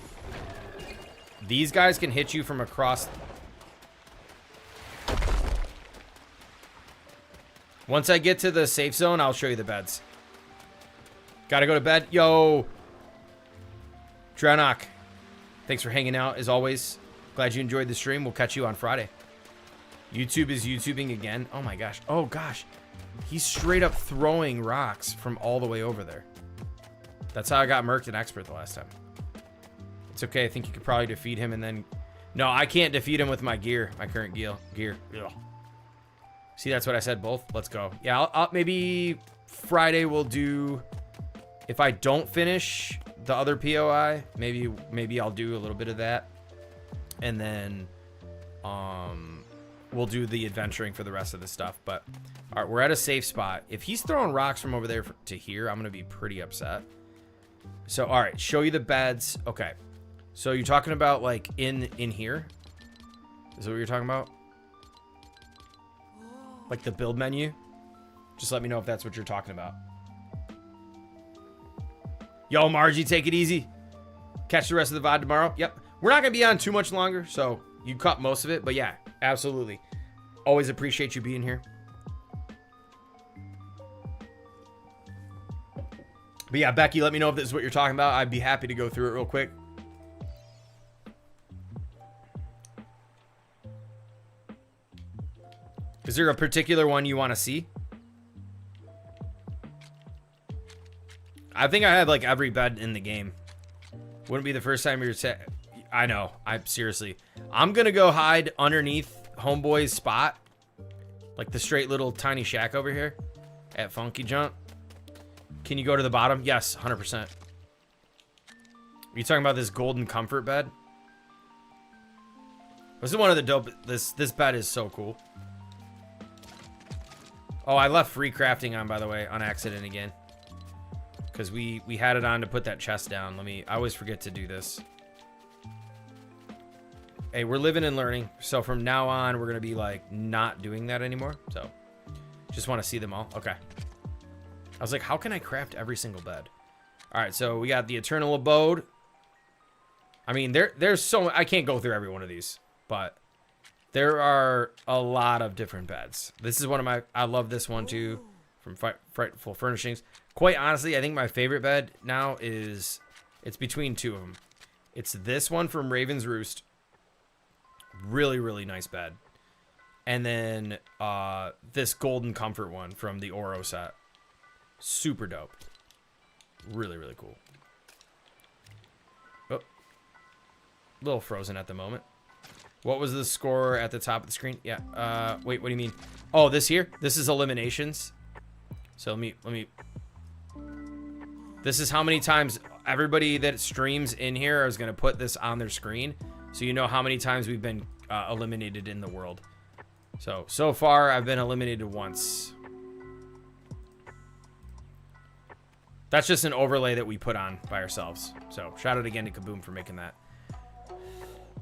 These guys can hit you from across. Once I get to the safe zone, I'll show you the beds. Gotta go to bed. Yo. Dranok. Thanks for hanging out, as always. Glad you enjoyed the stream. We'll catch you on Friday. YouTube is YouTubing again. Oh, my gosh. Oh, gosh. He's straight up throwing rocks from all the way over there. That's how I got murked at Expert the last time. It's okay. I think you could probably defeat him and then... No, I can't defeat him with my gear. My current gear. Ugh. See, that's what I said, both. Let's go. Yeah, I'll maybe Friday we'll do... If I don't finish the other POI, maybe I'll do a little bit of that. And then we'll do the adventuring for the rest of the stuff. But, all right, we're at a safe spot. If he's throwing rocks from over there to here, I'm going to be pretty upset. So, all right, show you the beds. Okay. So you're talking about, like, in here? Is that what you're talking about? Like the build menu? Just let me know if that's what you're talking about. Yo, Margie, take it easy. Catch the rest of the VOD tomorrow. Yep. We're not going to be on too much longer, so you cut most of it. But, yeah, absolutely. Always appreciate you being here. But yeah, Becky, let me know if this is what you're talking about. I'd be happy to go through it real quick. Is there a particular one you want to see? I think I had like every bed in the game. Wouldn't be the first time you're set. I know. Seriously. I'm going to go hide underneath Homeboy's spot. Like the straight little tiny shack over here at Funky Jump. Can you go to the bottom? Yes, 100%. Are you talking about this golden comfort bed? This is one of the dope. This bed is so cool. Oh, I left free crafting on, by the way, on accident again. Because we had it on to put that chest down. I always forget to do this. Hey, we're living and learning. So from now on, we're going to be like not doing that anymore. So just want to see them all. Okay. I was like, how can I craft every single bed? All right, so we got the Eternal Abode. I mean, there's so... I can't go through every one of these, but there are a lot of different beds. This is one of my... I love this one, too, from Frightful Furnishings. Quite honestly, I think my favorite bed now is... It's between two of them. It's this one from Raven's Roost. Really, really nice bed. And then this Golden Comfort one from the Oro set. Super dope. Really, really cool. Oh. A little frozen at the moment. What was the score at the top of the screen? Yeah. Wait, what do you mean? Oh, this here? This is eliminations. So let me... This is how many times everybody that streams in here is going to put this on their screen. So you know how many times we've been eliminated in the world. So far, I've been eliminated once. That's just an overlay that we put on by ourselves. So shout out again to Kaboom for making that.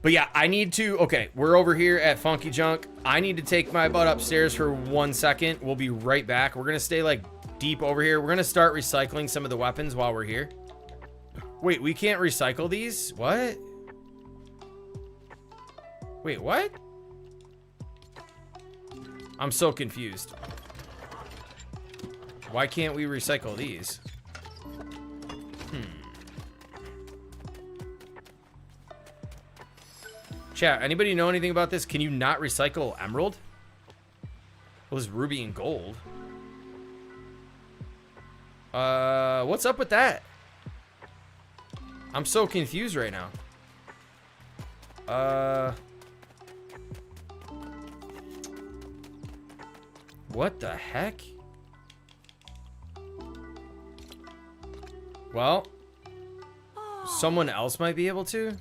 But yeah, I need to... Okay, we're over here at Funky Junk. I need to take my butt upstairs for 1 second. We'll be right back. We're going to stay like deep over here. We're going to start recycling some of the weapons while we're here. Wait, we can't recycle these? What? Wait, what? I'm so confused. Why can't we recycle these? Chat, anybody know anything about this? Can you not recycle emerald? Well, this ruby and gold. What's up with that? I'm so confused right now. What the heck? Well, someone else might be able to.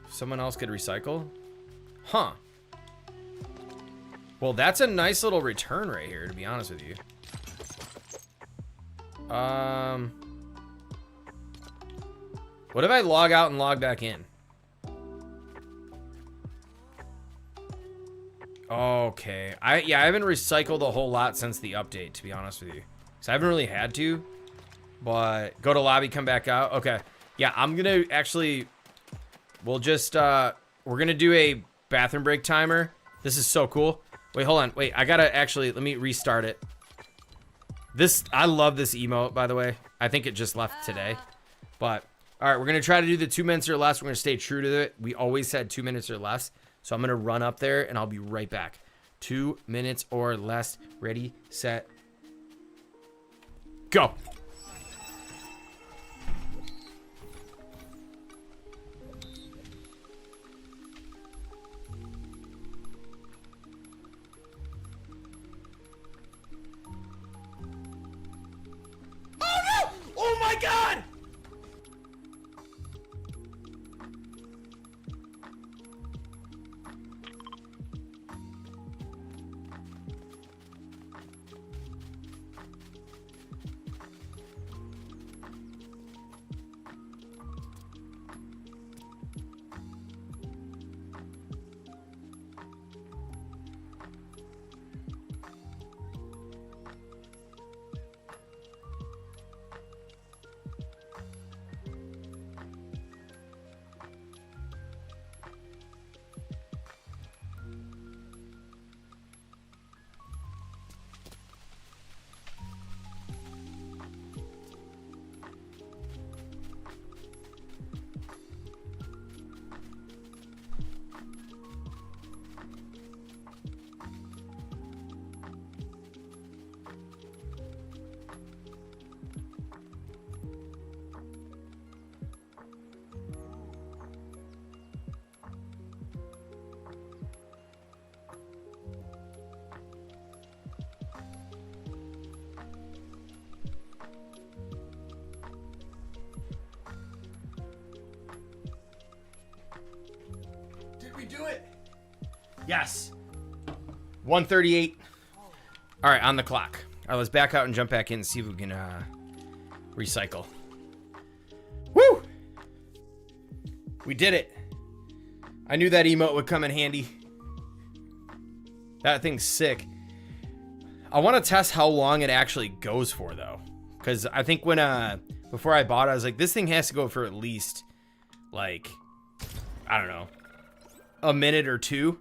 Someone else could recycle? Huh. Well, that's a nice little return right here, to be honest with you. What if I log out and log back in? Okay. I haven't recycled a whole lot since the update, to be honest with you. So I haven't really had to, but go to lobby, come back out. Okay. Yeah, I'm going to actually, we'll just, we're going to do a bathroom break timer. This is so cool. Wait, hold on. Wait, I got to actually, let me restart it. I love this emote, by the way. I think it just left today. But, all right, we're going to try to do the 2 minutes or less. We're going to stay true to it. We always said 2 minutes or less. So I'm going to run up there, and I'll be right back. 2 minutes or less. Ready, set, go. Oh, no! Oh, my God! Did we do it? Yes. 1:38. All right, on the clock. All right, let's back out and jump back in and see if we can recycle. Woo! We did it. I knew that emote would come in handy. That thing's sick. I want to test how long it actually goes for, though. Because I think when, before I bought it, I was like, this thing has to go for at least, like, I don't know, a minute or two.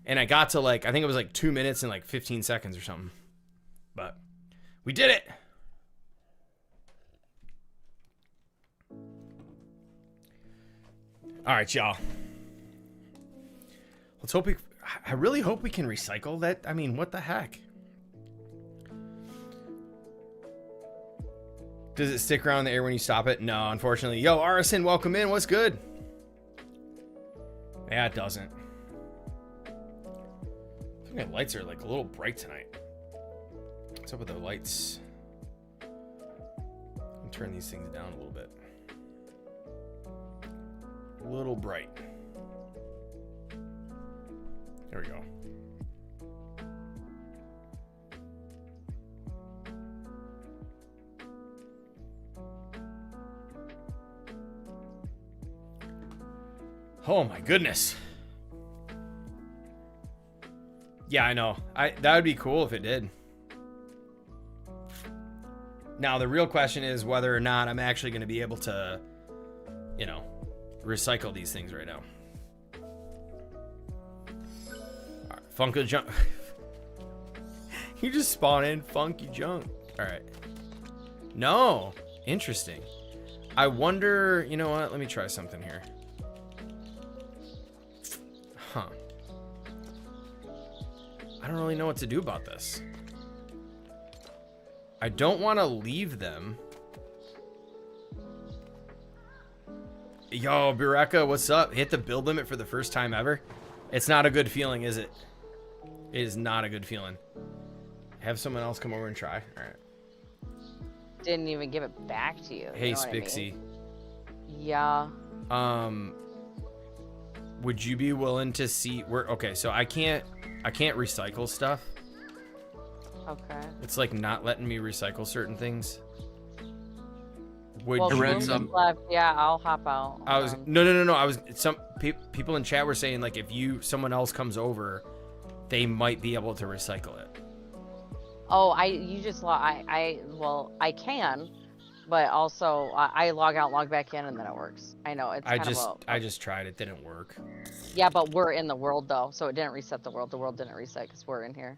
And I got to, like, I think it was like 2 minutes and like 15 seconds or something. But we did it. All right, y'all. Let's hope I really hope we can recycle that. I mean, what the heck? Does it stick around in the air when you stop it? No, unfortunately. Yo, Arison, welcome in. What's good? Yeah, it doesn't. I think my lights are like a little bright tonight. What's up with the lights? Let me turn these things down a little bit. A little bright. There we go. Oh my goodness. Yeah, I know. That would be cool if it did. Now, the real question is whether or not I'm actually going to be able to, you know, recycle these things right now. All right, Funky Junk. You just spawn in Funky Junk. All right. No. Interesting. I wonder, you know what? Let me try something here. Huh. I don't really know what to do about this. I don't want to leave them. Yo, Bureka, what's up? Hit the build limit for the first time ever. It's not a good feeling, is it? It is not a good feeling. Have someone else come over and try. All right. Didn't even give it back to you. Hey, you know what I Spixie. mean? Yeah. Would you be willing to see where? Okay, so I can't recycle stuff. Okay. It's like not letting me recycle certain things. Would Well, you? read Boom some- is left. Yeah, I'll hop out. I was Hold on. no. I was some people in chat were saying like if someone else comes over, they might be able to recycle it. Oh, you just well, I can, but also I log out, log back in, and then it works. I know it's kind of I just tried. It didn't work. yeah, but we're in the world though, so it didn't reset the world. The world didn't reset because we're in here.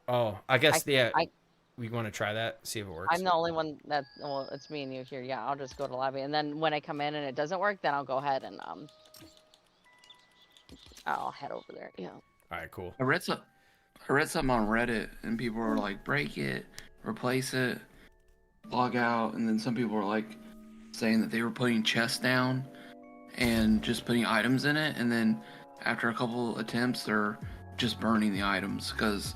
Oh, I guess yeah. I We want to try that, see if it works. I'm the only one that well, it's me and you here. Yeah, I'll just go to lobby, and then when I come in and it doesn't work, then I'll go ahead and I'll head over there. Yeah. All right, cool. I read something on Reddit, and people were like, break it, replace it, log out, and then some people were like saying that they were putting chests down and just putting items in it, and then after a couple attempts, they're just burning the items because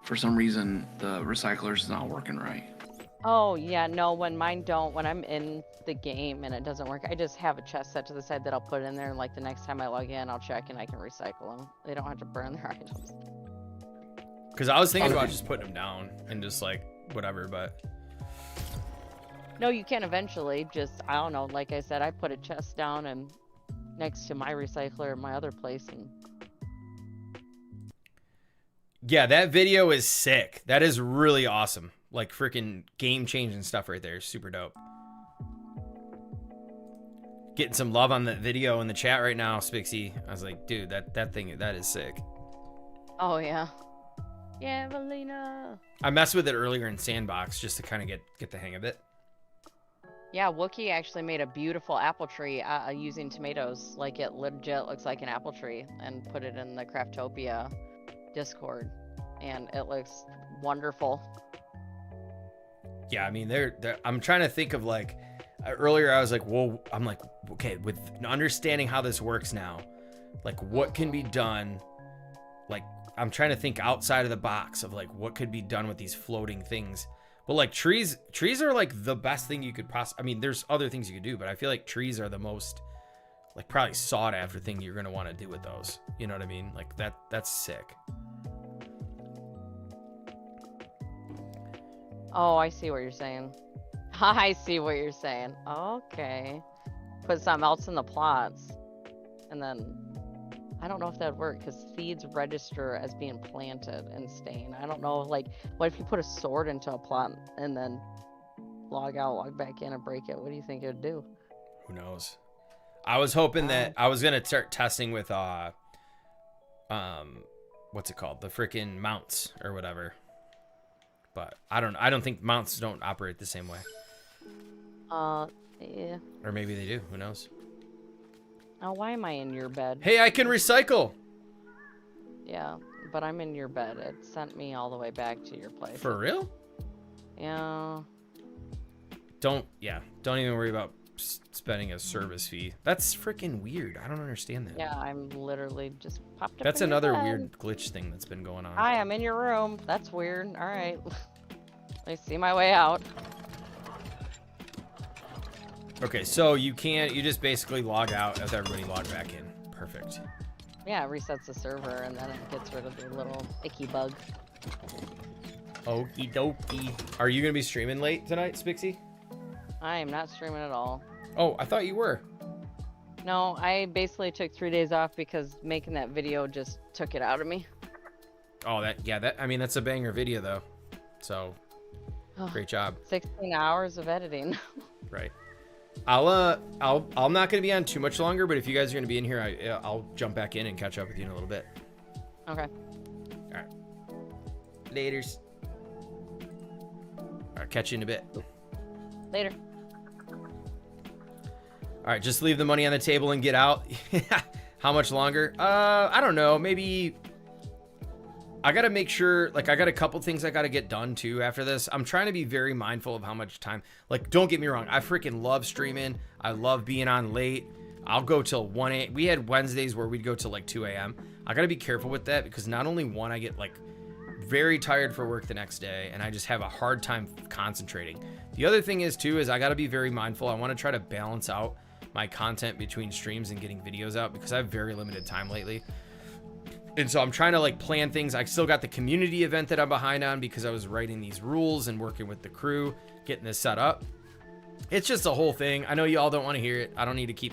for some reason the recyclers is not working right. Oh yeah, no, when mine don't, when I'm in the game and it doesn't work, I just have a chest set to the side that I'll put in there, and like the next time I log in, I'll check and I can recycle them. They don't have to burn their items. Because I was thinking about just putting them down and just like whatever, but No, you can eventually. Just I don't know. Like I said, I put a chest down and next to my recycler at my other place, and yeah, that video is sick. That is really awesome. Like freaking game changing stuff right there. Super dope. Getting some love on that video in the chat right now, Spixie. I was like, dude, that is sick. oh yeah, yeah, Valina. I messed with it earlier in Sandbox just to kind of get the hang of it. Yeah, Wookie actually made a beautiful apple tree using tomatoes. Like it legit looks like an apple tree, and put it in the Craftopia Discord, and it looks wonderful. Yeah, I mean, I'm trying to think of like, earlier I was like, well, I'm like, okay, with understanding how this works now, like what can be done? Like, I'm trying to think outside of the box of like what could be done with these floating things. But like trees are like the best thing you could possibly, I mean, there's other things you could do, but I feel like trees are the most like probably sought after thing you're going to want to do with those. You know what I mean? Like that's sick. Oh, I see what you're saying. I see what you're saying. Okay. Put something else in the plots. And then, I don't know if that'd work, because seeds register as being planted in Stain. I don't know, like, what if you put a sword into a plot and then log out, log back in, and break it? What do you think it would do? Who knows? I was hoping that I was going to start testing with, what's it called? The freaking mounts or whatever. But I don't think mounts don't operate the same way. Yeah. Or maybe they do. Who knows? Oh, why am I in your bed? Hey, I can recycle. Yeah, but I'm in your bed. It sent me all the way back to your place. For real? Yeah. Don't even worry about spending a service fee. That's freaking weird. I don't understand that. Yeah, I'm literally just popped up. That's in your another bed. weird glitch thing that's been going on. Hi, I'm in your room. That's weird. All right. Let me see my way out. Okay, so you just basically log out as everybody log back in. Perfect. Yeah, it resets the server and then it gets rid of the little icky bug. Okie dokie. Are you going to be streaming late tonight, Spixie? I am not streaming at all. Oh, I thought you were. No, I basically took 3 days off because making that video just took it out of me. Oh, I mean, that's a banger video though. So, great job. 16 hours of editing. Right. I'm not going to be on too much longer, but if you guys are going to be in here, I'll jump back in and catch up with you in a little bit. Okay. All right. Laters. All right, catch you in a bit. Later. All right, just leave the money on the table and get out. How much longer? I don't know. Maybe I got to make sure, like, I got a couple things I got to get done too after this. I'm trying to be very mindful of how much time, like, don't get me wrong. I freaking love streaming. I love being on late. I'll go till 1 a.m. We had Wednesdays where we'd go till like 2 a.m. I got to be careful with that because not only one, I get like very tired for work the next day and I just have a hard time concentrating. The other thing is too, is I got to be very mindful. I want to try to balance out my content between streams and getting videos out because I have very limited time lately. And so I'm trying to like plan things. I still got the community event that I'm behind on because I was writing these rules and working with the crew, getting this set up. It's just a whole thing. I know you all don't want to hear it. I don't need to keep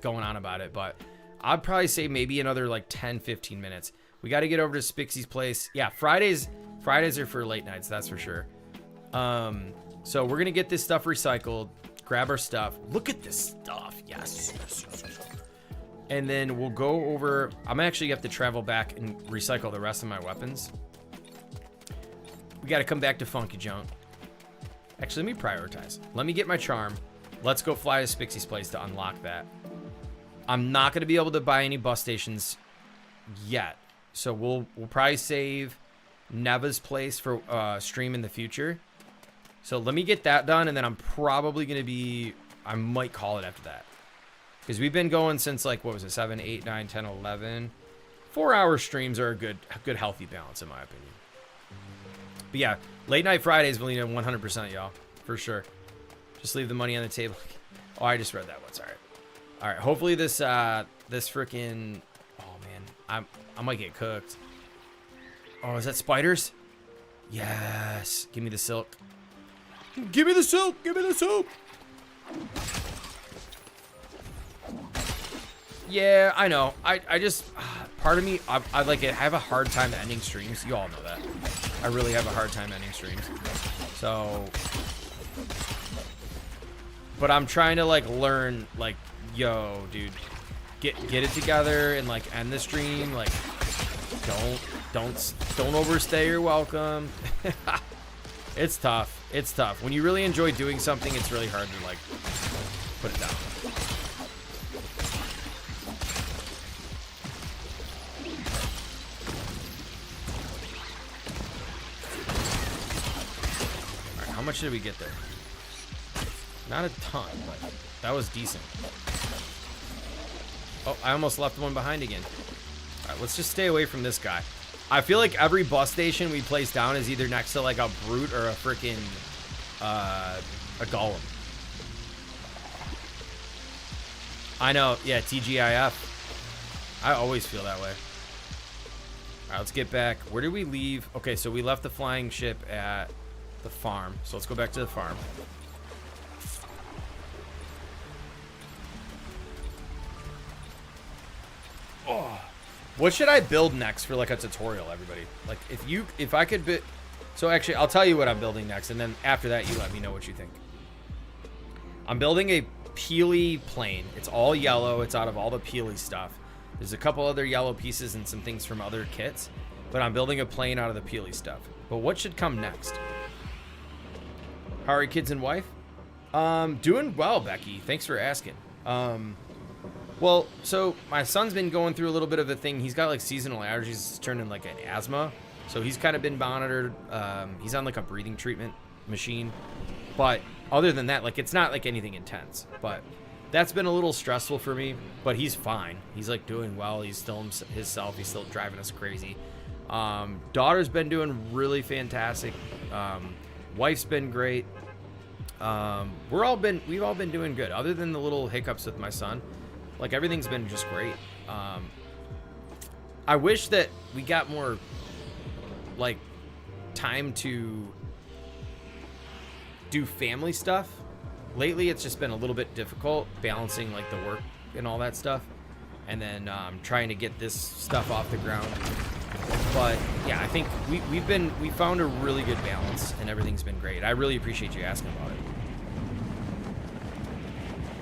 going on about it, but I'd probably say maybe another like 10, 15 minutes. We got to get over to Spixie's place. Yeah, Fridays Fridays are for late nights, that's for sure. So we're gonna get this stuff recycled, grab our stuff. Look at this stuff. Yes. And then we'll go over. I'm actually have to travel back and recycle the rest of my weapons. We got to come back to funky junk. Actually, let me prioritize. Let me get my charm. Let's go fly to Spixie's place to unlock that. I'm not going to be able to buy any bus stations yet, so we'll probably save Neva's place for stream in the future. So let me get that done, and then I'm probably going to be, I might call it after that. Because we've been going since, like, what was it, 7, 8, 9, 10, 11. 4-hour streams are a good healthy balance, in my opinion. But yeah, late night Fridays, believe it, 100%, y'all. For sure. Just leave the money on the table. Oh, I just read that one. Sorry. All right. Hopefully this freaking. Oh man, I might get cooked. Oh, is that spiders? Yes. Give me the silk. Give me the silk. Give me the silk. Yeah, I know. I just part of me, I like it. I have a hard time ending streams. You all know that. I really have a hard time ending streams. So, but I'm trying to like learn, like, yo, dude, get it together and like end the stream. Like, don't overstay your welcome. It's tough. It's tough. When you really enjoy doing something, it's really hard to like put it down. How much did we get there? Not a ton, but that was decent. Oh, I almost left one behind again. All right, let's just stay away from this guy. I feel like every bus station we place down is either next to like a brute or a freaking a golem. I know, yeah, TGIF. I always feel that way. All right, let's get back. Where did we leave? Okay, so we left the flying ship at the farm. So let's go back to the farm. Oh, what should I build next for like a tutorial, everybody? Like if I could so actually I'll tell you what I'm building next, and then after that you let me know what you think. I'm building a Peely plane. It's all yellow. It's out of all the Peely stuff. There's a couple other yellow pieces and some things from other kits, but I'm building a plane out of the Peely stuff. But what should come next? How are your kids and wife? Doing well, Becky. Thanks for asking. Well, so my son's been going through a little bit of a thing. He's got like seasonal allergies. It's turned into like an asthma. So he's kind of been monitored. He's on like a breathing treatment machine. But other than that, like it's not like anything intense. But that's been a little stressful for me. But he's fine. He's like doing well. He's still himself. He's still driving us crazy. Daughter's been doing really fantastic. Wife's been great. We've all been doing good, other than the little hiccups with my son. Like everything's been just great. I wish that we got more like time to do family stuff. Lately it's just been a little bit difficult balancing like the work and all that stuff, and then trying to get this stuff off the ground. But yeah, I think we found a really good balance, and everything's been great. I really appreciate you asking about it.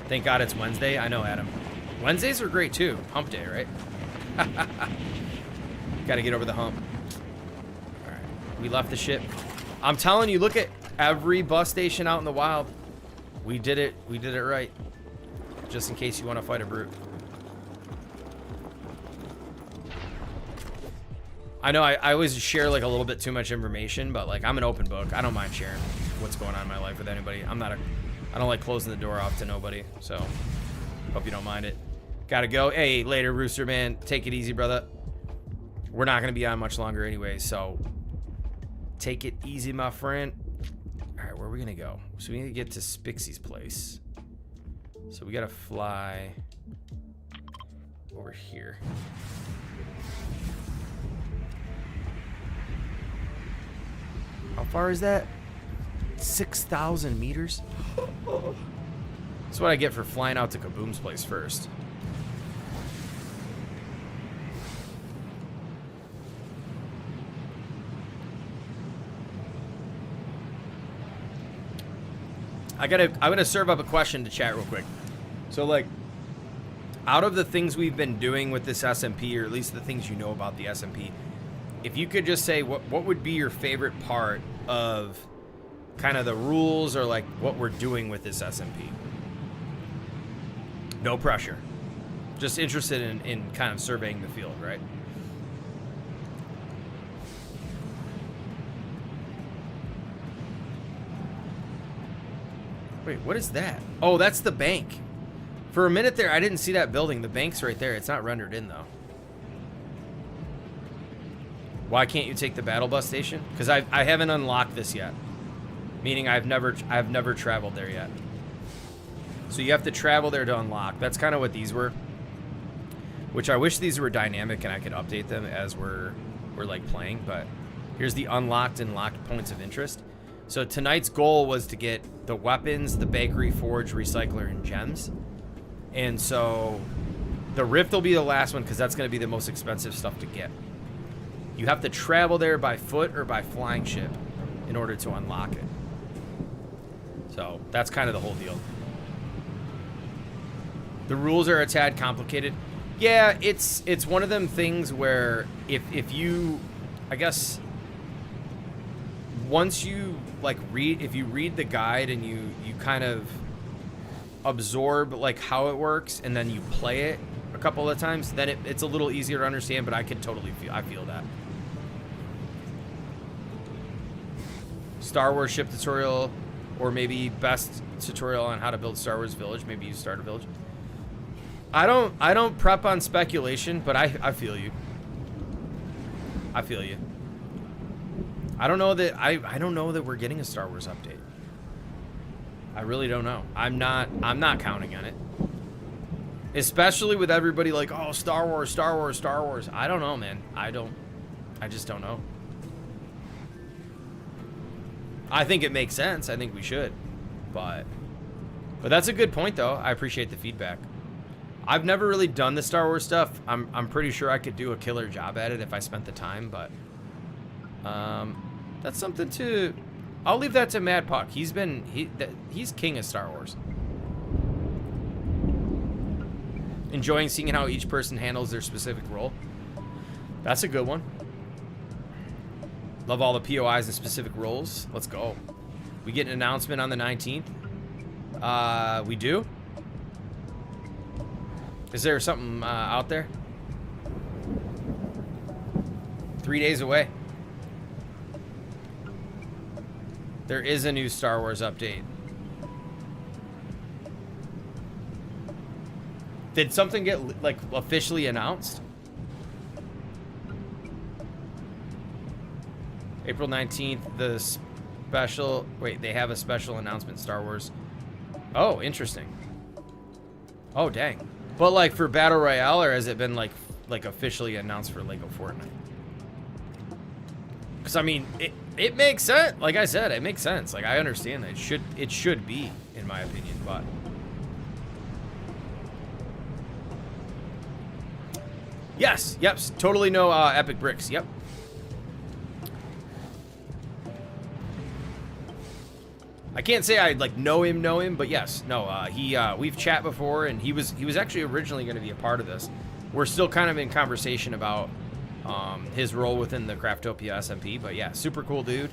Thank God it's Wednesday. I know, Adam. Wednesdays are great too. Hump day, right? Got to get over the hump. All right, we left the ship. I'm telling you, look at every bus station out in the wild. We did it. We did it right. Just in case you want to fight a brute. I know I always share like a little bit too much information, but like I'm an open book. I don't mind sharing what's going on in my life with anybody. I don't like closing the door off to nobody. So hope you don't mind it. Gotta go. Hey, later, Rooster Man. Take it easy, brother. We're not gonna be on much longer anyway, so take it easy, my friend. All right, where are we gonna go? So we need to get to Spixie's place. So we gotta fly over here. How far is that? 6,000 meters? That's what I get for flying out to Kaboom's place first. I'm gonna serve up a question to chat real quick. So like, out of the things we've been doing with this SMP, or at least the things you know about the SMP, if you could just say what would be your favorite part of kind of the rules, or like what we're doing with this SMP. No pressure. Just interested in kind of surveying the field, right? Wait, what is that? Oh, that's the bank. For a minute there, I didn't see that building. The bank's right there. It's not rendered in, though. Why can't you take the battle bus station? Because I haven't unlocked this yet. Meaning I've never traveled there yet. So you have to travel there to unlock. That's kind of what these were. Which I wish these were dynamic and I could update them as we're like playing. But here's the unlocked and locked points of interest. So tonight's goal was to get the weapons, the bakery, forge, recycler, and gems. And so the rift will be the last one because that's going to be the most expensive stuff to get. You have to travel there by foot or by flying ship in order to unlock it. So that's kind of the whole deal. The rules are a tad complicated. Yeah, it's one of them things where if you, I guess, once you like if you read the guide and you kind of absorb like how it works and then you play it a couple of times, then it's a little easier to understand, but I can totally feel that. Star Wars ship tutorial, or maybe best tutorial on how to build Star Wars village. Maybe you start a village. I don't prep on speculation, but I feel you. I feel you. I don't know that I don't know that we're getting a Star Wars update. I really don't know. I'm not counting on it. Especially with everybody like, oh, Star Wars, Star Wars, Star Wars. I don't know, man. I just don't know. I think it makes sense. I think we should. But that's a good point though. I appreciate the feedback. I've never really done the Star Wars stuff. I'm pretty sure I could do a killer job at it if I spent the time, but that's something to. I'll leave that to Mad Puck. He's king of Star Wars. Enjoying seeing how each person handles their specific role. That's a good one. Love all the POIs and specific roles. Let's go. We get an announcement on the 19th. We do. Is there something out there? 3 days away. There is a new Star Wars update. Did something get like officially announced? April 19th, the special, wait, they have a special announcement, Star Wars. Oh, interesting. Oh, dang. But like for Battle Royale, or has it been like officially announced for Lego Fortnite? Because I mean, it makes sense. Like I said, it makes sense. Like I understand that it should be, in my opinion, but yes, yep, totally no epic bricks. Yep. I can't say I like know him, but yes, no, we've chat before, and he was actually originally going to be a part of this. We're still kind of in conversation about his role within the Craftopia SMP, but yeah, super cool dude.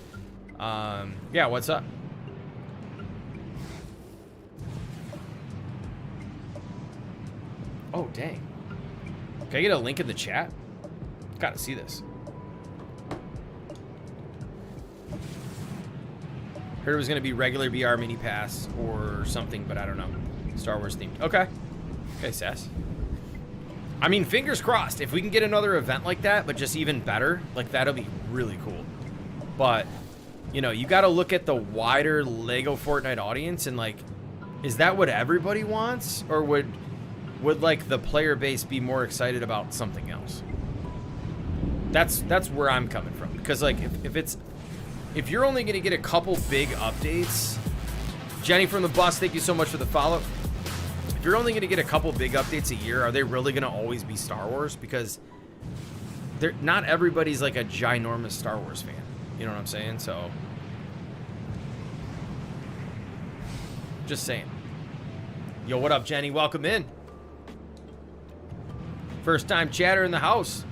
Yeah, what's up? Oh, dang. Can I get a link in the chat? Gotta see this. Heard it was going to be regular BR mini pass or something, but I don't know. Star Wars themed. Okay. Okay, Sass. I mean, fingers crossed. If we can get another event like that, but just even better, like that'll be really cool. But, you know, you got to look at the wider Lego Fortnite audience and like, is that what everybody wants? Or would like the player base be more excited about something else? That's where I'm coming from. Because like, if you're only going to get a couple big updates, Jenny from the bus, thank you so much for the follow. If you're only going to get a couple big updates a year, are they really going to always be Star Wars? Because not everybody's like a ginormous Star Wars fan. You know what I'm saying? So Just saying. Yo, what up, Jenny? Welcome in. First time chatter in the house.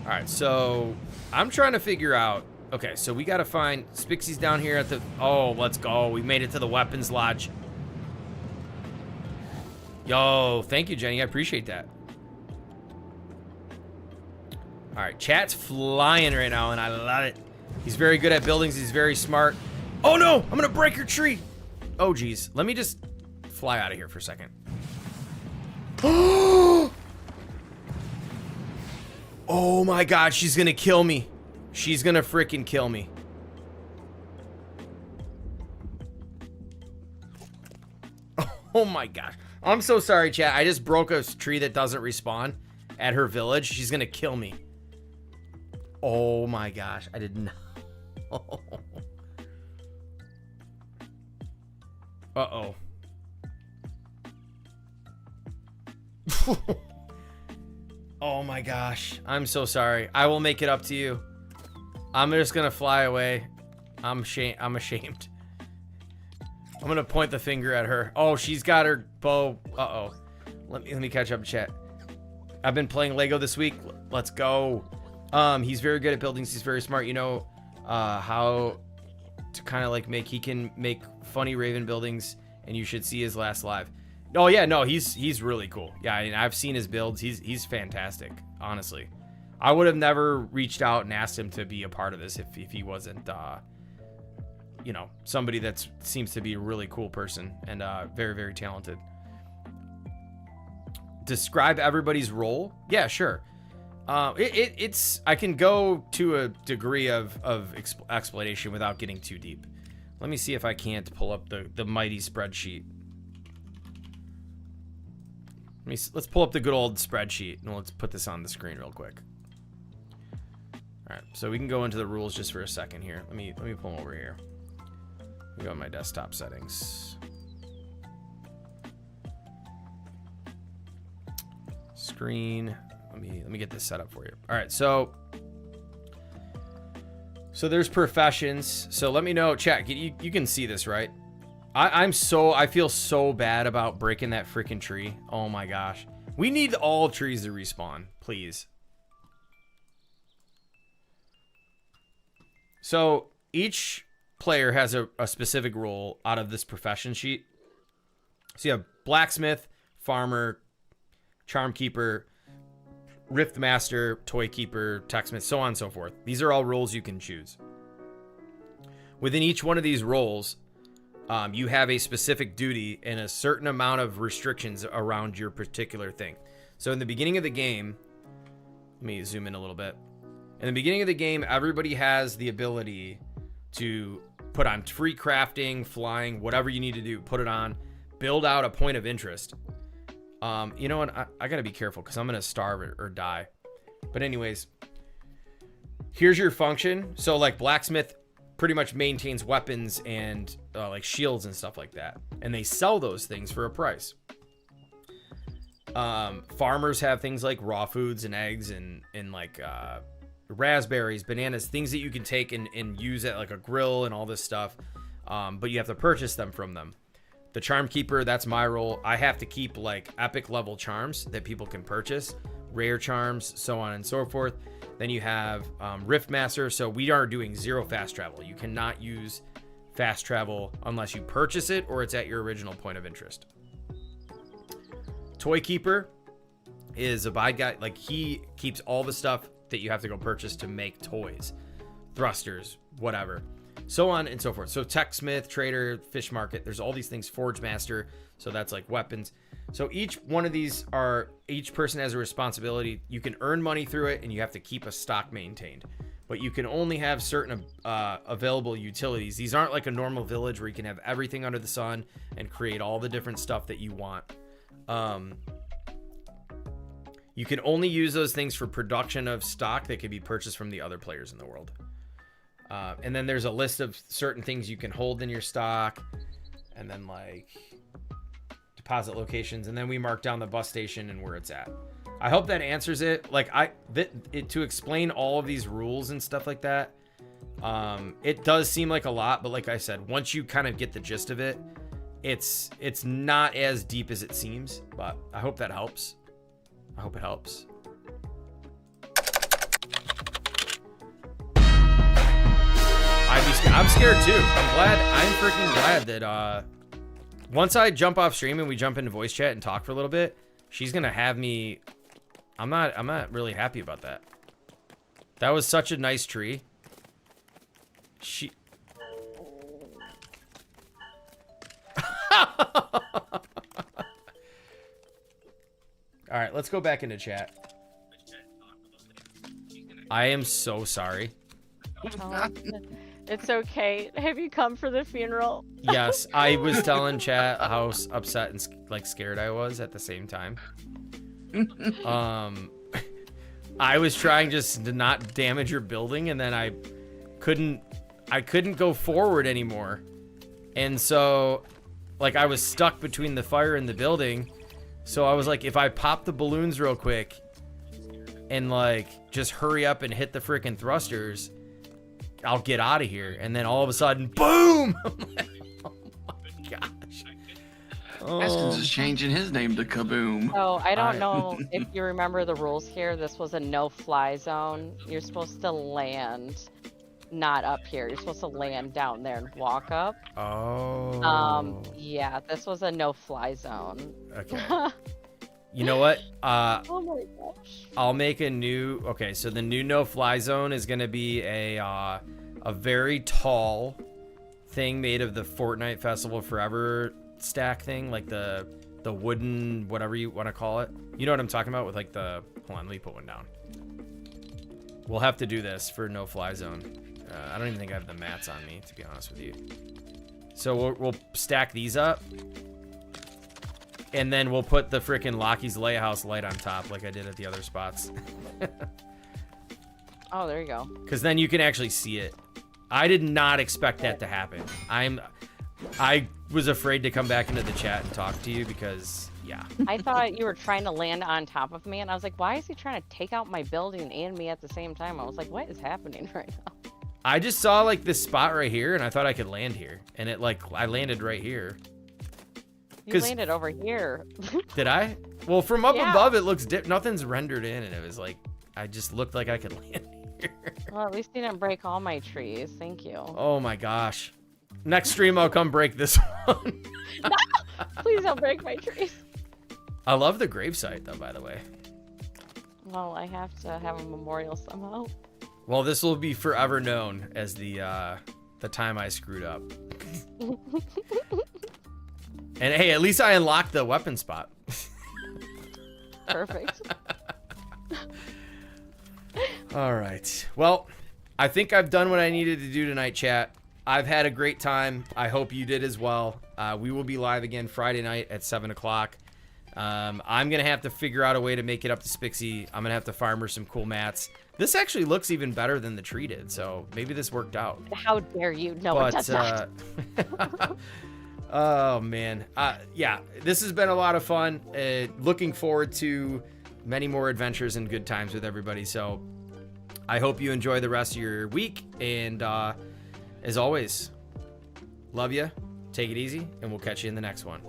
All right, so I'm trying to figure out. Okay, so we got to find Spixie's down here at the. Oh, let's go. We made it to the weapons lodge. Yo, thank you, Jenny. I appreciate that. All right, chat's flying right now, and I love it. He's very good at buildings. He's very smart. Oh, no, I'm going to break your tree. Oh, geez. Let me just fly out of here for a second. Oh, my God. She's going to kill me. She's going to freaking kill me. Oh, my gosh. I'm so sorry, chat. I just broke a tree that doesn't respawn at her village. She's going to kill me. Oh, my gosh. I did not. Uh-oh. Oh my gosh. I'm so sorry. I will make it up to you. I'm just gonna fly away. I'm ashamed. I'm gonna point the finger at her. Oh, she's got her bow. Uh-oh. Let me catch up, chat. I've been playing Lego this week. Let's go. He's very good at buildings. He's very smart. You know how to kind of like he can make funny Raven buildings, and you should see his last live. Oh yeah, no, he's really cool. Yeah, I mean, I've seen his builds. He's fantastic, honestly. I would have never reached out and asked him to be a part of this if he wasn't you know, somebody that seems to be a really cool person and very, very talented. Describe everybody's role? Yeah, sure. It's I can go to a degree of explanation without getting too deep. Let me see if I can't pull up the mighty spreadsheet. Let's pull up the good old spreadsheet and let's put this on the screen real quick. All right, so we can go into the rules just for a second here. Let me pull them over here. Let me go to my desktop settings. Screen. Let me get this set up for you. All right, so there's professions. So let me know, chat. You can see this, right? I feel so bad about breaking that freaking tree. Oh my gosh. We need all trees to respawn, please. So each player has a specific role out of this profession sheet. So you have blacksmith, farmer, charm keeper, rift master, toy keeper, techsmith, so on and so forth. These are all roles you can choose. Within each one of these roles, you have a specific duty and a certain amount of restrictions around your particular thing. So in the beginning of the game, let me zoom in a little bit. In the beginning of the game, everybody has the ability to put on free crafting, flying, whatever you need to do, put it on, build out a point of interest. You know what? I gotta be careful because I'm gonna starve or die. But anyways, here's your function. So like blacksmith pretty much maintains weapons and like shields and stuff like that, and they sell those things for a price. Farmers have things like raw foods and eggs and like raspberries, bananas, things that you can take and use at like a grill and all this stuff, but you have to purchase them from them. The charm keeper, that's my role. I have to keep like epic level charms that people can purchase, rare charms, so on and so forth. Then you have Rift Master. So we are doing 0 fast travel. You cannot use fast travel unless you purchase it or it's at your original point of interest. Toy Keeper is a buy guy. Like he keeps all the stuff that you have to go purchase to make toys, thrusters, whatever, so on and so forth. So Techsmith, Trader, Fish Market, there's all these things. Forge Master, so that's like weapons. So each one of these each person has a responsibility. You can earn money through it and you have to keep a stock maintained, but you can only have certain available utilities. These aren't like a normal village where you can have everything under the sun and create all the different stuff that you want. You can only use those things for production of stock that can be purchased from the other players in the world. And then there's a list of certain things you can hold in your stock, and then like deposit locations, and then we mark down the bus station and where it's at. I hope that answers it. Like to explain all of these rules and stuff like that, It does seem like a lot, but like I said, once you kind of get the gist of it, it's not as deep as it seems, but I hope that helps. I hope it helps. I'm scared too. I'm freaking glad that once I jump off stream and we jump into voice chat and talk for a little bit, she's gonna have me. I'm not really happy about that. That was such a nice tree. All right, let's go back into chat. I am so sorry. Oh, it's okay. Have you come for the funeral? Yes, I was telling chat how upset and like scared I was at the same time. I was trying just to not damage your building, and then I couldn't go forward anymore. And so like I was stuck between the fire and the building. So I was like, if I pop the balloons real quick and like just hurry up and hit the freaking thrusters, I'll get out of here. And then all of a sudden, boom! I'm like, oh my gosh. Haskins is changing his name to Kaboom. Oh, I don't know if you remember the rules here. This was a no-fly zone. You're supposed to land not up here. You're supposed to land down there and walk up. Oh. Yeah, this was a no-fly zone. Okay. You know what? Oh my gosh. I'll make a new. Okay, so the new no-fly zone is gonna be a very tall thing made of the Fortnite Festival Forever stack thing, like the wooden whatever you want to call it. You know what I'm talking about with like the. Hold on, let me put one down. We'll have to do this for no-fly zone. I don't even think I have the mats on me, to be honest with you. So we'll stack these up. And then we'll put the freaking Lockie's Lighthouse light on top like I did at the other spots. Oh, there you go. Because then you can actually see it. I did not expect that to happen. I was afraid to come back into the chat and talk to you because, yeah. I thought you were trying to land on top of me, and I was like, why is he trying to take out my building and me at the same time? I was like, what is happening right now? I just saw like this spot right here, and I thought I could land here. And it like, I landed right here. You landed over here. Did I? Well, from up Yeah. above, it looks nothing's rendered in, and it was like, I just looked like I could land here. Well, at least you didn't break all my trees. Thank you. Oh my gosh. Next stream, I'll come break this one. No! Please don't break my trees. I love the gravesite, though, by the way. Well, I have to have a memorial somehow. Well, this will be forever known as the time I screwed up. And hey, at least I unlocked the weapon spot. Perfect. All right. Well, I think I've done what I needed to do tonight, chat. I've had a great time. I hope you did as well. We will be live again Friday night at 7 o'clock. I'm going to have to figure out a way to make it up to Spixie. I'm going to have to farm her some cool mats. This actually looks even better than the tree did, so maybe this worked out. How dare you? No, it does not. Oh, man. Yeah, this has been a lot of fun. Looking forward to many more adventures and good times with everybody. So I hope you enjoy the rest of your week. And as always, love you. Take it easy, and we'll catch you in the next one.